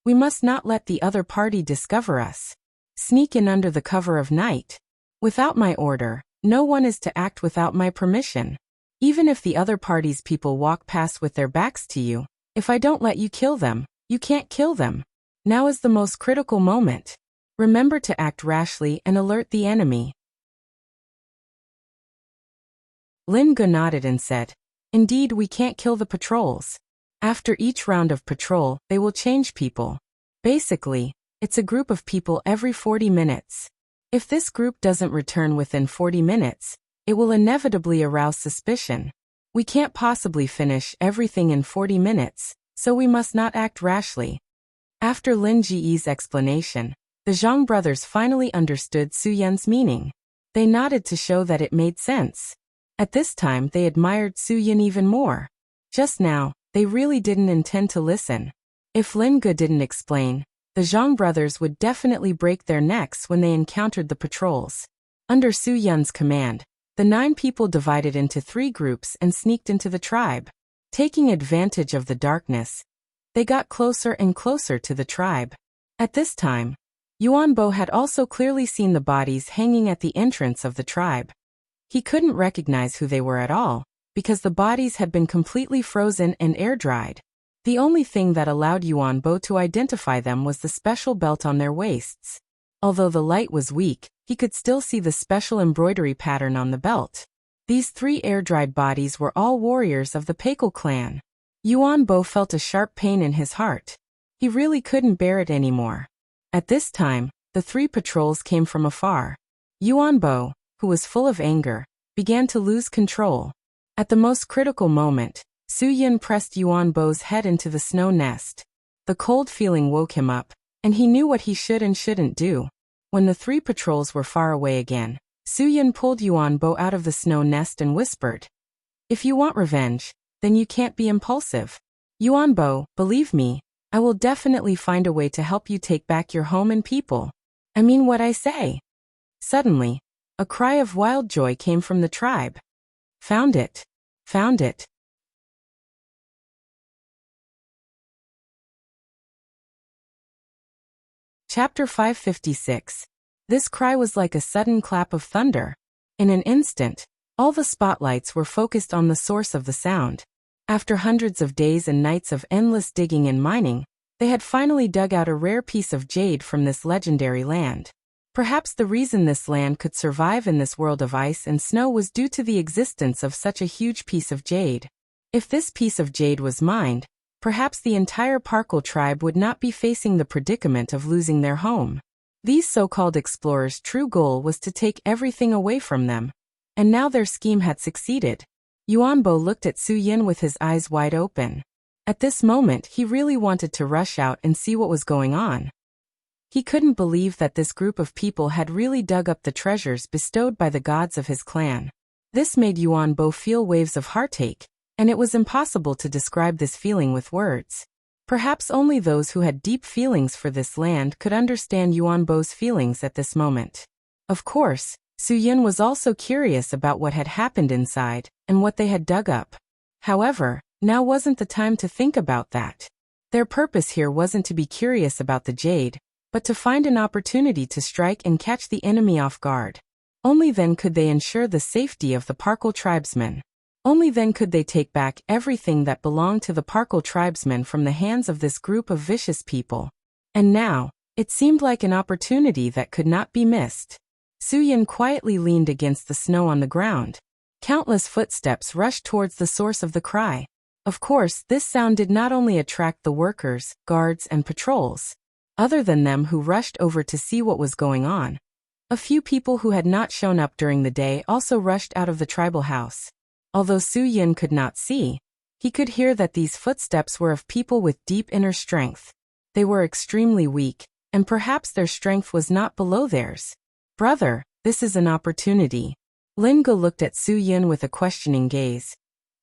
Speaker 1: We must not let the other party discover us. Sneak in under the cover of night. Without my order, no one is to act without my permission. Even if the other party's people walk past with their backs to you, if I don't let you kill them, you can't kill them. Now is the most critical moment. Remember to act rashly and alert the enemy. Lin Ge nodded and said, Indeed, we can't kill the patrols. After each round of patrol, they will change people. Basically, it's a group of people every 40 minutes. If this group doesn't return within 40 minutes, it will inevitably arouse suspicion. We can't possibly finish everything in 40 minutes, so we must not act rashly. After Lin Ji's explanation, the Zhang brothers finally understood Su Yun's meaning. They nodded to show that it made sense. At this time they admired Su Yun even more. Just now, they really didn't intend to listen. If Lin Ge didn't explain, the Zhang brothers would definitely break their necks when they encountered the patrols. Under Su Yun's command, the 9 people divided into 3 groups and sneaked into the tribe. Taking advantage of the darkness, they got closer and closer to the tribe. At this time, Yuan Bo had also clearly seen the bodies hanging at the entrance of the tribe. He couldn't recognize who they were at all, because the bodies had been completely frozen and air-dried. The only thing that allowed Yuan Bo to identify them was the special belt on their waists. Although the light was weak, he could still see the special embroidery pattern on the belt. These 3 air-dried bodies were all warriors of the Parkle clan. Yuan Bo felt a sharp pain in his heart. He really couldn't bear it anymore. At this time, the 3 patrols came from afar. Yuan Bo, who was full of anger, began to lose control. At the most critical moment, Su Yun pressed Yuan Bo's head into the snow nest. The cold feeling woke him up, and he knew what he should and shouldn't do. When the 3 patrols were far away again, Su Yun pulled Yuan Bo out of the snow nest and whispered, If you want revenge, then you can't be impulsive. Yuan Bo, believe me, I will definitely find a way to help you take back your home and people. I mean what I say. Suddenly, a cry of wild joy came from the tribe. Found it. Found it. Chapter 556. This cry was like a sudden clap of thunder. In an instant, all the spotlights were focused on the source of the sound. After hundreds of days and nights of endless digging and mining, they had finally dug out a rare piece of jade from this legendary land. Perhaps the reason this land could survive in this world of ice and snow was due to the existence of such a huge piece of jade. If this piece of jade was mined, perhaps the entire Parkle tribe would not be facing the predicament of losing their home. These so-called explorers' true goal was to take everything away from them. And now their scheme had succeeded. Yuan Bo looked at Su Yun with his eyes wide open. At this moment he really wanted to rush out and see what was going on. He couldn't believe that this group of people had really dug up the treasures bestowed by the gods of his clan. This made Yuan Bo feel waves of heartache, and it was impossible to describe this feeling with words. Perhaps only those who had deep feelings for this land could understand Yuan Bo's feelings at this moment. Of course, Su Yin was also curious about what had happened inside, and what they had dug up. However, now wasn't the time to think about that. Their purpose here wasn't to be curious about the jade, but to find an opportunity to strike and catch the enemy off guard. Only then could they ensure the safety of the Parkle tribesmen. Only then could they take back everything that belonged to the Parkle tribesmen from the hands of this group of vicious people. And now, it seemed like an opportunity that could not be missed. Su Yin quietly leaned against the snow on the ground. Countless footsteps rushed towards the source of the cry. Of course, this sound did not only attract the workers, guards, and patrols. Other than them who rushed over to see what was going on, a few people who had not shown up during the day also rushed out of the tribal house. Although Su Yin could not see, he could hear that these footsteps were of people with deep inner strength. They were extremely weak, and perhaps their strength was not below theirs. Brother, this is an opportunity. Lin Ge looked at Su Yin with a questioning gaze,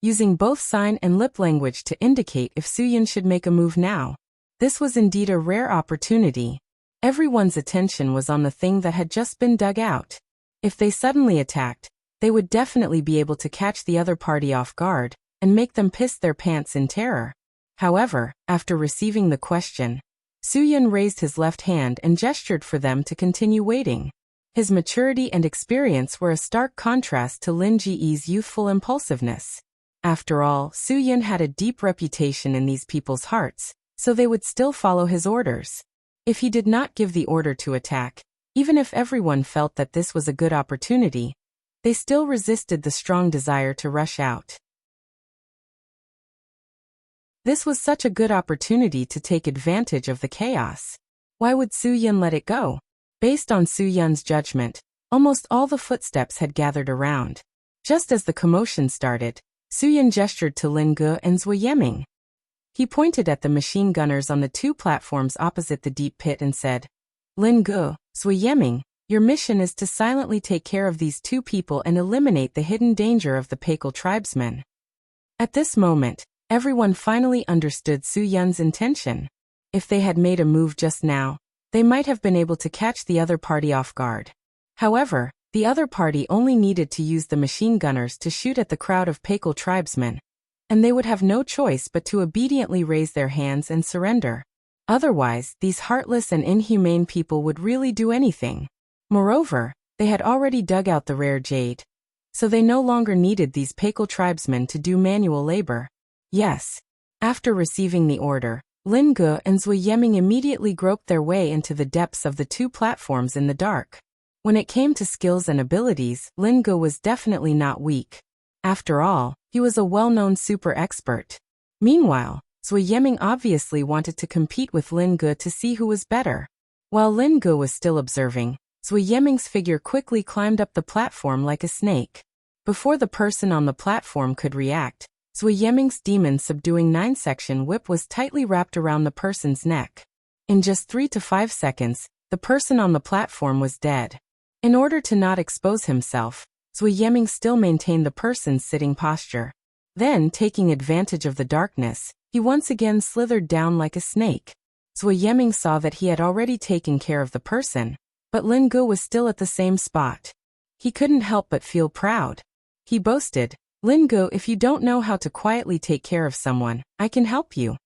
Speaker 1: using both sign and lip language to indicate if Su Yin should make a move now. This was indeed a rare opportunity. Everyone's attention was on the thing that had just been dug out. If they suddenly attacked, they would definitely be able to catch the other party off guard, and make them piss their pants in terror. However, after receiving the question, Su Yin raised his left hand and gestured for them to continue waiting. His maturity and experience were a stark contrast to Lin Ji's youthful impulsiveness. After all, Su Yin had a deep reputation in these people's hearts, so they would still follow his orders. If he did not give the order to attack, even if everyone felt that this was a good opportunity, they still resisted the strong desire to rush out. This was such a good opportunity to take advantage of the chaos. Why would Su Yin let it go? Based on Su Yin's judgment, almost all the footsteps had gathered around. Just as the commotion started, Su Yin gestured to Lin Ge and Zui Yeming. He pointed at the machine gunners on the two platforms opposite the deep pit and said, Lin Ge, Zui Yeming, your mission is to silently take care of these two people and eliminate the hidden danger of the Pakal tribesmen. At this moment, everyone finally understood Su Yin's intention. If they had made a move just now, they might have been able to catch the other party off guard. However, the other party only needed to use the machine gunners to shoot at the crowd of Pakal tribesmen, and they would have no choice but to obediently raise their hands and surrender. Otherwise, these heartless and inhumane people would really do anything. Moreover, they had already dug out the rare jade, so they no longer needed these Pakal tribesmen to do manual labor. Yes. After receiving the order, Lin Ge and Zui Yeming immediately groped their way into the depths of the two platforms in the dark. When it came to skills and abilities, Lin Ge was definitely not weak. After all, he was a well-known super expert. Meanwhile, Zui Yeming obviously wanted to compete with Lin Ge to see who was better. While Lin Ge was still observing, Zui Yeming's figure quickly climbed up the platform like a snake. Before the person on the platform could react, Zui Yeming's demon-subduing 9-section whip was tightly wrapped around the person's neck. In just 3 to 5 seconds, the person on the platform was dead. In order to not expose himself, Zui Yeming still maintained the person's sitting posture. Then, taking advantage of the darkness, he once again slithered down like a snake. Zui Yeming saw that he had already taken care of the person, but Lin Ge was still at the same spot. He couldn't help but feel proud. He boasted, Lin Ge, if you don't know how to quietly take care of someone, I can help you.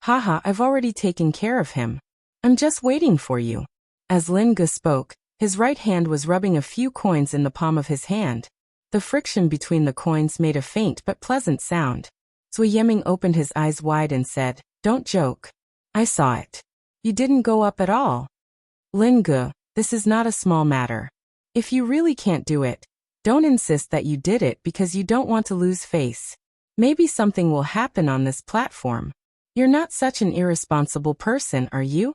Speaker 1: Haha, I've already taken care of him. I'm just waiting for you. As Lin Ge spoke, his right hand was rubbing a few coins in the palm of his hand. The friction between the coins made a faint but pleasant sound. Zui Yeming opened his eyes wide and said, Don't joke. I saw it. You didn't go up at all. Lin Ge, this is not a small matter. If you really can't do it, don't insist that you did it because you don't want to lose face. Maybe something will happen on this platform. You're not such an irresponsible person, are you?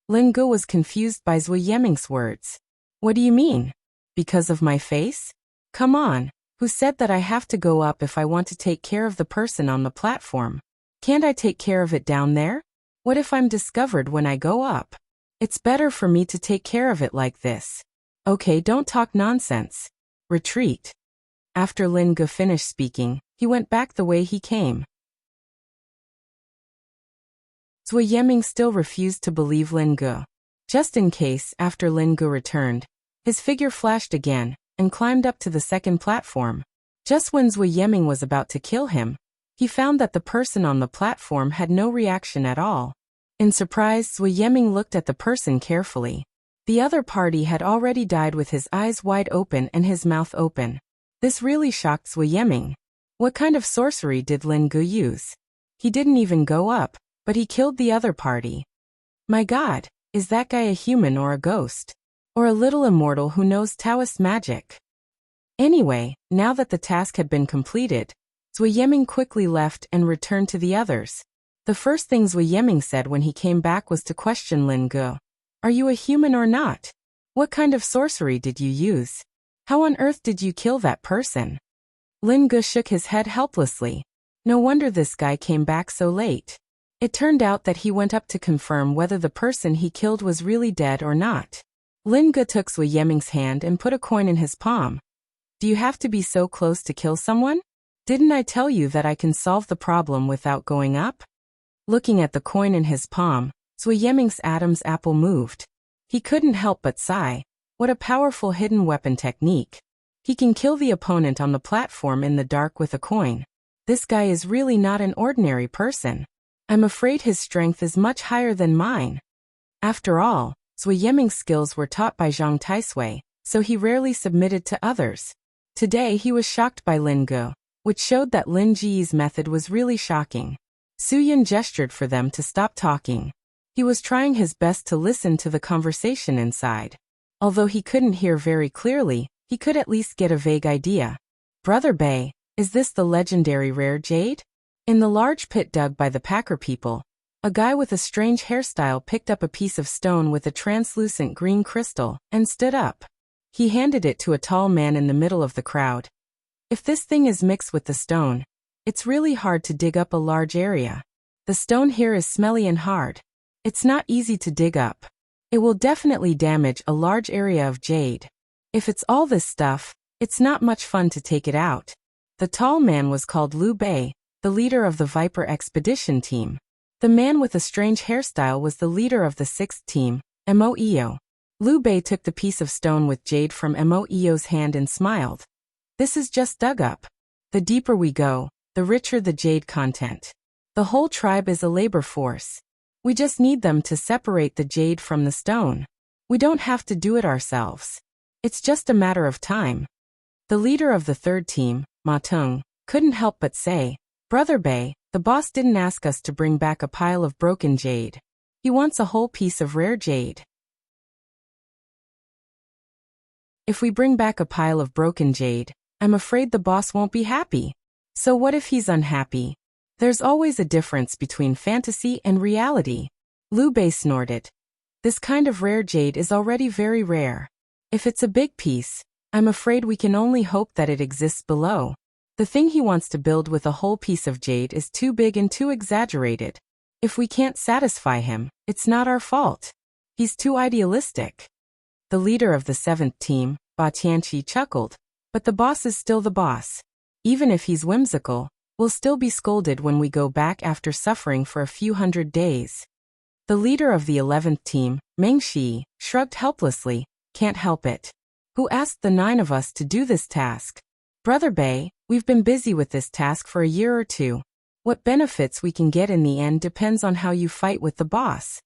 Speaker 1: Lin Ge was confused by Zui Yeming's words. What do you mean? Because of my face? Come on, who said that I have to go up if I want to take care of the person on the platform? Can't I take care of it down there? What if I'm discovered when I go up? It's better for me to take care of it like this. Okay, don't talk nonsense. Retreat. After Lin Ge finished speaking, he went back the way he came. Zui Yeming still refused to believe Lin Ge. Just in case, after Lin Ge returned, His figure flashed again, and climbed up to the second platform. Just when Zui Yeming was about to kill him, he found that the person on the platform had no reaction at all. In surprise, Zui Yeming looked at the person carefully. The other party had already died with his eyes wide open and his mouth open. This really shocked Zui Yeming. What kind of sorcery did Lin Gu use? He didn't even go up, but he killed the other party. My God, is that guy a human or a ghost? Or a little immortal who knows Taoist magic? Anyway, now that the task had been completed, Zui Yeming quickly left and returned to the others. The first thing Zui Yeming said when he came back was to question Lin Gu. Are you a human or not? What kind of sorcery did you use? How on earth did you kill that person? Lin Gu shook his head helplessly. No wonder this guy came back so late. It turned out that he went up to confirm whether the person he killed was really dead or not. Lin Gu took Zui Yeming's hand and put a coin in his palm. Do you have to be so close to kill someone? Didn't I tell you that I can solve the problem without going up? Looking at the coin in his palm, Zui Yeming's Adam's apple moved. He couldn't help but sigh. What a powerful hidden weapon technique. He can kill the opponent on the platform in the dark with a coin. This guy is really not an ordinary person. I'm afraid his strength is much higher than mine. After all, Zui Yeming's skills were taught by Zhang Taisui, so he rarely submitted to others. Today he was shocked by Lin Gu, which showed that Lin Ji's method was really shocking. Su Yan gestured for them to stop talking. He was trying his best to listen to the conversation inside. Although he couldn't hear very clearly, he could at least get a vague idea. Brother Bei, is this the legendary rare jade? In the large pit dug by the Packer people, a guy with a strange hairstyle picked up a piece of stone with a translucent green crystal and stood up. He handed it to a tall man in the middle of the crowd. If this thing is mixed with the stone, it's really hard to dig up a large area. The stone here is smelly and hard. It's not easy to dig up. It will definitely damage a large area of jade. If it's all this stuff, it's not much fun to take it out. The tall man was called Liu Bei, the leader of the Viper expedition team. The man with a strange hairstyle was the leader of the sixth team, Mo Iyo. Liu Bei took the piece of stone with jade from Mo Iyo's hand and smiled. This is just dug up. The deeper we go, the richer the jade content. The whole tribe is a labor force. We just need them to separate the jade from the stone. We don't have to do it ourselves. It's just a matter of time. The leader of the third team, Ma Teng, couldn't help but say, Brother Bei, the boss didn't ask us to bring back a pile of broken jade. He wants a whole piece of rare jade. If we bring back a pile of broken jade, I'm afraid the boss won't be happy. So what if he's unhappy? There's always a difference between fantasy and reality. Liu Bei snorted. This kind of rare jade is already very rare. If it's a big piece, I'm afraid we can only hope that it exists below. The thing he wants to build with a whole piece of jade is too big and too exaggerated. If we can't satisfy him, it's not our fault. He's too idealistic. The leader of the seventh team, Ba Tianqi, chuckled. But the boss is still the boss. Even if he's whimsical, we'll still be scolded when we go back after suffering for a few hundred days. The leader of the 11th team, Meng Shi, shrugged helplessly. Can't help it. Who asked the 9 of us to do this task? Brother Bei, we've been busy with this task for a year or two. What benefits we can get in the end depends on how you fight with the boss.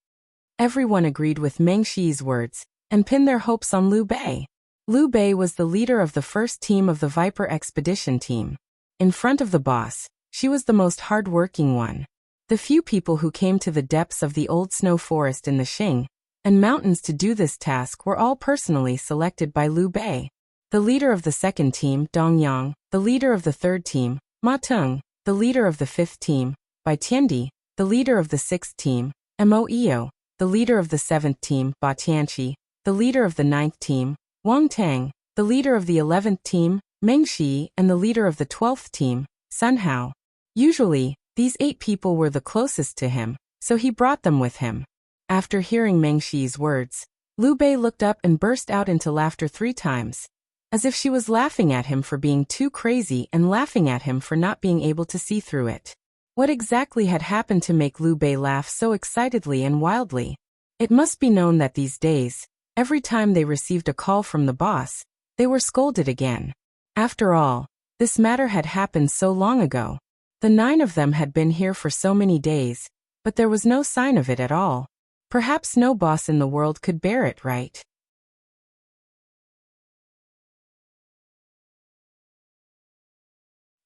Speaker 1: Everyone agreed with Meng Shi's words, and pinned their hopes on Liu Bei. Liu Bei was the leader of the first team of the Viper expedition team. In front of the boss, she was the most hard-working one. The few people who came to the depths of the old snow forest in the Xing and mountains to do this task were all personally selected by Liu Bei. The leader of the second team, Dong Yang, the leader of the third team, Ma Teng, the leader of the fifth team, Bai Tiandi, the leader of the sixth team, Mo Iyo, the leader of the seventh team, Ba Tianqi, the leader of the ninth team, Wang Tang, the leader of the 11th team, Meng Shi, and the leader of the 12th team, Sun Hao. Usually, these 8 people were the closest to him, so he brought them with him. After hearing Meng Shi's words, Liu Bei looked up and burst out into laughter 3 times, as if she was laughing at him for being too crazy and laughing at him for not being able to see through it. What exactly had happened to make Liu Bei laugh so excitedly and wildly? It must be known that these days, Every time they received a call from the boss, they were scolded again. After all, this matter had happened so long ago. The 9 of them had been here for so many days, but there was no sign of it at all. Perhaps no boss in the world could bear it, right?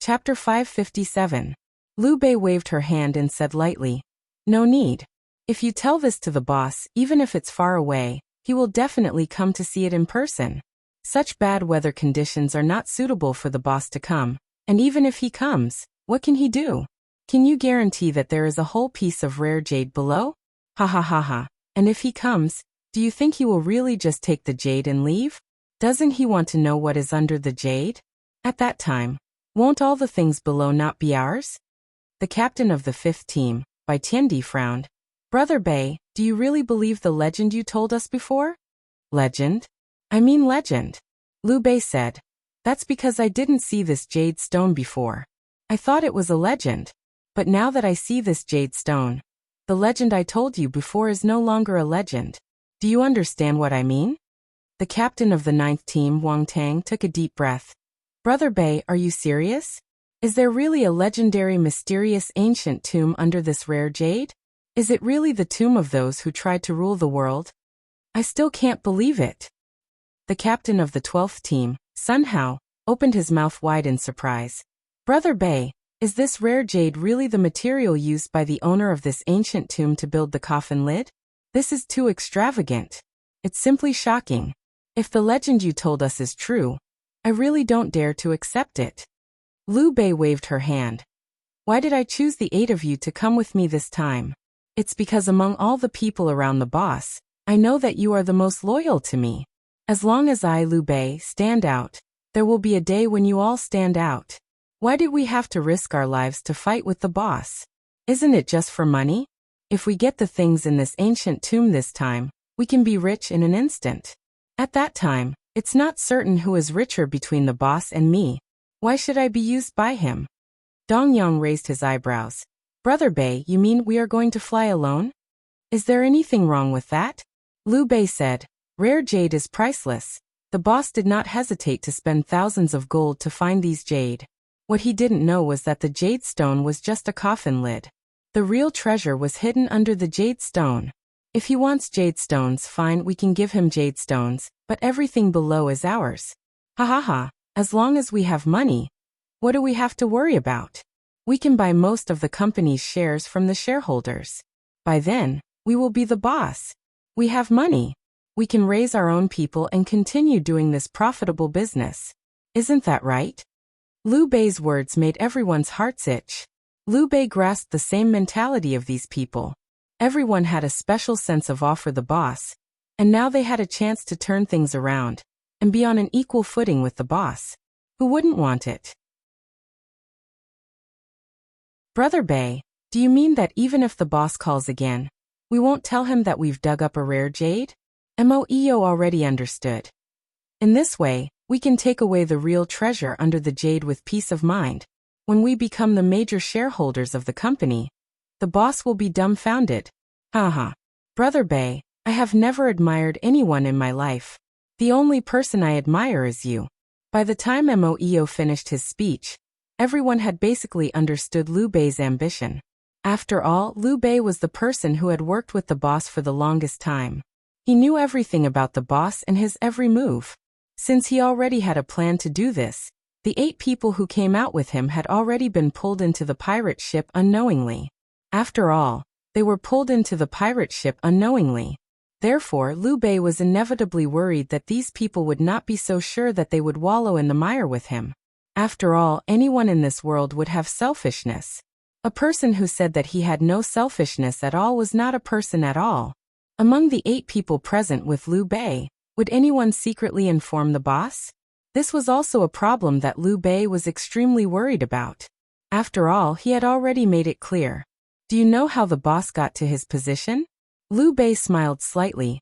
Speaker 1: Chapter 557. Liu Bei waved her hand and said lightly, "No need. If you tell this to the boss, even if it's far away, he will definitely come to see it in person. Such bad weather conditions are not suitable for the boss to come, and even if he comes, what can he do? Can you guarantee that there is a whole piece of rare jade below? Ha ha ha ha. And if he comes, do you think he will really just take the jade and leave? Doesn't he want to know what is under the jade? At that time, won't all the things below not be ours?" The captain of the 5th team, Bai Tiandi, frowned. "Brother Bei, do you really believe the legend you told us before?" "Legend? I mean legend," Liu Bei said. "That's because I didn't see this jade stone before. I thought it was a legend. But now that I see this jade stone, the legend I told you before is no longer a legend. Do you understand what I mean?" The captain of the 9th team, Wang Tang, took a deep breath. "Brother Bei, are you serious? Is there really a legendary, mysterious, ancient tomb under this rare jade? Is it really the tomb of those who tried to rule the world? I still can't believe it." The captain of the 12th team, Sun Hao, opened his mouth wide in surprise. "Brother Bei, is this rare jade really the material used by the owner of this ancient tomb to build the coffin lid? This is too extravagant. It's simply shocking. If the legend you told us is true, I really don't dare to accept it." Liu Bei waved her hand. "Why did I choose the 8 of you to come with me this time? It's because among all the people around the boss, I know that you are the most loyal to me. As long as I, Liu Bei, stand out, there will be a day when you all stand out. Why did we have to risk our lives to fight with the boss? Isn't it just for money? If we get the things in this ancient tomb this time, we can be rich in an instant. At that time, it's not certain who is richer between the boss and me. Why should I be used by him?" Dong Yang raised his eyebrows. "Brother Bei, you mean we are going to fly alone? Is there anything wrong with that?" Liu Bei said, "Rare jade is priceless. The boss did not hesitate to spend thousands of gold to find these jade. What he didn't know was that the jade stone was just a coffin lid. The real treasure was hidden under the jade stone. If he wants jade stones, fine, we can give him jade stones, but everything below is ours. Ha ha ha, as long as we have money, what do we have to worry about? We can buy most of the company's shares from the shareholders. By then, we will be the boss. We have money. We can raise our own people and continue doing this profitable business. Isn't that right?" Liu Bei's words made everyone's hearts itch. Liu Bei grasped the same mentality of these people. Everyone had a special sense of awe for the boss, and now they had a chance to turn things around and be on an equal footing with the boss. Who wouldn't want it? "Brother Bei, do you mean that even if the boss calls again, we won't tell him that we've dug up a rare jade?" Moeo already understood. "In this way, we can take away the real treasure under the jade with peace of mind. When we become the major shareholders of the company, the boss will be dumbfounded. Haha. Brother Bei, I have never admired anyone in my life. The only person I admire is you." By the time Moeo finished his speech, everyone had basically understood Liu Bei's ambition. After all, Liu Bei was the person who had worked with the boss for the longest time. He knew everything about the boss and his every move. Since he already had a plan to do this, the 8 people who came out with him had already been pulled into the pirate ship unknowingly. After all, they were pulled into the pirate ship unknowingly. Therefore, Liu Bei was inevitably worried that these people would not be so sure that they would wallow in the mire with him. After all, anyone in this world would have selfishness. A person who said that he had no selfishness at all was not a person at all. Among the 8 people present with Liu Bei, would anyone secretly inform the boss? This was also a problem that Liu Bei was extremely worried about. After all, he had already made it clear. Do you know how the boss got to his position? Liu Bei smiled slightly.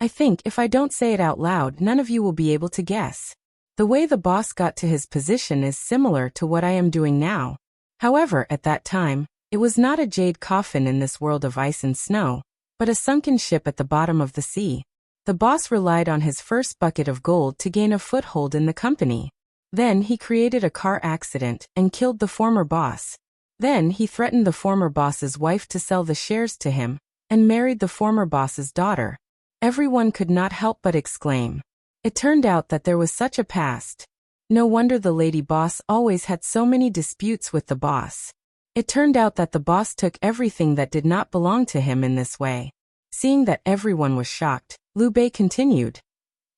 Speaker 1: I think if I don't say it out loud, none of you will be able to guess. The way the boss got to his position is similar to what I am doing now. However, at that time, it was not a jade coffin in this world of ice and snow, but a sunken ship at the bottom of the sea. The boss relied on his first bucket of gold to gain a foothold in the company. Then he created a car accident and killed the former boss. Then he threatened the former boss's wife to sell the shares to him and married the former boss's daughter. Everyone could not help but exclaim. It turned out that there was such a past. No wonder the lady boss always had so many disputes with the boss. It turned out that the boss took everything that did not belong to him in this way. Seeing that everyone was shocked, Liu Bei continued.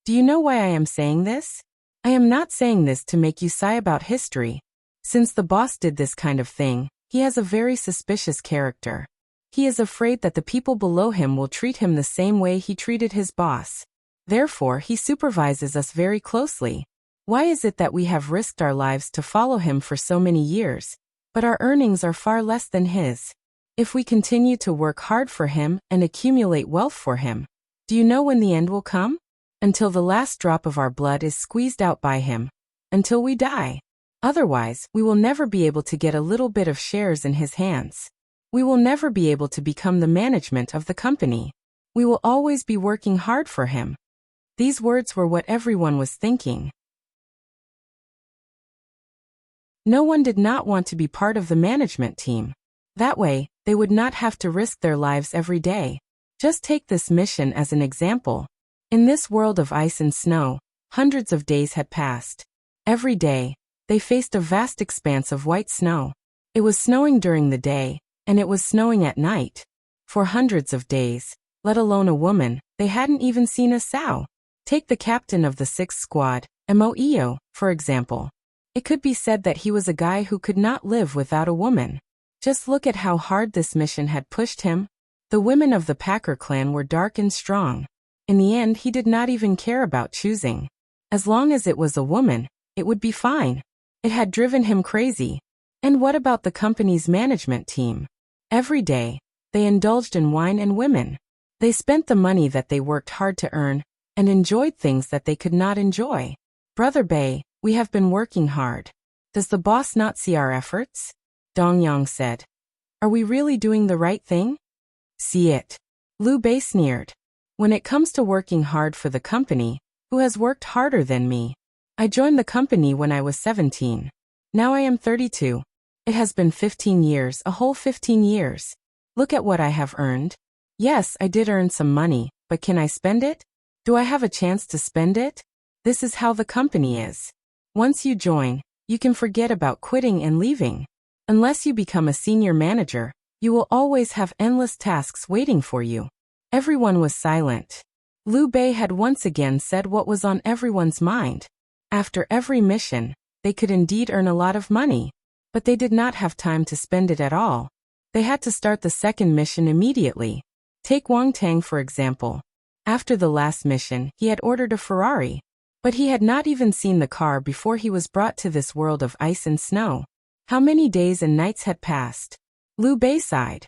Speaker 1: Do you know why I am saying this? I am not saying this to make you sigh about history. Since the boss did this kind of thing, he has a very suspicious character. He is afraid that the people below him will treat him the same way he treated his boss. Therefore, he supervises us very closely. Why is it that we have risked our lives to follow him for so many years, but our earnings are far less than his? If we continue to work hard for him and accumulate wealth for him, do you know when the end will come? Until the last drop of our blood is squeezed out by him. Until we die. Otherwise, we will never be able to get a little bit of shares in his hands. We will never be able to become the management of the company. We will always be working hard for him. These words were what everyone was thinking. No one did not want to be part of the management team. That way, they would not have to risk their lives every day. Just take this mission as an example. In this world of ice and snow, hundreds of days had passed. Every day, they faced a vast expanse of white snow. It was snowing during the day, and it was snowing at night. For hundreds of days, let alone a woman, they hadn't even seen a sow. Take the captain of the 6th squad, Moio, for example. It could be said that he was a guy who could not live without a woman. Just look at how hard this mission had pushed him. The women of the Packer clan were dark and strong. In the end, he did not even care about choosing. As long as it was a woman, it would be fine. It had driven him crazy. And what about the company's management team? Every day, they indulged in wine and women. They spent the money that they worked hard to earn and enjoyed things that they could not enjoy. Brother Bei, we have been working hard. Does the boss not see our efforts? Dongyang said. Are we really doing the right thing? See it. Liu Bei sneered. When it comes to working hard for the company, who has worked harder than me? I joined the company when I was 17. Now I am 32. It has been 15 years, a whole 15 years. Look at what I have earned. Yes, I did earn some money, but can I spend it? Do I have a chance to spend it? This is how the company is. Once you join, you can forget about quitting and leaving. Unless you become a senior manager, you will always have endless tasks waiting for you. Everyone was silent. Liu Bei had once again said what was on everyone's mind. After every mission, they could indeed earn a lot of money, but they did not have time to spend it at all. They had to start the second mission immediately. Take Wang Tang for example. After the last mission, he had ordered a Ferrari, but he had not even seen the car before he was brought to this world of ice and snow. How many days and nights had passed? Liu Bei sighed.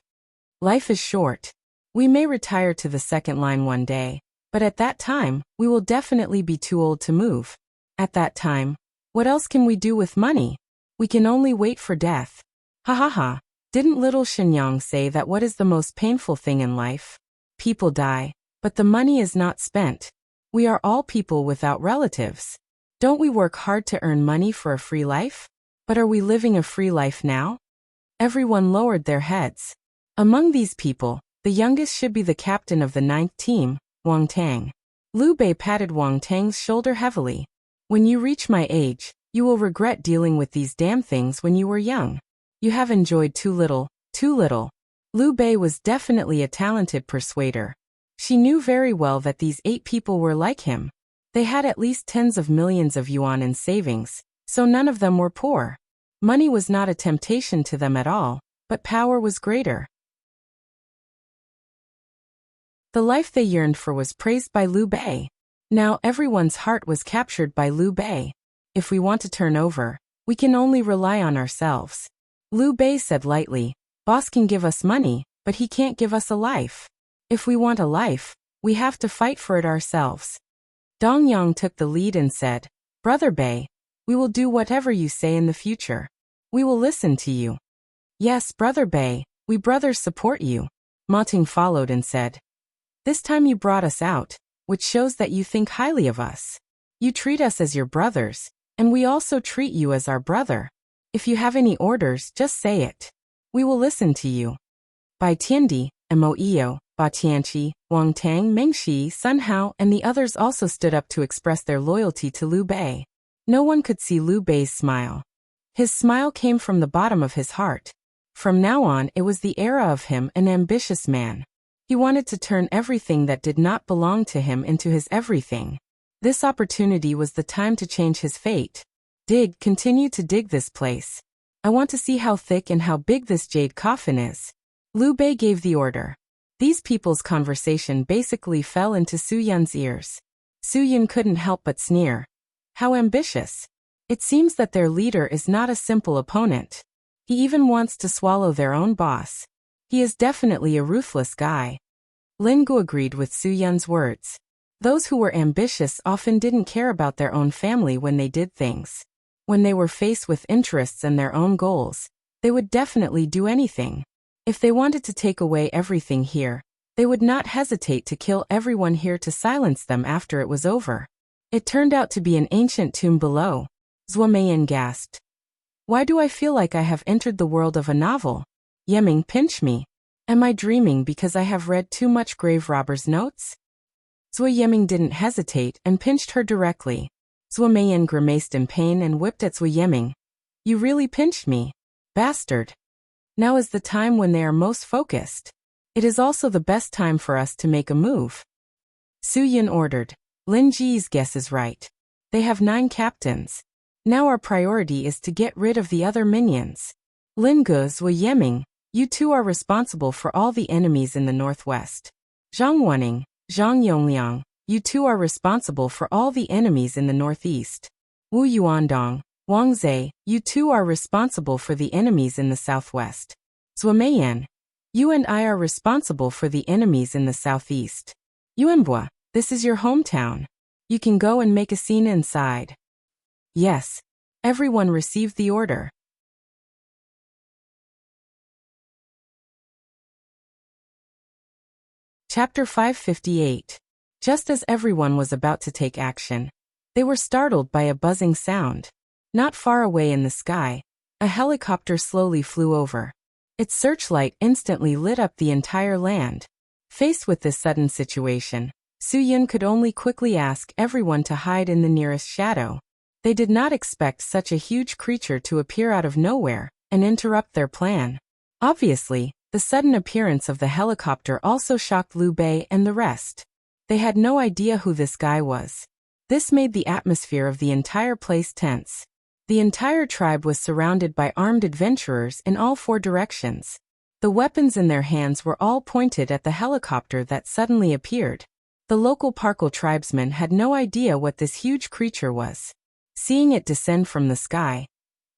Speaker 1: Life is short. We may retire to the second line one day, but at that time, we will definitely be too old to move. At that time, what else can we do with money? We can only wait for death. Ha ha ha. Didn't little Shenyang say that what is the most painful thing in life? People die, but the money is not spent. We are all people without relatives. Don't we work hard to earn money for a free life? But are we living a free life now? Everyone lowered their heads. Among these people, the youngest should be the captain of the 9th team, Wang Tang. Liu Bei patted Wang Tang's shoulder heavily. When you reach my age, you will regret dealing with these damn things when you were young. You have enjoyed too little, too little. Liu Bei was definitely a talented persuader. She knew very well that these 8 people were like him. They had at least tens of millions of yuan in savings, so none of them were poor. Money was not a temptation to them at all, but power was greater. The life they yearned for was praised by Liu Bei. Now everyone's heart was captured by Liu Bei. If we want to turn over, we can only rely on ourselves. Liu Bei said lightly, boss can give us money, but he can't give us a life. If we want a life, we have to fight for it ourselves. Dongyang took the lead and said, Brother Bei, we will do whatever you say in the future. We will listen to you. Yes, Brother Bei, we brothers support you. Ma Ting followed and said, this time you brought us out. which shows that you think highly of us. You treat us as your brothers, and we also treat you as our brother. If you have any orders, just say it. We will listen to you. Bai Tiandi, Mo Iyo, Ba Tianqi, Wang Tang, Meng Shi, Sun Hao, and the others also stood up to express their loyalty to Liu Bei. No one could see Liu Bei's smile. His smile came from the bottom of his heart. From now on, it was the era of him, an ambitious man. He wanted to turn everything that did not belong to him into his everything. This opportunity was the time to change his fate. Continue to dig this place. I want to see how thick and how big this jade coffin is. Liu Bei gave the order. These people's conversation basically fell into Su Yun's ears. Su Yun couldn't help but sneer. How ambitious. It seems that their leader is not a simple opponent. He even wants to swallow their own boss. He is definitely a ruthless guy. Lin Gu agreed with Su Yun's words. Those who were ambitious often didn't care about their own family when they did things. When they were faced with interests and their own goals, they would definitely do anything. If they wanted to take away everything here, they would not hesitate to kill everyone here to silence them after it was over. It turned out to be an ancient tomb below. Zhuo Meiyan gasped. Why do I feel like I have entered the world of a novel? Yeming, pinch me. Am I dreaming because I have read too much grave robber's notes? Zhuo Yeming didn't hesitate and pinched her directly. Zhuo Meiyan grimaced in pain and whipped at Zhuo Yeming. You really pinched me. Bastard. Now is the time when they are most focused. It is also the best time for us to make a move. Su Yun ordered. Lin Ji's guess is right. They have 9 captains. Now our priority is to get rid of the other minions. Lin Gu, Zhuo Yeming, you two are responsible for all the enemies in the northwest. Zhang Wening, Zhang Yongliang, you two are responsible for all the enemies in the northeast. Wu Yuandong, Wang Zhe, you two are responsible for the enemies in the southwest. Zhuo Meiyan, you and I are responsible for the enemies in the southeast. Yuanbua, this is your hometown. You can go and make a scene inside. Yes. Everyone received the order. Chapter 558. Just as everyone was about to take action, they were startled by a buzzing sound. Not far away in the sky, a helicopter slowly flew over. Its searchlight instantly lit up the entire land. Faced with this sudden situation, Su Yun could only quickly ask everyone to hide in the nearest shadow. They did not expect such a huge creature to appear out of nowhere and interrupt their plan. Obviously, the sudden appearance of the helicopter also shocked Liu Bei and the rest. They had no idea who this guy was. This made the atmosphere of the entire place tense. The entire tribe was surrounded by armed adventurers in all 4 directions. The weapons in their hands were all pointed at the helicopter that suddenly appeared. The local Parkle tribesmen had no idea what this huge creature was. Seeing it descend from the sky,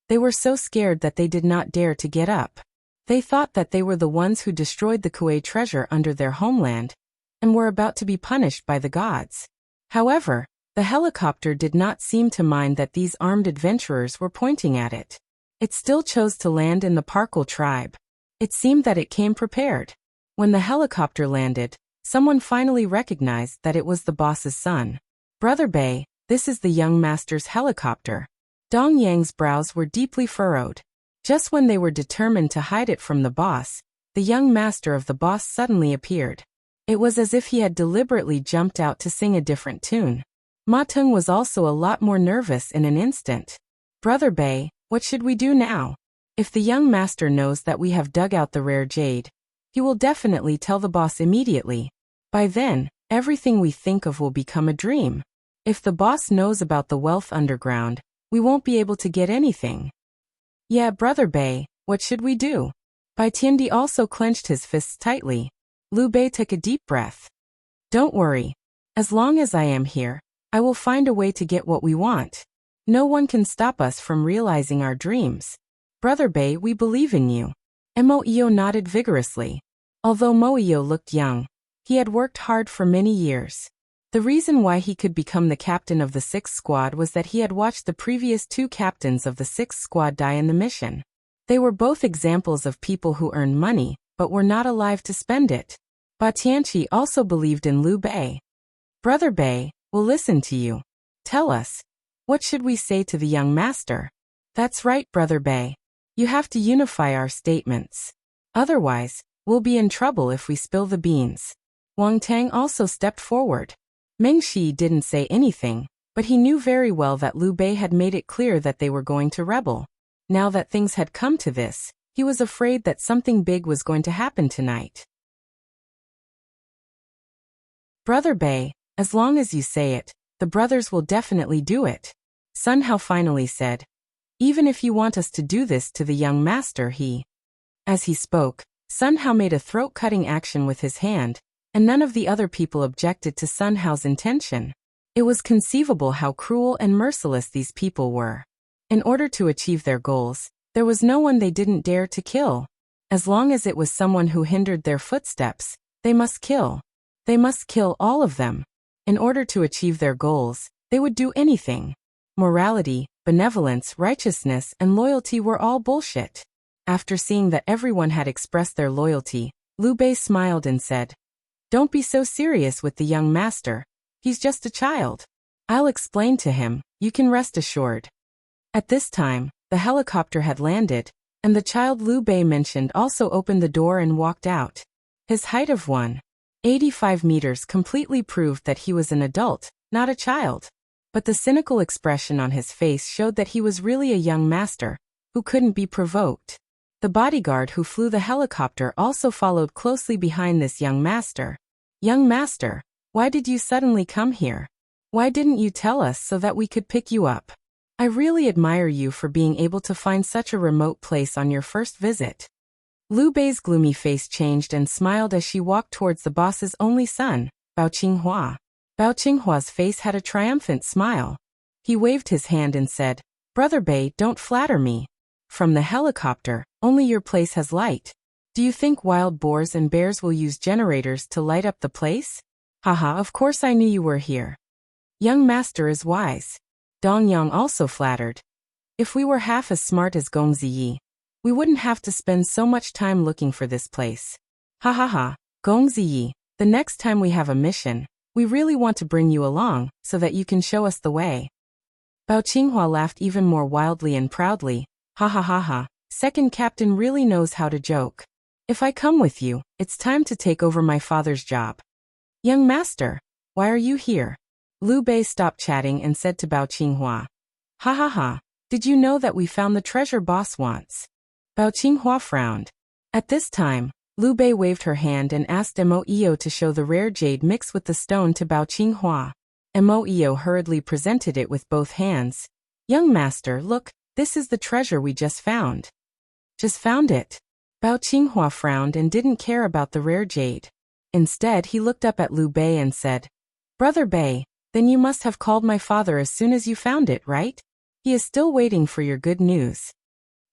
Speaker 1: they were so scared that they did not dare to get up. They thought that they were the ones who destroyed the Kuei treasure under their homeland, and were about to be punished by the gods. However, the helicopter did not seem to mind that these armed adventurers were pointing at it. It still chose to land in the Parkle tribe. It seemed that it came prepared. When the helicopter landed, someone finally recognized that it was the boss's son. Brother Bei, this is the young master's helicopter. Dong Yang's brows were deeply furrowed. Just when they were determined to hide it from the boss, the young master of the boss suddenly appeared. It was as if he had deliberately jumped out to sing a different tune. Ma Teng was also a lot more nervous in an instant. Brother Bei, what should we do now? If the young master knows that we have dug out the rare jade, he will definitely tell the boss immediately. By then, everything we think of will become a dream. If the boss knows about the wealth underground, we won't be able to get anything. Yeah, Brother Bei, what should we do? Bai Tiandi also clenched his fists tightly. Liu Bei took a deep breath. Don't worry. As long as I am here, I will find a way to get what we want. No one can stop us from realizing our dreams. Brother Bei, we believe in you. Mo Iyo nodded vigorously. Although Mo Iyo looked young, he had worked hard for many years. The reason why he could become the captain of the 6th squad was that he had watched the previous 2 captains of the 6th squad die in the mission. They were both examples of people who earned money, but were not alive to spend it. Ba Tianqi also believed in Liu Bei. Brother Bei, we'll listen to you. Tell us. What should we say to the young master? That's right, Brother Bei. You have to unify our statements. Otherwise, we'll be in trouble if we spill the beans. Wang Tang also stepped forward. Meng Shi didn't say anything, but he knew very well that Liu Bei had made it clear that they were going to rebel. Now that things had come to this, he was afraid that something big was going to happen tonight. Brother Bei, as long as you say it, the brothers will definitely do it. Sun Hao finally said. Even if you want us to do this to the young master, As he spoke, Sun Hao made a throat-cutting action with his hand, and none of the other people objected to Sun Hao's intention. It was conceivable how cruel and merciless these people were. In order to achieve their goals, there was no one they didn't dare to kill. As long as it was someone who hindered their footsteps, they must kill. They must kill all of them. In order to achieve their goals, they would do anything. Morality, benevolence, righteousness, and loyalty were all bullshit. After seeing that everyone had expressed their loyalty, Liu Bei smiled and said, Don't be so serious with the young master. He's just a child. I'll explain to him, you can rest assured. At this time, the helicopter had landed, and the child Liu Bei mentioned also opened the door and walked out. His height of 1.85 meters completely proved that he was an adult, not a child. But the cynical expression on his face showed that he was really a young master, who couldn't be provoked. The bodyguard who flew the helicopter also followed closely behind this young master. Young master, why did you suddenly come here? Why didn't you tell us so that we could pick you up? I really admire you for being able to find such a remote place on your first visit. Liu Bei's gloomy face changed and smiled as she walked towards the boss's only son, Bao Qinghua. Bao Qinghua's face had a triumphant smile. He waved his hand and said, Brother Bei, don't flatter me. From the helicopter, only your place has light. Do you think wild boars and bears will use generators to light up the place? Haha, of course I knew you were here. Young master is wise. Dong Yang also flattered. If we were half as smart as Gong Ziyi, we wouldn't have to spend so much time looking for this place. Ha ha ha, Gong Ziyi, the next time we have a mission, we really want to bring you along, so that you can show us the way. Bao Qinghua laughed even more wildly and proudly. Ha ha ha ha, second captain really knows how to joke. If I come with you, it's time to take over my father's job. Young master, why are you here? Liu Bei stopped chatting and said to Bao Qinghua. Ha ha ha, did you know that we found the treasure boss wants? Bao Qinghua frowned. At this time, Liu Bei waved her hand and asked Mo Iyo to show the rare jade mixed with the stone to Bao Qinghua. Mo Iyo hurriedly presented it with both hands. Young master, look, this is the treasure we just found. Just found it? Bao Qinghua frowned and didn't care about the rare jade. Instead, he looked up at Liu Bei and said, Brother Bei, then you must have called my father as soon as you found it, right? He is still waiting for your good news.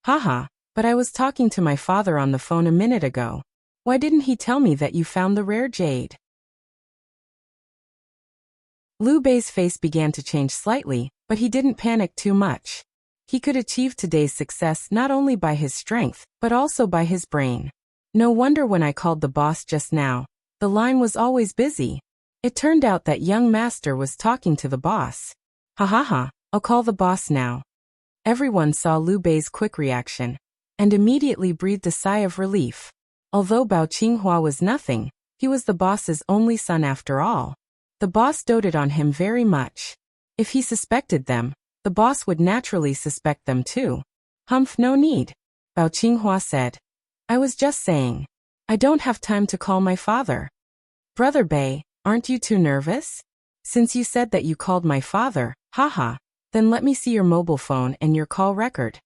Speaker 1: Haha, but I was talking to my father on the phone a minute ago. Why didn't he tell me that you found the rare jade? Liu Bei's face began to change slightly, but he didn't panic too much. He could achieve today's success not only by his strength, but also by his brain. No wonder when I called the boss just now, the line was always busy. It turned out that young master was talking to the boss. Ha ha ha, I'll call the boss now. Everyone saw Liu Bei's quick reaction, and immediately breathed a sigh of relief. Although Bao Qinghua was nothing, he was the boss's only son after all. The boss doted on him very much. If he suspected them, the boss would naturally suspect them too. Humph, no need. Bao Qinghua said. I was just saying. I don't have time to call my father. Brother Bei, aren't you too nervous? Since you said that you called my father, haha, then let me see your mobile phone and your call record.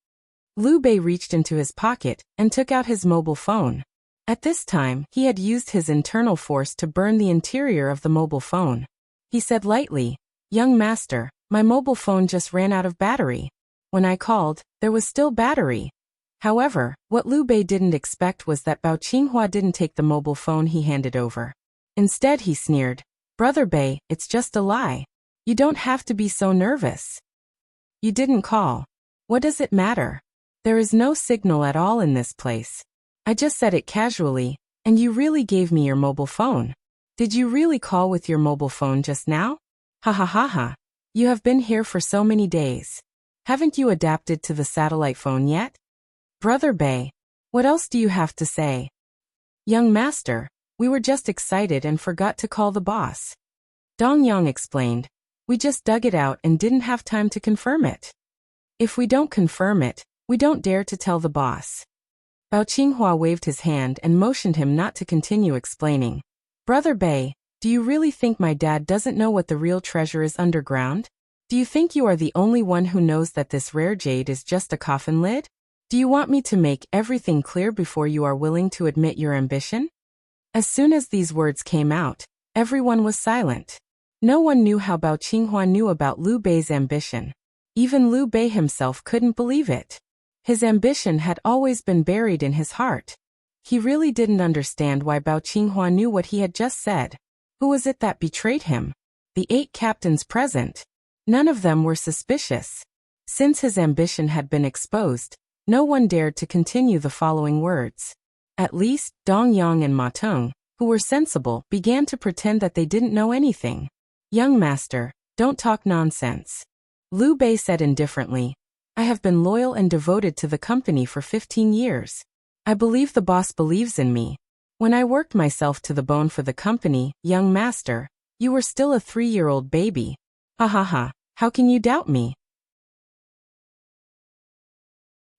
Speaker 1: Liu Bei reached into his pocket and took out his mobile phone. At this time, he had used his internal force to burn the interior of the mobile phone. He said lightly, Young master, my mobile phone just ran out of battery. When I called, there was still battery. However, what Liu Bei didn't expect was that Bao Qinghua didn't take the mobile phone he handed over. Instead, he sneered, Brother Bei, it's just a lie. You don't have to be so nervous. You didn't call. What does it matter? There is no signal at all in this place. I just said it casually, and you really gave me your mobile phone. Did you really call with your mobile phone just now? Ha ha ha ha. You have been here for so many days. Haven't you adapted to the satellite phone yet? Brother Bei, what else do you have to say? Young master, we were just excited and forgot to call the boss. Dong Yang explained. We just dug it out and didn't have time to confirm it. If we don't confirm it, we don't dare to tell the boss. Bao Qinghua waved his hand and motioned him not to continue explaining. Brother Bei, do you really think my dad doesn't know what the real treasure is underground? Do you think you are the only one who knows that this rare jade is just a coffin lid? Do you want me to make everything clear before you are willing to admit your ambition? As soon as these words came out, everyone was silent. No one knew how Bao Qinghua knew about Liu Bei's ambition. Even Liu Bei himself couldn't believe it. His ambition had always been buried in his heart. He really didn't understand why Bao Qinghua knew what he had just said. Who was it that betrayed him? The 8 captains present. None of them were suspicious. Since his ambition had been exposed, no one dared to continue the following words. At least, Dong Yang and Ma Teng, who were sensible, began to pretend that they didn't know anything. Young master, don't talk nonsense. Liu Bei said indifferently. I have been loyal and devoted to the company for 15 years. I believe the boss believes in me. When I worked myself to the bone for the company, young master, you were still a 3-year-old baby. Ha ha ha, how can you doubt me?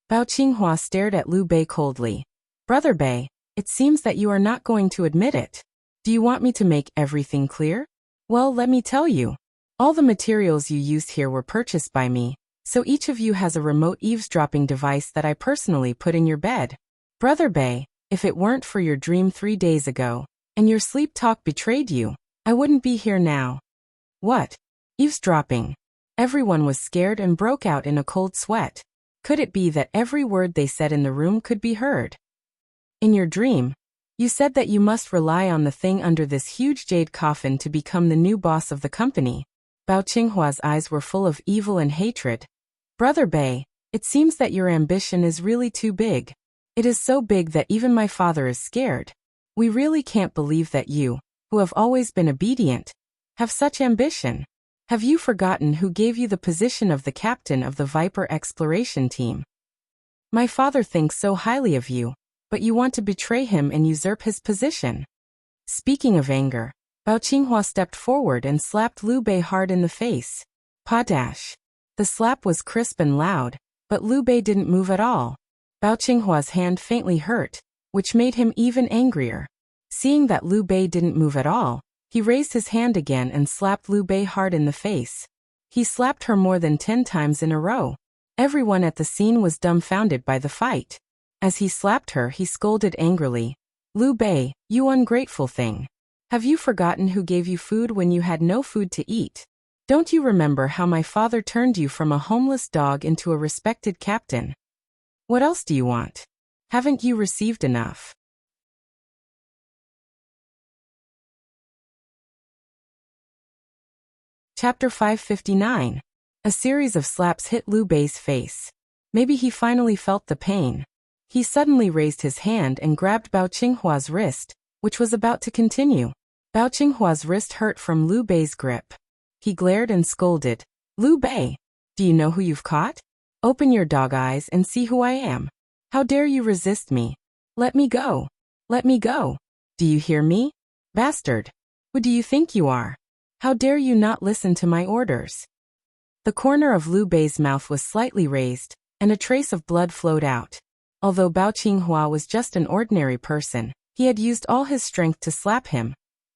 Speaker 1: Bao Qinghua stared at Liu Bei coldly. Brother Bei, it seems that you are not going to admit it. Do you want me to make everything clear? Well, let me tell you. All the materials you used here were purchased by me, so each of you has a remote eavesdropping device that I personally put in your bed. Brother Bei, if it weren't for your dream 3 days ago, and your sleep talk betrayed you, I wouldn't be here now. What? Eavesdropping. Everyone was scared and broke out in a cold sweat. Could it be that every word they said in the room could be heard? In your dream, you said that you must rely on the thing under this huge jade coffin to become the new boss of the company. Bao Qinghua's eyes were full of evil and hatred. Brother Bei, it seems that your ambition is really too big. It is so big that even my father is scared. We really can't believe that you, who have always been obedient, have such ambition. Have you forgotten who gave you the position of the captain of the Viper exploration team? My father thinks so highly of you, but you want to betray him and usurp his position. Speaking of anger, Bao Qinghua stepped forward and slapped Liu Bei hard in the face. Padash. The slap was crisp and loud, but Liu Bei didn't move at all. Bao Qinghua's hand faintly hurt, which made him even angrier. Seeing that Liu Bei didn't move at all, he raised his hand again and slapped Liu Bei hard in the face. He slapped her more than 10 times in a row. Everyone at the scene was dumbfounded by the fight. As he slapped her, he scolded angrily. Liu Bei, you ungrateful thing. Have you forgotten who gave you food when you had no food to eat? Don't you remember how my father turned you from a homeless dog into a respected captain? What else do you want? Haven't you received enough? Chapter 559. A series of slaps hit Liu Bei's face. Maybe he finally felt the pain. He suddenly raised his hand and grabbed Bao Qinghua's wrist, which was about to continue. Bao Qinghua's wrist hurt from Liu Bei's grip. He glared and scolded. Liu Bei, do you know who you've caught? Open your dog eyes and see who I am. How dare you resist me? Let me go. Let me go. Do you hear me? Bastard. Who do you think you are? How dare you not listen to my orders? The corner of Liu Bei's mouth was slightly raised, and a trace of blood flowed out. Although Bao Qinghua was just an ordinary person, he had used all his strength to slap him,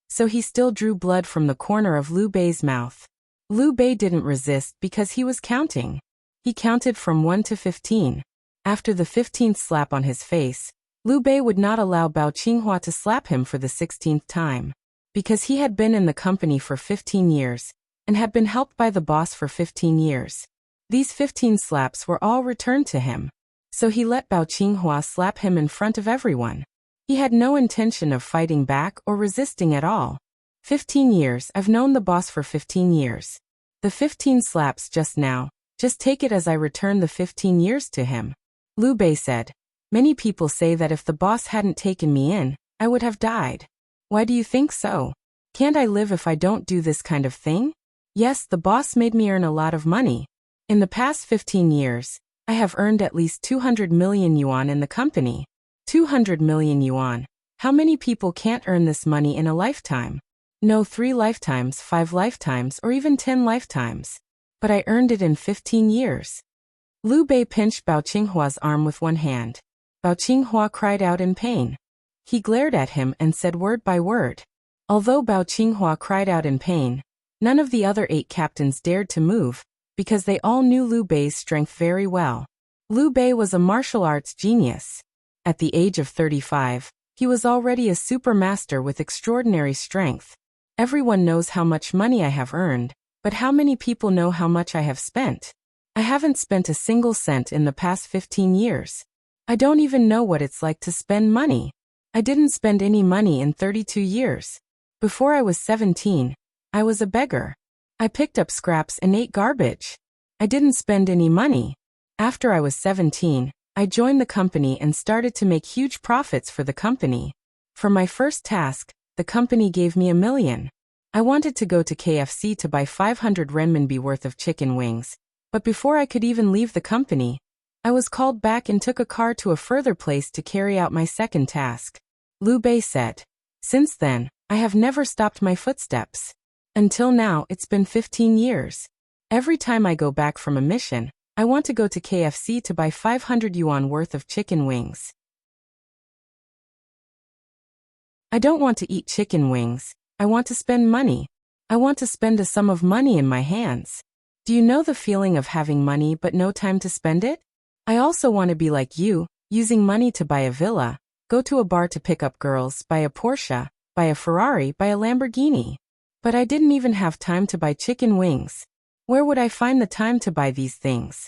Speaker 1: so he still drew blood from the corner of Liu Bei's mouth. Liu Bei didn't resist because he was counting. He counted from 1 to 15. After the 15th slap on his face, Liu Bei would not allow Bao Qinghua to slap him for the 16th time. Because he had been in the company for 15 years, and had been helped by the boss for 15 years. These 15 slaps were all returned to him. So he let Bao Qinghua slap him in front of everyone. He had no intention of fighting back or resisting at all. 15 years, I've known the boss for 15 years. The 15 slaps just now, just take it as I return the 15 years to him. Liu Bei said, many people say that if the boss hadn't taken me in, I would have died. Why do you think so? Can't I live if I don't do this kind of thing? Yes, the boss made me earn a lot of money. In the past 15 years, I have earned at least 200 million yuan in the company. 200 million yuan. How many people can't earn this money in a lifetime? No, 3 lifetimes, 5 lifetimes, or even 10 lifetimes. But I earned it in 15 years. Liu Bei pinched Bao Qinghua's arm with one hand. Bao Qinghua cried out in pain. He glared at him and said word by word. Although Bao Qinghua cried out in pain, none of the other 8 captains dared to move, because they all knew Liu Bei's strength very well. Liu Bei was a martial arts genius. At the age of 35, he was already a super master with extraordinary strength. Everyone knows how much money I have earned, but how many people know how much I have spent? I haven't spent a single cent in the past 15 years. I don't even know what it's like to spend money. I didn't spend any money in 32 years. Before I was 17, I was a beggar. I picked up scraps and ate garbage. I didn't spend any money. After I was 17, I joined the company and started to make huge profits for the company. For my first task, the company gave me 1 million. I wanted to go to KFC to buy 500 renminbi worth of chicken wings, but before I could even leave the company, I was called back and took a car to a further place to carry out my second task. Liu Bei said. Since then, I have never stopped my footsteps. Until now, it's been 15 years. Every time I go back from a mission, I want to go to KFC to buy 500 yuan worth of chicken wings. I don't want to eat chicken wings. I want to spend money. I want to spend a sum of money in my hands. Do you know the feeling of having money but no time to spend it? I also want to be like you, using money to buy a villa, go to a bar to pick up girls, buy a Porsche, buy a Ferrari, buy a Lamborghini. But I didn't even have time to buy chicken wings. Where would I find the time to buy these things?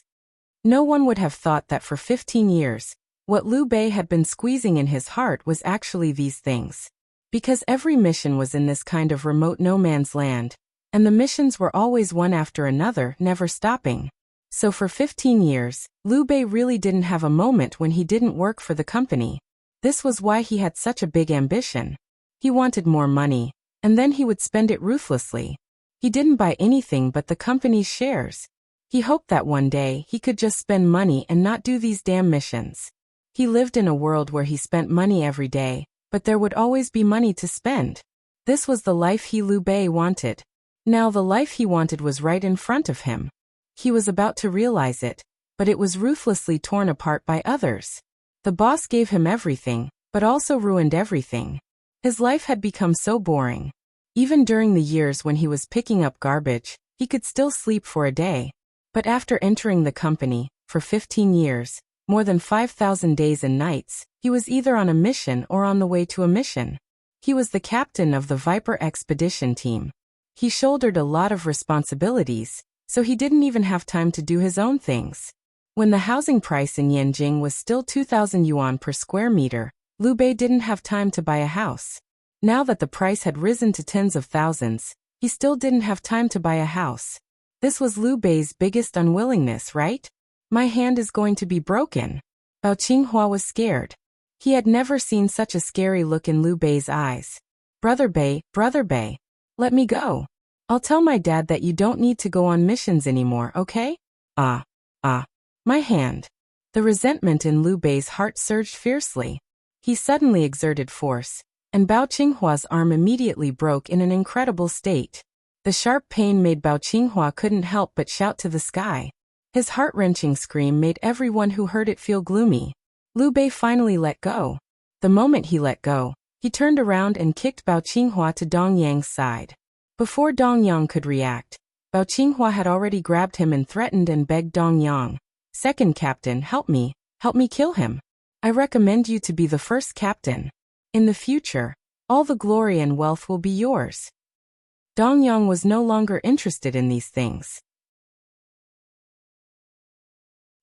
Speaker 1: No one would have thought that for 15 years, what Liu Bei had been squeezing in his heart was actually these things. Because every mission was in this kind of remote no-man's land, and the missions were always one after another, never stopping. So for 15 years, Liu Bei really didn't have a moment when he didn't work for the company. This was why he had such a big ambition. He wanted more money, and then he would spend it ruthlessly. He didn't buy anything but the company's shares. He hoped that one day he could just spend money and not do these damn missions. He lived in a world where he spent money every day, but there would always be money to spend. This was the life Liu Bei wanted. Now the life he wanted was right in front of him. He was about to realize it, but it was ruthlessly torn apart by others. The boss gave him everything, but also ruined everything. His life had become so boring. Even during the years when he was picking up garbage, he could still sleep for a day. But after entering the company, for 15 years, more than 5,000 days and nights, he was either on a mission or on the way to a mission. He was the captain of the Viper expedition team. He shouldered a lot of responsibilities, so he didn't even have time to do his own things. When the housing price in Yanjing was still 2,000 yuan per square meter, Liu Bei didn't have time to buy a house. Now that the price had risen to tens of thousands, he still didn't have time to buy a house. This was Liu Bei's biggest unwillingness, right? My hand is going to be broken. Bao Qinghua was scared. He had never seen such a scary look in Liu Bei's eyes. Brother Bei, let me go. I'll tell my dad that you don't need to go on missions anymore, okay? My hand. The resentment in Liu Bei's heart surged fiercely. He suddenly exerted force, and Bao Qinghua's arm immediately broke in an incredible state. The sharp pain made Bao Qinghua couldn't help but shout to the sky. His heart-wrenching scream made everyone who heard it feel gloomy. Liu Bei finally let go. The moment he let go, he turned around and kicked Bao Qinghua to Dong Yang's side. Before Dong Yang could react, Bao Qinghua had already grabbed him and threatened and begged Dong Yang, "Second captain, help me kill him. I recommend you to be the first captain. In the future, all the glory and wealth will be yours." Dong Yang was no longer interested in these things.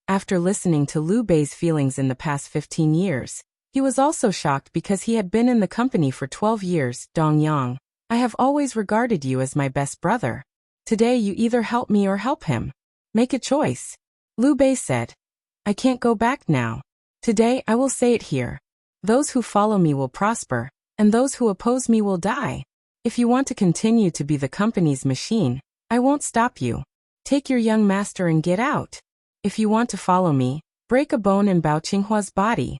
Speaker 1: After listening to Liu Bei's feelings in the past 15 years, he was also shocked because he had been in the company for 12 years. "Dong Yang, I have always regarded you as my best brother. Today you either help me or help him. Make a choice." Liu Bei said, "I can't go back now. Today I will say it here. Those who follow me will prosper, and those who oppose me will die." If you want to continue to be the company's machine, I won't stop you. Take your young master and get out. If you want to follow me, break a bone in Bao Qinghua's body."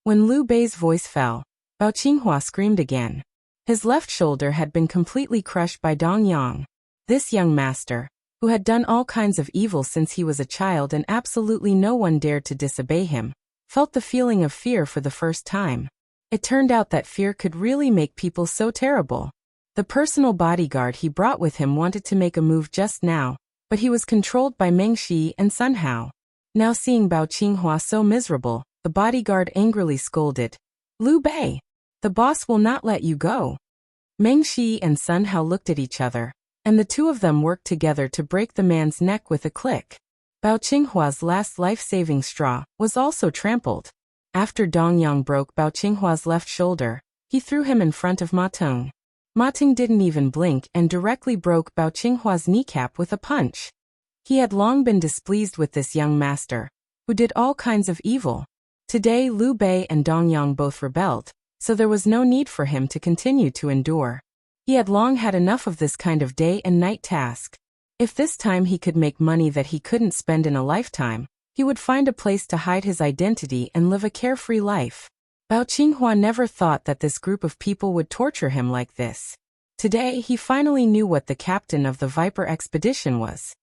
Speaker 1: When Liu Bei's voice fell, Bao Qinghua screamed again. His left shoulder had been completely crushed by Dong Yang. This young master, who had done all kinds of evil since he was a child and absolutely no one dared to disobey him, felt the feeling of fear for the first time. It turned out that fear could really make people so terrible. The personal bodyguard he brought with him wanted to make a move just now, but he was controlled by Meng Shi and Sun Hao. Now seeing Bao Qinghua so miserable, the bodyguard angrily scolded, "Liu Bei, the boss will not let you go." Meng Shi and Sun Hao looked at each other, and the two of them worked together to break the man's neck with a click. Bao Qinghua's last life-saving straw was also trampled. After Dong Yang broke Bao Qinghua's left shoulder, he threw him in front of Ma Teng. Ma Teng didn't even blink and directly broke Bao Qinghua's kneecap with a punch. He had long been displeased with this young master, who did all kinds of evil. Today Liu Bei and Dong Yang both rebelled, so there was no need for him to continue to endure. He had long had enough of this kind of day and night task. If this time he could make money that he couldn't spend in a lifetime, he would find a place to hide his identity and live a carefree life. Bao Qinghua never thought that this group of people would torture him like this. Today he finally knew what the captain of the Viper expedition was.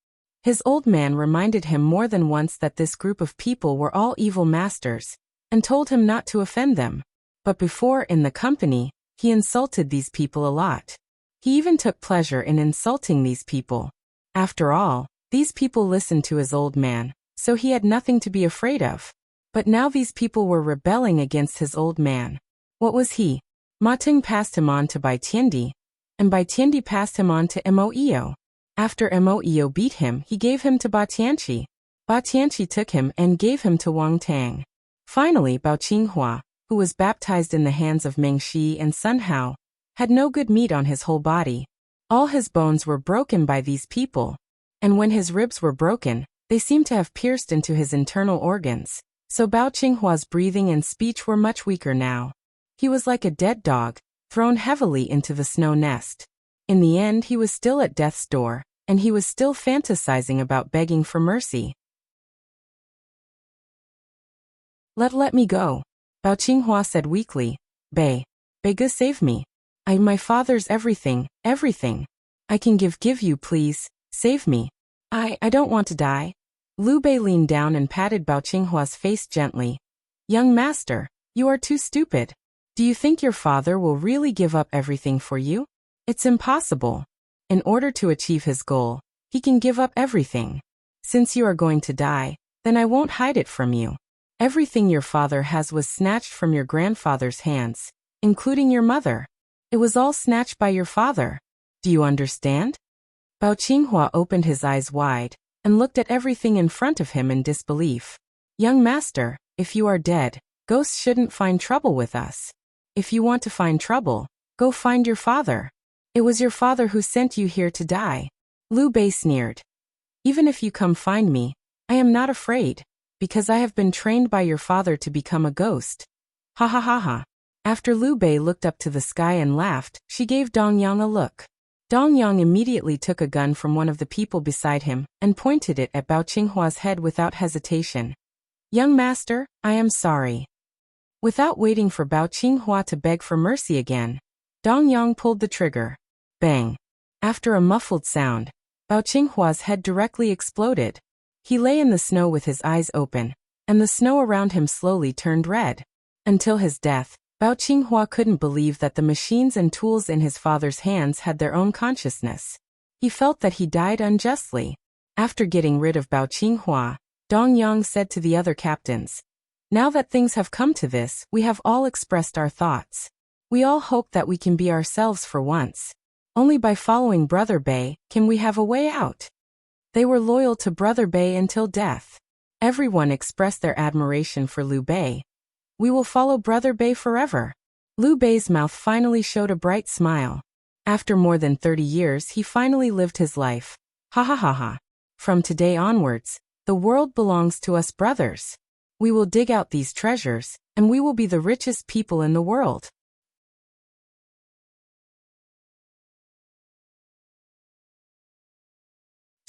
Speaker 1: His old man reminded him more than once that this group of people were all evil masters, and told him not to offend them. But before, in the company, he insulted these people a lot. He even took pleasure in insulting these people. After all, these people listened to his old man, so he had nothing to be afraid of. But now these people were rebelling against his old man. What was he? Ma Teng passed him on to Bai Tiandi, and Bai Tiandi passed him on to Mo Eo. After Mo Eo beat him, he gave him to Ba Tianqi. Ba Tianqi took him and gave him to Wang Tang. Finally, Bao Qinghua, who was baptized in the hands of Meng Shi and Sun Hao, had no good meat on his whole body. All his bones were broken by these people, and when his ribs were broken, they seemed to have pierced into his internal organs. So Bao Qinghua's breathing and speech were much weaker now. He was like a dead dog, thrown heavily into the snow nest. In the end he was still at death's door, and he was still fantasizing about begging for mercy. Let me go," Bao Qinghua said weakly. Bei save me. My father's everything. I can give you, please, save me. I don't want to die." Liu Bei leaned down and patted Bao Qinghua's face gently. "Young master, you are too stupid. Do you think your father will really give up everything for you? It's impossible. In order to achieve his goal, he can give up everything. Since you are going to die, then I won't hide it from you. Everything your father has was snatched from your grandfather's hands, including your mother. It was all snatched by your father. Do you understand?" Bao Qinghua opened his eyes wide and looked at everything in front of him in disbelief. "Young master, if you are dead, ghosts shouldn't find trouble with us. If you want to find trouble, go find your father. It was your father who sent you here to die." Liu Bei sneered. "Even if you come find me, I am not afraid, because I have been trained by your father to become a ghost." Ha ha ha ha. After Liu Bei looked up to the sky and laughed, she gave Dong Yang a look. Dong Yang immediately took a gun from one of the people beside him and pointed it at Bao Qinghua's head without hesitation. "Young master, I am sorry." Without waiting for Bao Qinghua to beg for mercy again, Dong Yang pulled the trigger. Bang! After a muffled sound, Bao Qinghua's head directly exploded. He lay in the snow with his eyes open, and the snow around him slowly turned red. Until his death, Bao Qinghua couldn't believe that the machines and tools in his father's hands had their own consciousness. He felt that he died unjustly. After getting rid of Bao Qinghua, Dong Yang said to the other captains, "Now that things have come to this, we have all expressed our thoughts. We all hope that we can be ourselves for once. Only by following Brother Bei can we have a way out." They were loyal to Brother Bei until death. Everyone expressed their admiration for Liu Bei. "We will follow Brother Bei forever." Liu Bei's mouth finally showed a bright smile. After more than 30 years he finally lived his life. Ha ha ha ha. From today onwards, the world belongs to us brothers. We will dig out these treasures, and we will be the richest people in the world.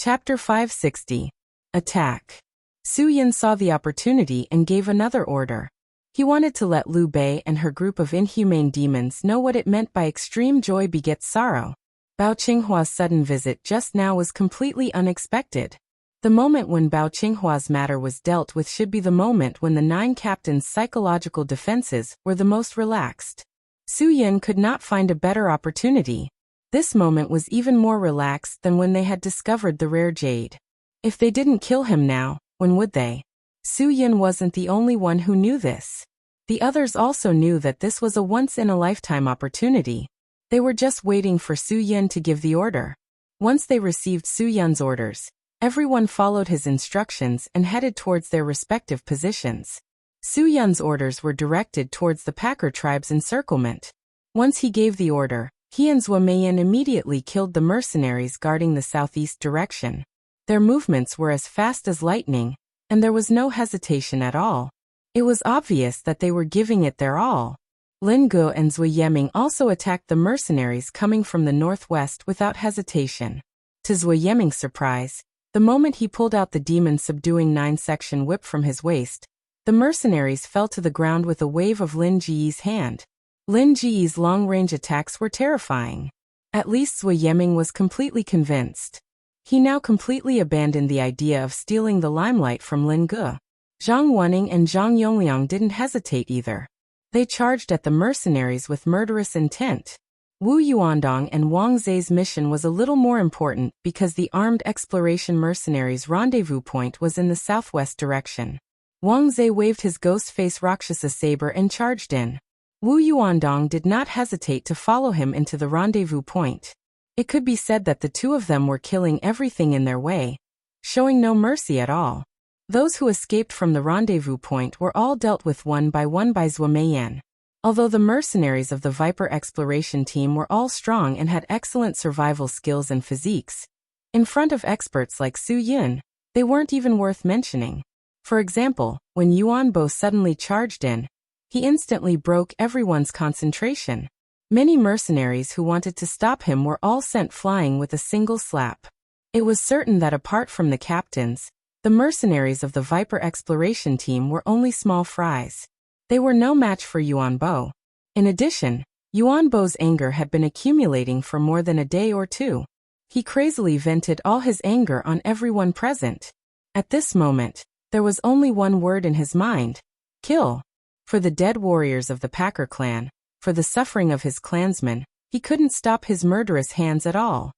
Speaker 1: Chapter 560. Attack. Su Yin saw the opportunity and gave another order. He wanted to let Liu Bei and her group of inhumane demons know what it meant by extreme joy begets sorrow. Bao Qinghua's sudden visit just now was completely unexpected. The moment when Bao Qinghua's matter was dealt with should be the moment when the 9 captains' psychological defenses were the most relaxed. Su Yin could not find a better opportunity. This moment was even more relaxed than when they had discovered the rare jade. If they didn't kill him now, when would they? Su Yin wasn't the only one who knew this. The others also knew that this was a once-in-a-lifetime opportunity. They were just waiting for Su Yin to give the order. Once they received Su Yin's orders, everyone followed his instructions and headed towards their respective positions. Su Yin's orders were directed towards the Packer tribe's encirclement. Once he gave the order, he and Zuomeyan immediately killed the mercenaries guarding the southeast direction. Their movements were as fast as lightning, and there was no hesitation at all. It was obvious that they were giving it their all. Lin Gu and Zui Yeming also attacked the mercenaries coming from the northwest without hesitation. To Zui Yeming's surprise, the moment he pulled out the demon-subduing 9-section whip from his waist, the mercenaries fell to the ground with a wave of Lin Ji's hand. Lin Ji's long-range attacks were terrifying. At least Zui Yeming was completely convinced. He now completely abandoned the idea of stealing the limelight from Lin Gu. Zhang Wenning and Zhang Yongliang didn't hesitate either. They charged at the mercenaries with murderous intent. Wu Yuandong and Wang Zhe's mission was a little more important because the armed exploration mercenaries' rendezvous point was in the southwest direction. Wang Zhe waved his ghost-face Rakshasa saber and charged in. Wu Yuandong did not hesitate to follow him into the rendezvous point. It could be said that the two of them were killing everything in their way, showing no mercy at all. Those who escaped from the rendezvous point were all dealt with one by Zuomeyan. Although the mercenaries of the Viper exploration team were all strong and had excellent survival skills and physiques, in front of experts like Su Yin, they weren't even worth mentioning. For example, when Yuan Bo suddenly charged in, he instantly broke everyone's concentration. Many mercenaries who wanted to stop him were all sent flying with a single slap. It was certain that apart from the captains, the mercenaries of the Viper exploration team were only small fries. They were no match for Yuan Bo. In addition, Yuan Bo's anger had been accumulating for more than a day or two. He crazily vented all his anger on everyone present. At this moment, there was only one word in his mind: kill. For the dead warriors of the Packer clan, for the suffering of his clansmen, he couldn't stop his murderous hands at all.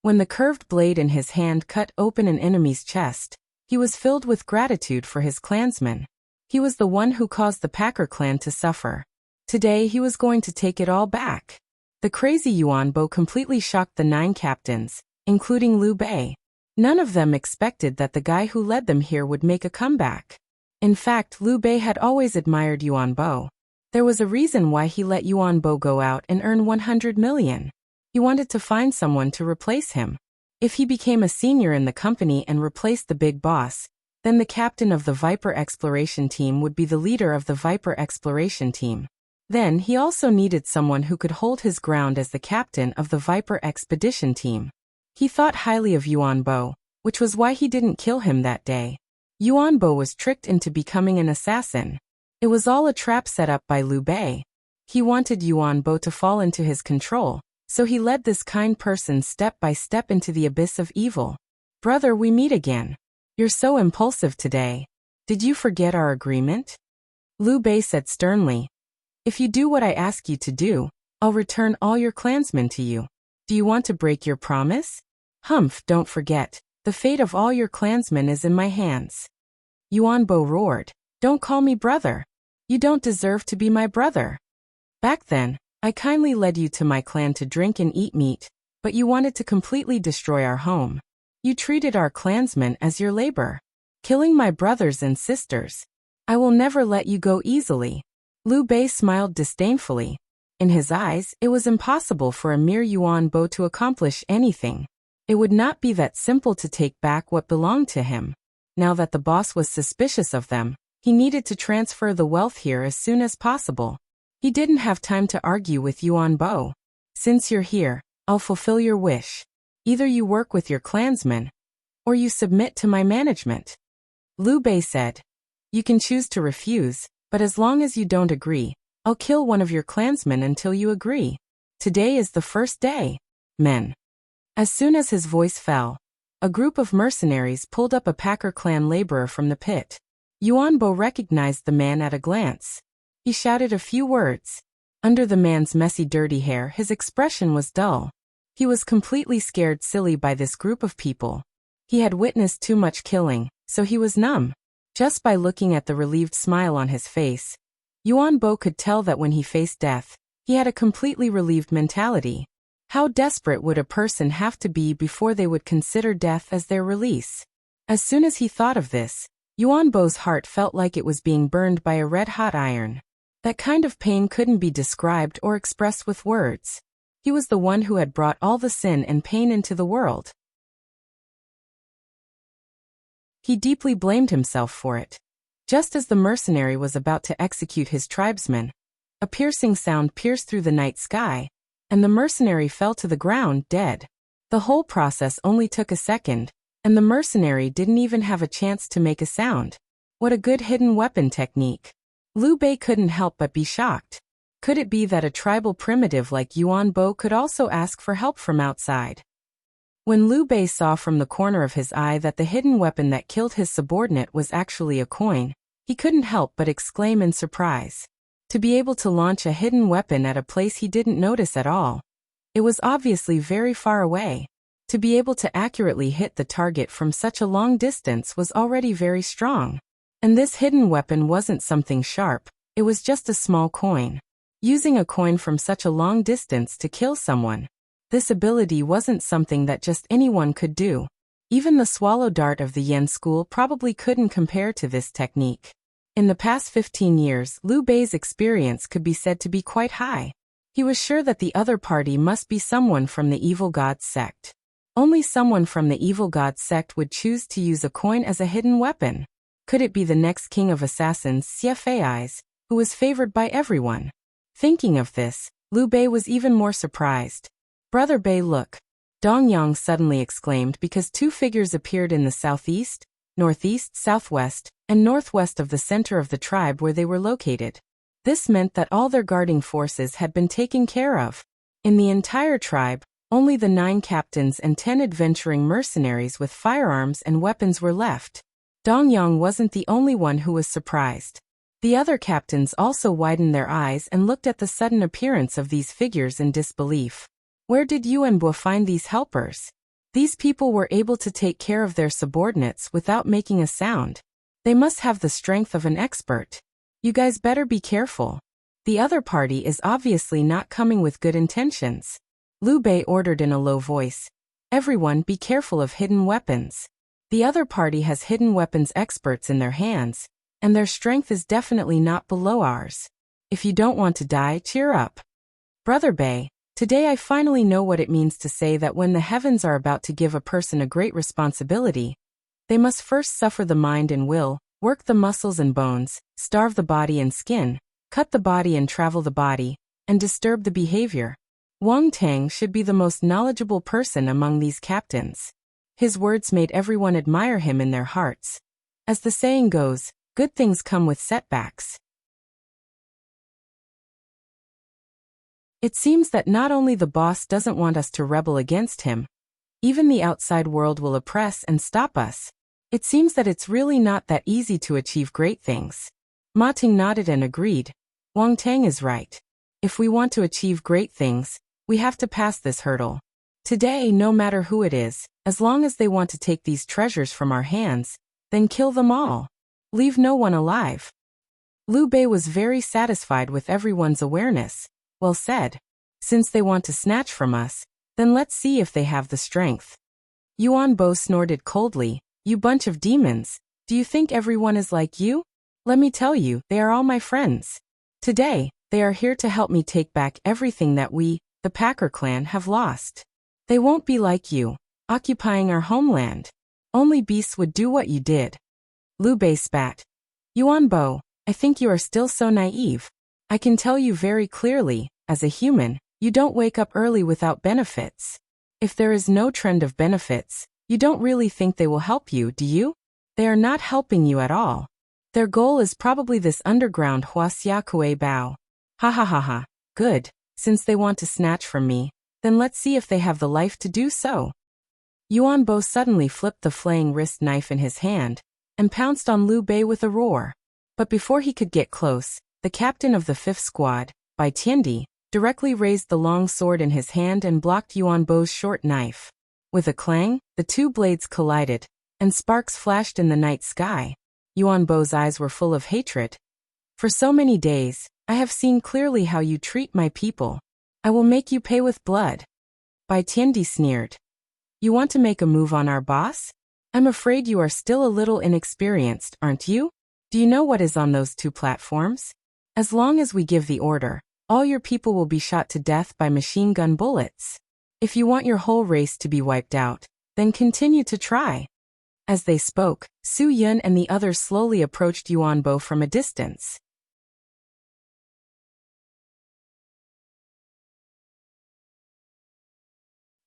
Speaker 1: When the curved blade in his hand cut open an enemy's chest, he was filled with gratitude for his clansmen. He was the one who caused the Packer clan to suffer. Today he was going to take it all back. The crazy Yuan Bo completely shocked the 9 captains, including Liu Bei. None of them expected that the guy who led them here would make a comeback. In fact, Liu Bei had always admired Yuan Bo. There was a reason why he let Yuan Bo go out and earn 100 million. He wanted to find someone to replace him. If he became a senior in the company and replaced the big boss, then the captain of the Viper exploration team would be the leader of the Viper exploration team. Then he also needed someone who could hold his ground as the captain of the Viper expedition team. He thought highly of Yuan Bo, which was why he didn't kill him that day. Yuan Bo was tricked into becoming an assassin. It was all a trap set up by Liu Bei. He wanted Yuan Bo to fall into his control, so he led this kind person step by step into the abyss of evil. Brother, we meet again. You're so impulsive today. Did you forget our agreement? Liu Bei said sternly. If you do what I ask you to do, I'll return all your clansmen to you. Do you want to break your promise? Humph, don't forget. The fate of all your clansmen is in my hands. Yuan Bo roared. Don't call me brother. You don't deserve to be my brother. Back then, I kindly led you to my clan to drink and eat meat, but you wanted to completely destroy our home. You treated our clansmen as your labor, killing my brothers and sisters. I will never let you go easily. Liu Bei smiled disdainfully. In his eyes, it was impossible for a mere Yuan Bo to accomplish anything. It would not be that simple to take back what belonged to him. Now that the boss was suspicious of them, he needed to transfer the wealth here as soon as possible. He didn't have time to argue with Yuan Bo. Since you're here, I'll fulfill your wish. Either you work with your clansmen, or you submit to my management. Liu Bei said, you can choose to refuse, but as long as you don't agree, I'll kill one of your clansmen until you agree. Today is the first day, men. As soon as his voice fell, a group of mercenaries pulled up a Packer clan laborer from the pit. Yuan Bo recognized the man at a glance. He shouted a few words. Under the man's messy dirty hair, his expression was dull. He was completely scared silly by this group of people. He had witnessed too much killing, so he was numb. Just by looking at the relieved smile on his face, Yuan Bo could tell that when he faced death, he had a completely relieved mentality. How desperate would a person have to be before they would consider death as their release? As soon as he thought of this, Yuan Bo's heart felt like it was being burned by a red-hot iron. That kind of pain couldn't be described or expressed with words. He was the one who had brought all the sin and pain into the world. He deeply blamed himself for it. Just as the mercenary was about to execute his tribesmen, a piercing sound pierced through the night sky, and the mercenary fell to the ground dead. The whole process only took a second, and the mercenary didn't even have a chance to make a sound. What a good hidden weapon technique. Liu Bei couldn't help but be shocked. Could it be that a tribal primitive like Yuan Bo could also ask for help from outside? When Liu Bei saw from the corner of his eye that the hidden weapon that killed his subordinate was actually a coin, he couldn't help but exclaim in surprise. To be able to launch a hidden weapon at a place he didn't notice at all. It was obviously very far away. To be able to accurately hit the target from such a long distance was already very strong. And this hidden weapon wasn't something sharp, it was just a small coin. Using a coin from such a long distance to kill someone. This ability wasn't something that just anyone could do. Even the swallow dart of the Yen school probably couldn't compare to this technique. In the past 15 years, Liu Bei's experience could be said to be quite high. He was sure that the other party must be someone from the evil god's sect. Only someone from the evil god's sect would choose to use a coin as a hidden weapon. Could it be the next king of assassins, Xie Fei's, who was favored by everyone? Thinking of this, Liu Bei was even more surprised. Brother Bei, look! Dong Yang suddenly exclaimed because two figures appeared in the southeast, northeast, southwest, and northwest of the center of the tribe where they were located. This meant that all their guarding forces had been taken care of. In the entire tribe, only the 9 captains and 10 adventuring mercenaries with firearms and weapons were left. Dong Yang wasn't the only one who was surprised. The other captains also widened their eyes and looked at the sudden appearance of these figures in disbelief. Where did Yuan Bo find these helpers? These people were able to take care of their subordinates without making a sound. They must have the strength of an expert. You guys better be careful. The other party is obviously not coming with good intentions. Liu Bei ordered in a low voice. Everyone be careful of hidden weapons. The other party has hidden weapons experts in their hands, and their strength is definitely not below ours. If you don't want to die, cheer up. Brother Bei, today I finally know what it means to say that when the heavens are about to give a person a great responsibility, they must first suffer the mind and will, work the muscles and bones, starve the body and skin, cut the body and travel the body, and disturb the behavior. Wang Tang should be the most knowledgeable person among these captains. His words made everyone admire him in their hearts. As the saying goes, good things come with setbacks. It seems that not only the boss doesn't want us to rebel against him, even the outside world will oppress and stop us. It seems that it's really not that easy to achieve great things. Ma Ting nodded and agreed. Wang Tang is right. If we want to achieve great things, we have to pass this hurdle. Today, no matter who it is, as long as they want to take these treasures from our hands, then kill them all. Leave no one alive. Liu Bei was very satisfied with everyone's awareness. Well said. Since they want to snatch from us, then let's see if they have the strength. Yuan Bo snorted coldly. You bunch of demons, do you think everyone is like you? Let me tell you, they are all my friends. Today, they are here to help me take back everything that we, the Packer clan, have lost. They won't be like you, occupying our homeland. Only beasts would do what you did. Liu Bei spat. Yuan Bo, I think you are still so naive. I can tell you very clearly, as a human, You don't wake up early without benefits. If there is no trend of benefits, you don't really think they will help you, do you? They are not helping you at all. Their goal is probably this underground Huaxia Kue Bao. Ha ha ha ha. Good. Since they want to snatch from me, then let's see if they have the life to do so. Yuan Bo suddenly flipped the flaying wrist knife in his hand and pounced on Liu Bei with a roar. But before he could get close, the captain of the 5th squad, Bai Tiandi, directly raised the long sword in his hand and blocked Yuan Bo's short knife. With a clang, the two blades collided, and sparks flashed in the night sky. Yuan Bo's eyes were full of hatred. For so many days, I have seen clearly how you treat my people. I will make you pay with blood. Bai Tiandi sneered. You want to make a move on our boss? I'm afraid you are still a little inexperienced, aren't you? Do you know what is on those 2 platforms? As long as we give the order, all your people will be shot to death by machine gun bullets. If you want your whole race to be wiped out, then continue to try. As they spoke, Su Yun and the others slowly approached Yuan Bo from a distance.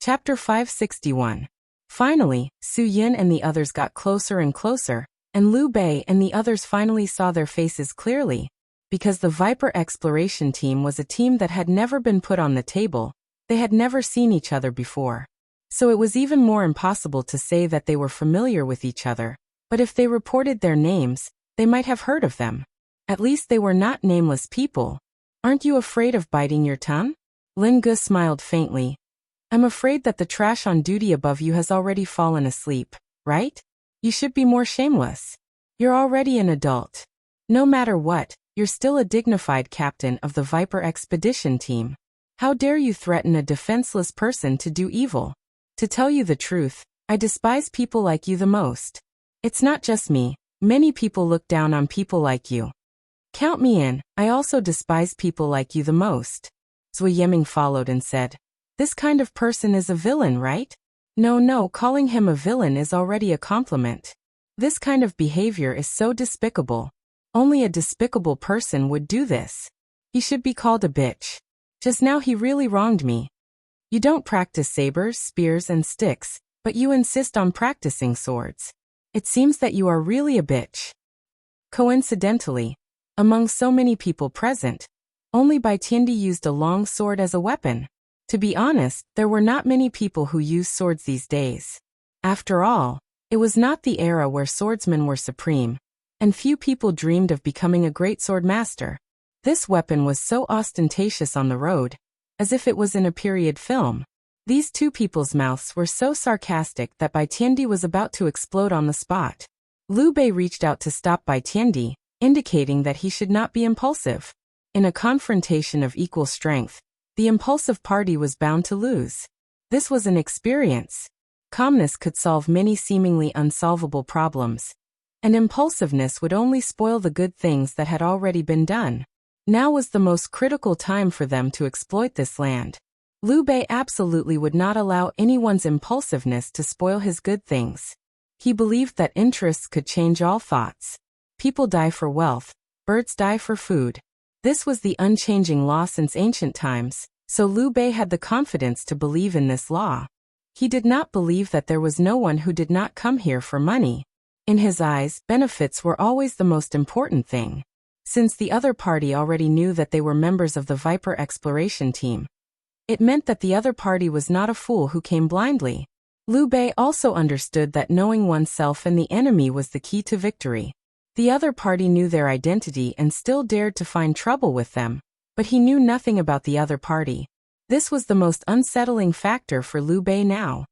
Speaker 1: Chapter 561. Finally, Su Yun and the others got closer and closer, and Liu Bei and the others finally saw their faces clearly. Because the Viper exploration team was a team that had never been put on the table, they had never seen each other before. So it was even more impossible to say that they were familiar with each other, but if they reported their names, they might have heard of them. At least they were not nameless people. Aren't you afraid of biting your tongue? Lin Gu smiled faintly. I'm afraid that the trash on duty above you has already fallen asleep, right? You should be more shameless. You're already an adult. No matter what, you're still a dignified captain of the Viper expedition team. How dare you threaten a defenseless person to do evil? To tell you the truth, I despise people like you the most. It's not just me, many people look down on people like you. Count me in, I also despise people like you the most. Zui Yiming followed and said, this kind of person is a villain, right? No, calling him a villain is already a compliment. This kind of behavior is so despicable. Only a despicable person would do this. He should be called a bitch. Just now he really wronged me. You don't practice sabers, spears, and sticks, but you insist on practicing swords. It seems that you are really a bitch. Coincidentally, among so many people present, only Bai Tiandi used a long sword as a weapon. To be honest, there were not many people who use swords these days. After all, it was not the era where swordsmen were supreme, and few people dreamed of becoming a great sword master. This weapon was so ostentatious on the road, as if it was in a period film. These two people's mouths were so sarcastic that Bai Tiandi was about to explode on the spot. Liu Bei reached out to stop Bai Tiandi, indicating that he should not be impulsive. In a confrontation of equal strength, the impulsive party was bound to lose. This was an experience. Calmness could solve many seemingly unsolvable problems, and impulsiveness would only spoil the good things that had already been done. Now was the most critical time for them to exploit this land. Liu Bei absolutely would not allow anyone's impulsiveness to spoil his good things. He believed that interests could change all thoughts. People die for wealth, birds die for food. This was the unchanging law since ancient times, so Liu Bei had the confidence to believe in this law. He did not believe that there was no one who did not come here for money. In his eyes, benefits were always the most important thing. Since the other party already knew that they were members of the Viper exploration team, it meant that the other party was not a fool who came blindly. Liu Bei also understood that knowing oneself and the enemy was the key to victory. The other party knew their identity and still dared to find trouble with them, but he knew nothing about the other party. This was the most unsettling factor for Liu Bei now.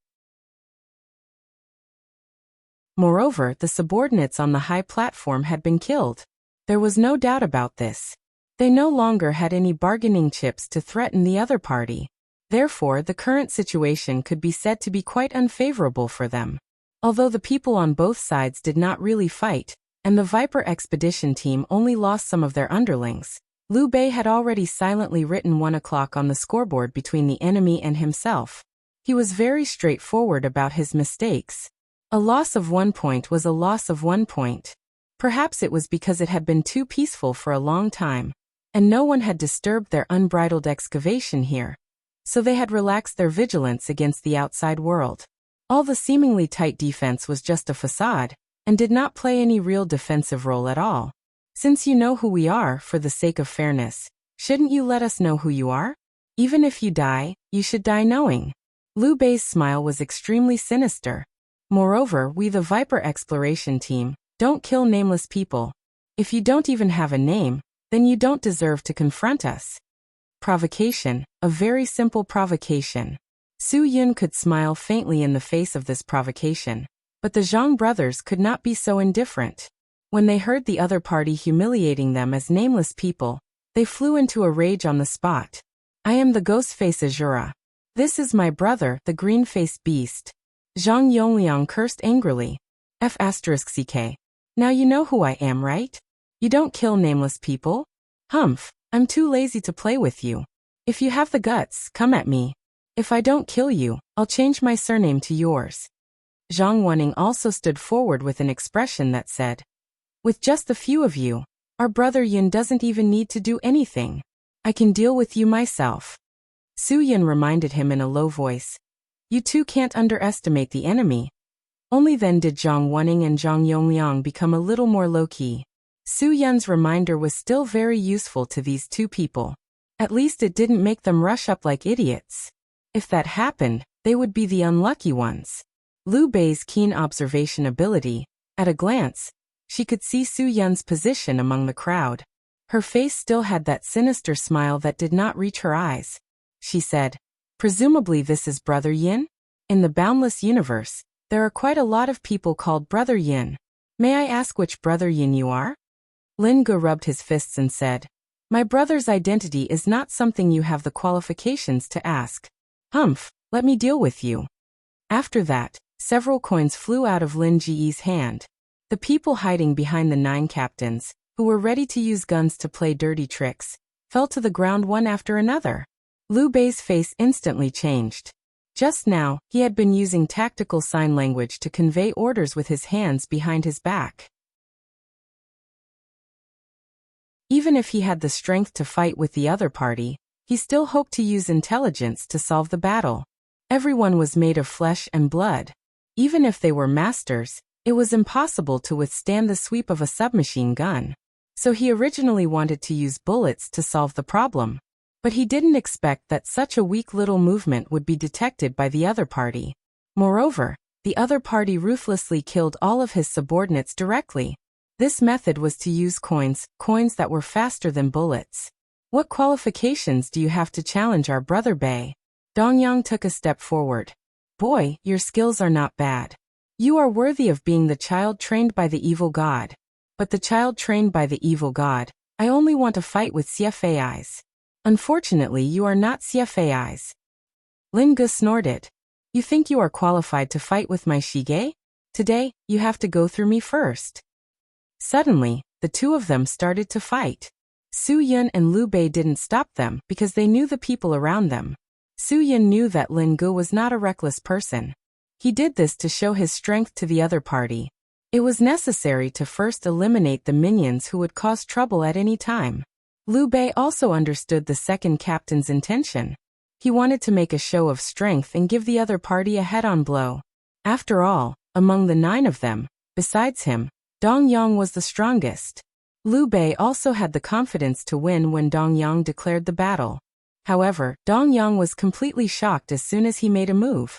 Speaker 1: Moreover, the subordinates on the high platform had been killed. There was no doubt about this. They no longer had any bargaining chips to threaten the other party. Therefore, the current situation could be said to be quite unfavorable for them. Although the people on both sides did not really fight, and the Viper expedition team only lost some of their underlings, Liu Bei had already silently written 1 o'clock on the scoreboard between the enemy and himself. He was very straightforward about his mistakes. A loss of 1 point was a loss of 1 point. Perhaps it was because it had been too peaceful for a long time, and no one had disturbed their unbridled excavation here, so they had relaxed their vigilance against the outside world. All the seemingly tight defense was just a facade, and did not play any real defensive role at all. Since you know who we are, for the sake of fairness, shouldn't you let us know who you are? Even if you die, you should die knowing. Liu Bei's smile was extremely sinister. Moreover, we the Viper Exploration Team don't kill nameless people. If you don't even have a name, then you don't deserve to confront us. Provocation, a very simple provocation. Su Yun could smile faintly in the face of this provocation, but the Zhang brothers could not be so indifferent. When they heard the other party humiliating them as nameless people, they flew into a rage on the spot. I am the Ghostface Azura. This is my brother, the green-faced beast. Zhang Yongliang cursed angrily. F***ck. Now you know who I am, right? You don't kill nameless people? Humph, I'm too lazy to play with you. If you have the guts, come at me. If I don't kill you, I'll change my surname to yours. Zhang Wenning also stood forward with an expression that said, with just a few of you, our brother Yin doesn't even need to do anything. I can deal with you myself. Su Yun reminded him in a low voice. You two can't underestimate the enemy. Only then did Zhang Wenning and Zhang Yongliang become a little more low-key. Su Yun's reminder was still very useful to these two people. At least it didn't make them rush up like idiots. If that happened, they would be the unlucky ones. Liu Bei's keen observation ability, at a glance, she could see Su Yun's position among the crowd. Her face still had that sinister smile that did not reach her eyes. She said, presumably this is Brother Yin? In the boundless universe, there are quite a lot of people called Brother Yin. May I ask which Brother Yin you are? Lin Ge rubbed his fists and said, my brother's identity is not something you have the qualifications to ask. Humph, let me deal with you. After that, several coins flew out of Lin Ge's hand. The people hiding behind the 9 captains, who were ready to use guns to play dirty tricks, fell to the ground one after another. Liu Bei's face instantly changed. Just now, he had been using tactical sign language to convey orders with his hands behind his back. Even if he had the strength to fight with the other party, he still hoped to use intelligence to solve the battle. Everyone was made of flesh and blood. Even if they were masters, it was impossible to withstand the sweep of a submachine gun. So he originally wanted to use bullets to solve the problem. But he didn't expect that such a weak little movement would be detected by the other party. Moreover, the other party ruthlessly killed all of his subordinates directly. This method was to use coins that were faster than bullets. What qualifications do you have to challenge our brother Bei? Dongyang took a step forward. Boy, your skills are not bad. You are worthy of being the child trained by the evil god. But the child trained by the evil god, I only want to fight with CFAIs. Unfortunately, you are not CFAIs. Lin Ge snorted. You think you are qualified to fight with my Shige? Today, you have to go through me first. Suddenly, the two of them started to fight. Su Yun and Liu Bei didn't stop them because they knew the people around them. Su Yun knew that Lin Ge was not a reckless person. He did this to show his strength to the other party. It was necessary to first eliminate the minions who would cause trouble at any time. Liu Bei also understood the second captain's intention. He wanted to make a show of strength and give the other party a head-on blow. After all, among the 9 of them, besides him, Dong Yang was the strongest. Liu Bei also had the confidence to win when Dong Yang declared the battle. However, Dong Yang was completely shocked as soon as he made a move.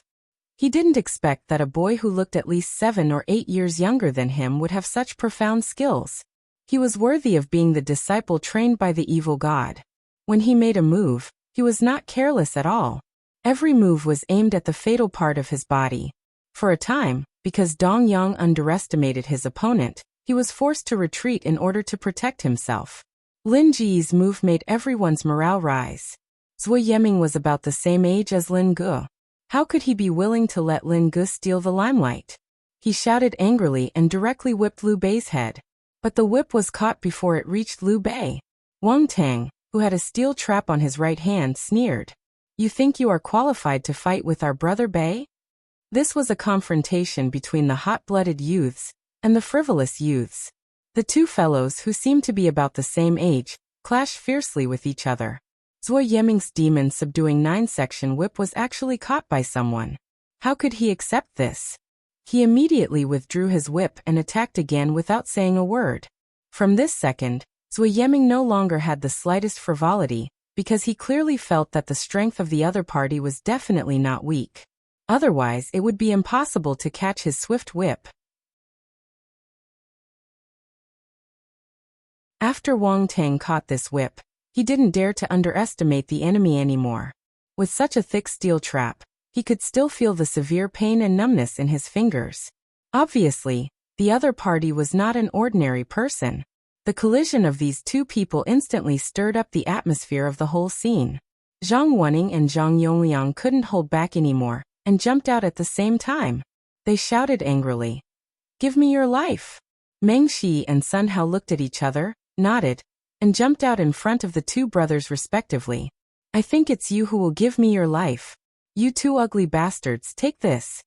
Speaker 1: He didn't expect that a boy who looked at least 7 or 8 years younger than him would have such profound skills. He was worthy of being the disciple trained by the evil god. When he made a move, he was not careless at all. Every move was aimed at the fatal part of his body. For a time, because Dong Yang underestimated his opponent, he was forced to retreat in order to protect himself. Lin Ji's move made everyone's morale rise. Zui Yeming was about the same age as Lin Ge. How could he be willing to let Lin Ge steal the limelight? He shouted angrily and directly whipped Liu Bei's head. But the whip was caught before it reached Liu Bei. Wang Tang, who had a steel trap on his right hand, sneered. You think you are qualified to fight with our brother Bei? This was a confrontation between the hot-blooded youths and the frivolous youths. The two fellows, who seemed to be about the same age, clashed fiercely with each other. Zhuo Yiming's demon subduing 9-section whip was actually caught by someone. How could he accept this? He immediately withdrew his whip and attacked again without saying a word. From this second, Zhuo Yiming no longer had the slightest frivolity, because he clearly felt that the strength of the other party was definitely not weak. Otherwise, it would be impossible to catch his swift whip. After Wang Tang caught this whip, he didn't dare to underestimate the enemy anymore. With such a thick steel trap, he could still feel the severe pain and numbness in his fingers. Obviously, the other party was not an ordinary person. The collision of these two people instantly stirred up the atmosphere of the whole scene. Zhang Wenning and Zhang Yongliang couldn't hold back anymore, and jumped out at the same time. They shouted angrily, "Give me your life!" Meng Shi and Sun Hao looked at each other, nodded, and jumped out in front of the two brothers respectively. "I think it's you who will give me your life. You two ugly bastards, take this."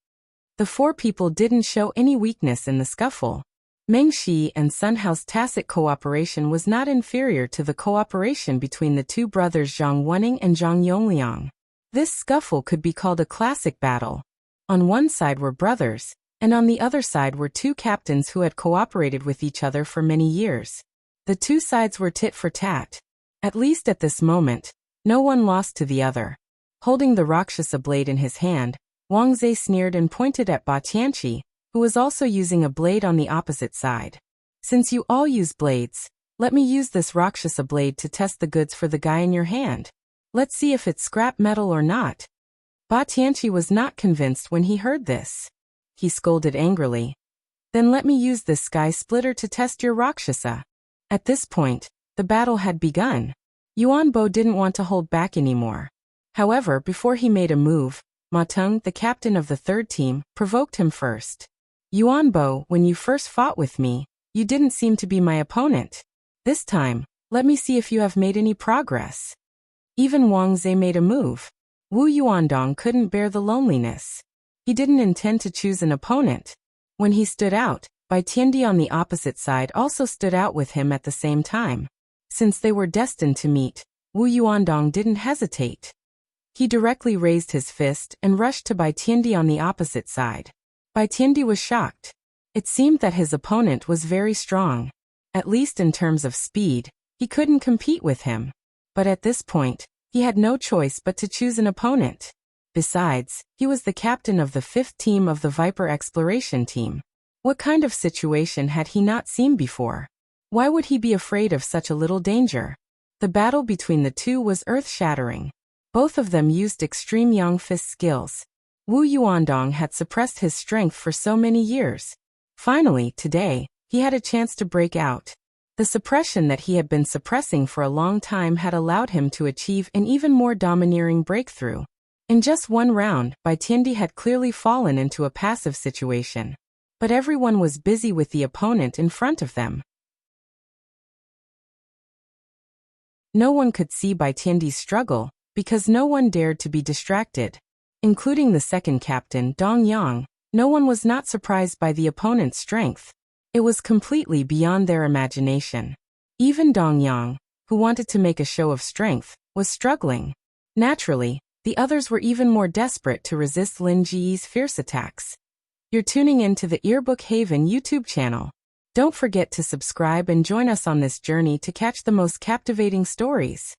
Speaker 1: The four people didn't show any weakness in the scuffle. Meng Shi and Sun Hao's tacit cooperation was not inferior to the cooperation between the two brothers Zhang Wenning and Zhang Yongliang. This scuffle could be called a classic battle. On one side were brothers, and on the other side were two captains who had cooperated with each other for many years. The two sides were tit for tat. At least at this moment, no one lost to the other. Holding the Rakshasa blade in his hand, Wang Zhe sneered and pointed at Ba Tianqi, who was also using a blade on the opposite side. "Since you all use blades, let me use this Rakshasa blade to test the goods for the guy in your hand. Let's see if it's scrap metal or not." Ba Tianqi was not convinced when he heard this. He scolded angrily. "Then let me use this sky splitter to test your Rakshasa." At this point, the battle had begun. Yuan Bo didn't want to hold back anymore. However, before he made a move, Ma Teng, the captain of the third team, provoked him first. "Yuan Bo, when you first fought with me, you didn't seem to be my opponent. This time, let me see if you have made any progress." Even Wang Zhe made a move. Wu Yuandong couldn't bear the loneliness. He didn't intend to choose an opponent. When he stood out, Bai Tiandi on the opposite side also stood out with him at the same time. Since they were destined to meet, Wu Yuandong didn't hesitate. He directly raised his fist and rushed to Bai Tiandi on the opposite side. Bai Tiandi was shocked. It seemed that his opponent was very strong. At least in terms of speed, he couldn't compete with him. But at this point, he had no choice but to choose an opponent. Besides, he was the captain of the 5th team of the Viper Exploration Team. What kind of situation had he not seen before? Why would he be afraid of such a little danger? The battle between the two was earth-shattering. Both of them used extreme Yang Fist skills. Wu Yuandong had suppressed his strength for so many years. Finally, today, he had a chance to break out. The suppression that he had been suppressing for a long time had allowed him to achieve an even more domineering breakthrough. In just one round, Bai Tiandi had clearly fallen into a passive situation. But everyone was busy with the opponent in front of them. No one could see Bai Tiandi's struggle, because no one dared to be distracted. Including the second captain, Dong Yang, no one was not surprised by the opponent's strength. It was completely beyond their imagination. Even Dong Yang, who wanted to make a show of strength, was struggling. Naturally, the others were even more desperate to resist Lin Ji's fierce attacks. You're tuning in to the Earbook Haven YouTube channel. Don't forget to subscribe and join us on this journey to catch the most captivating stories.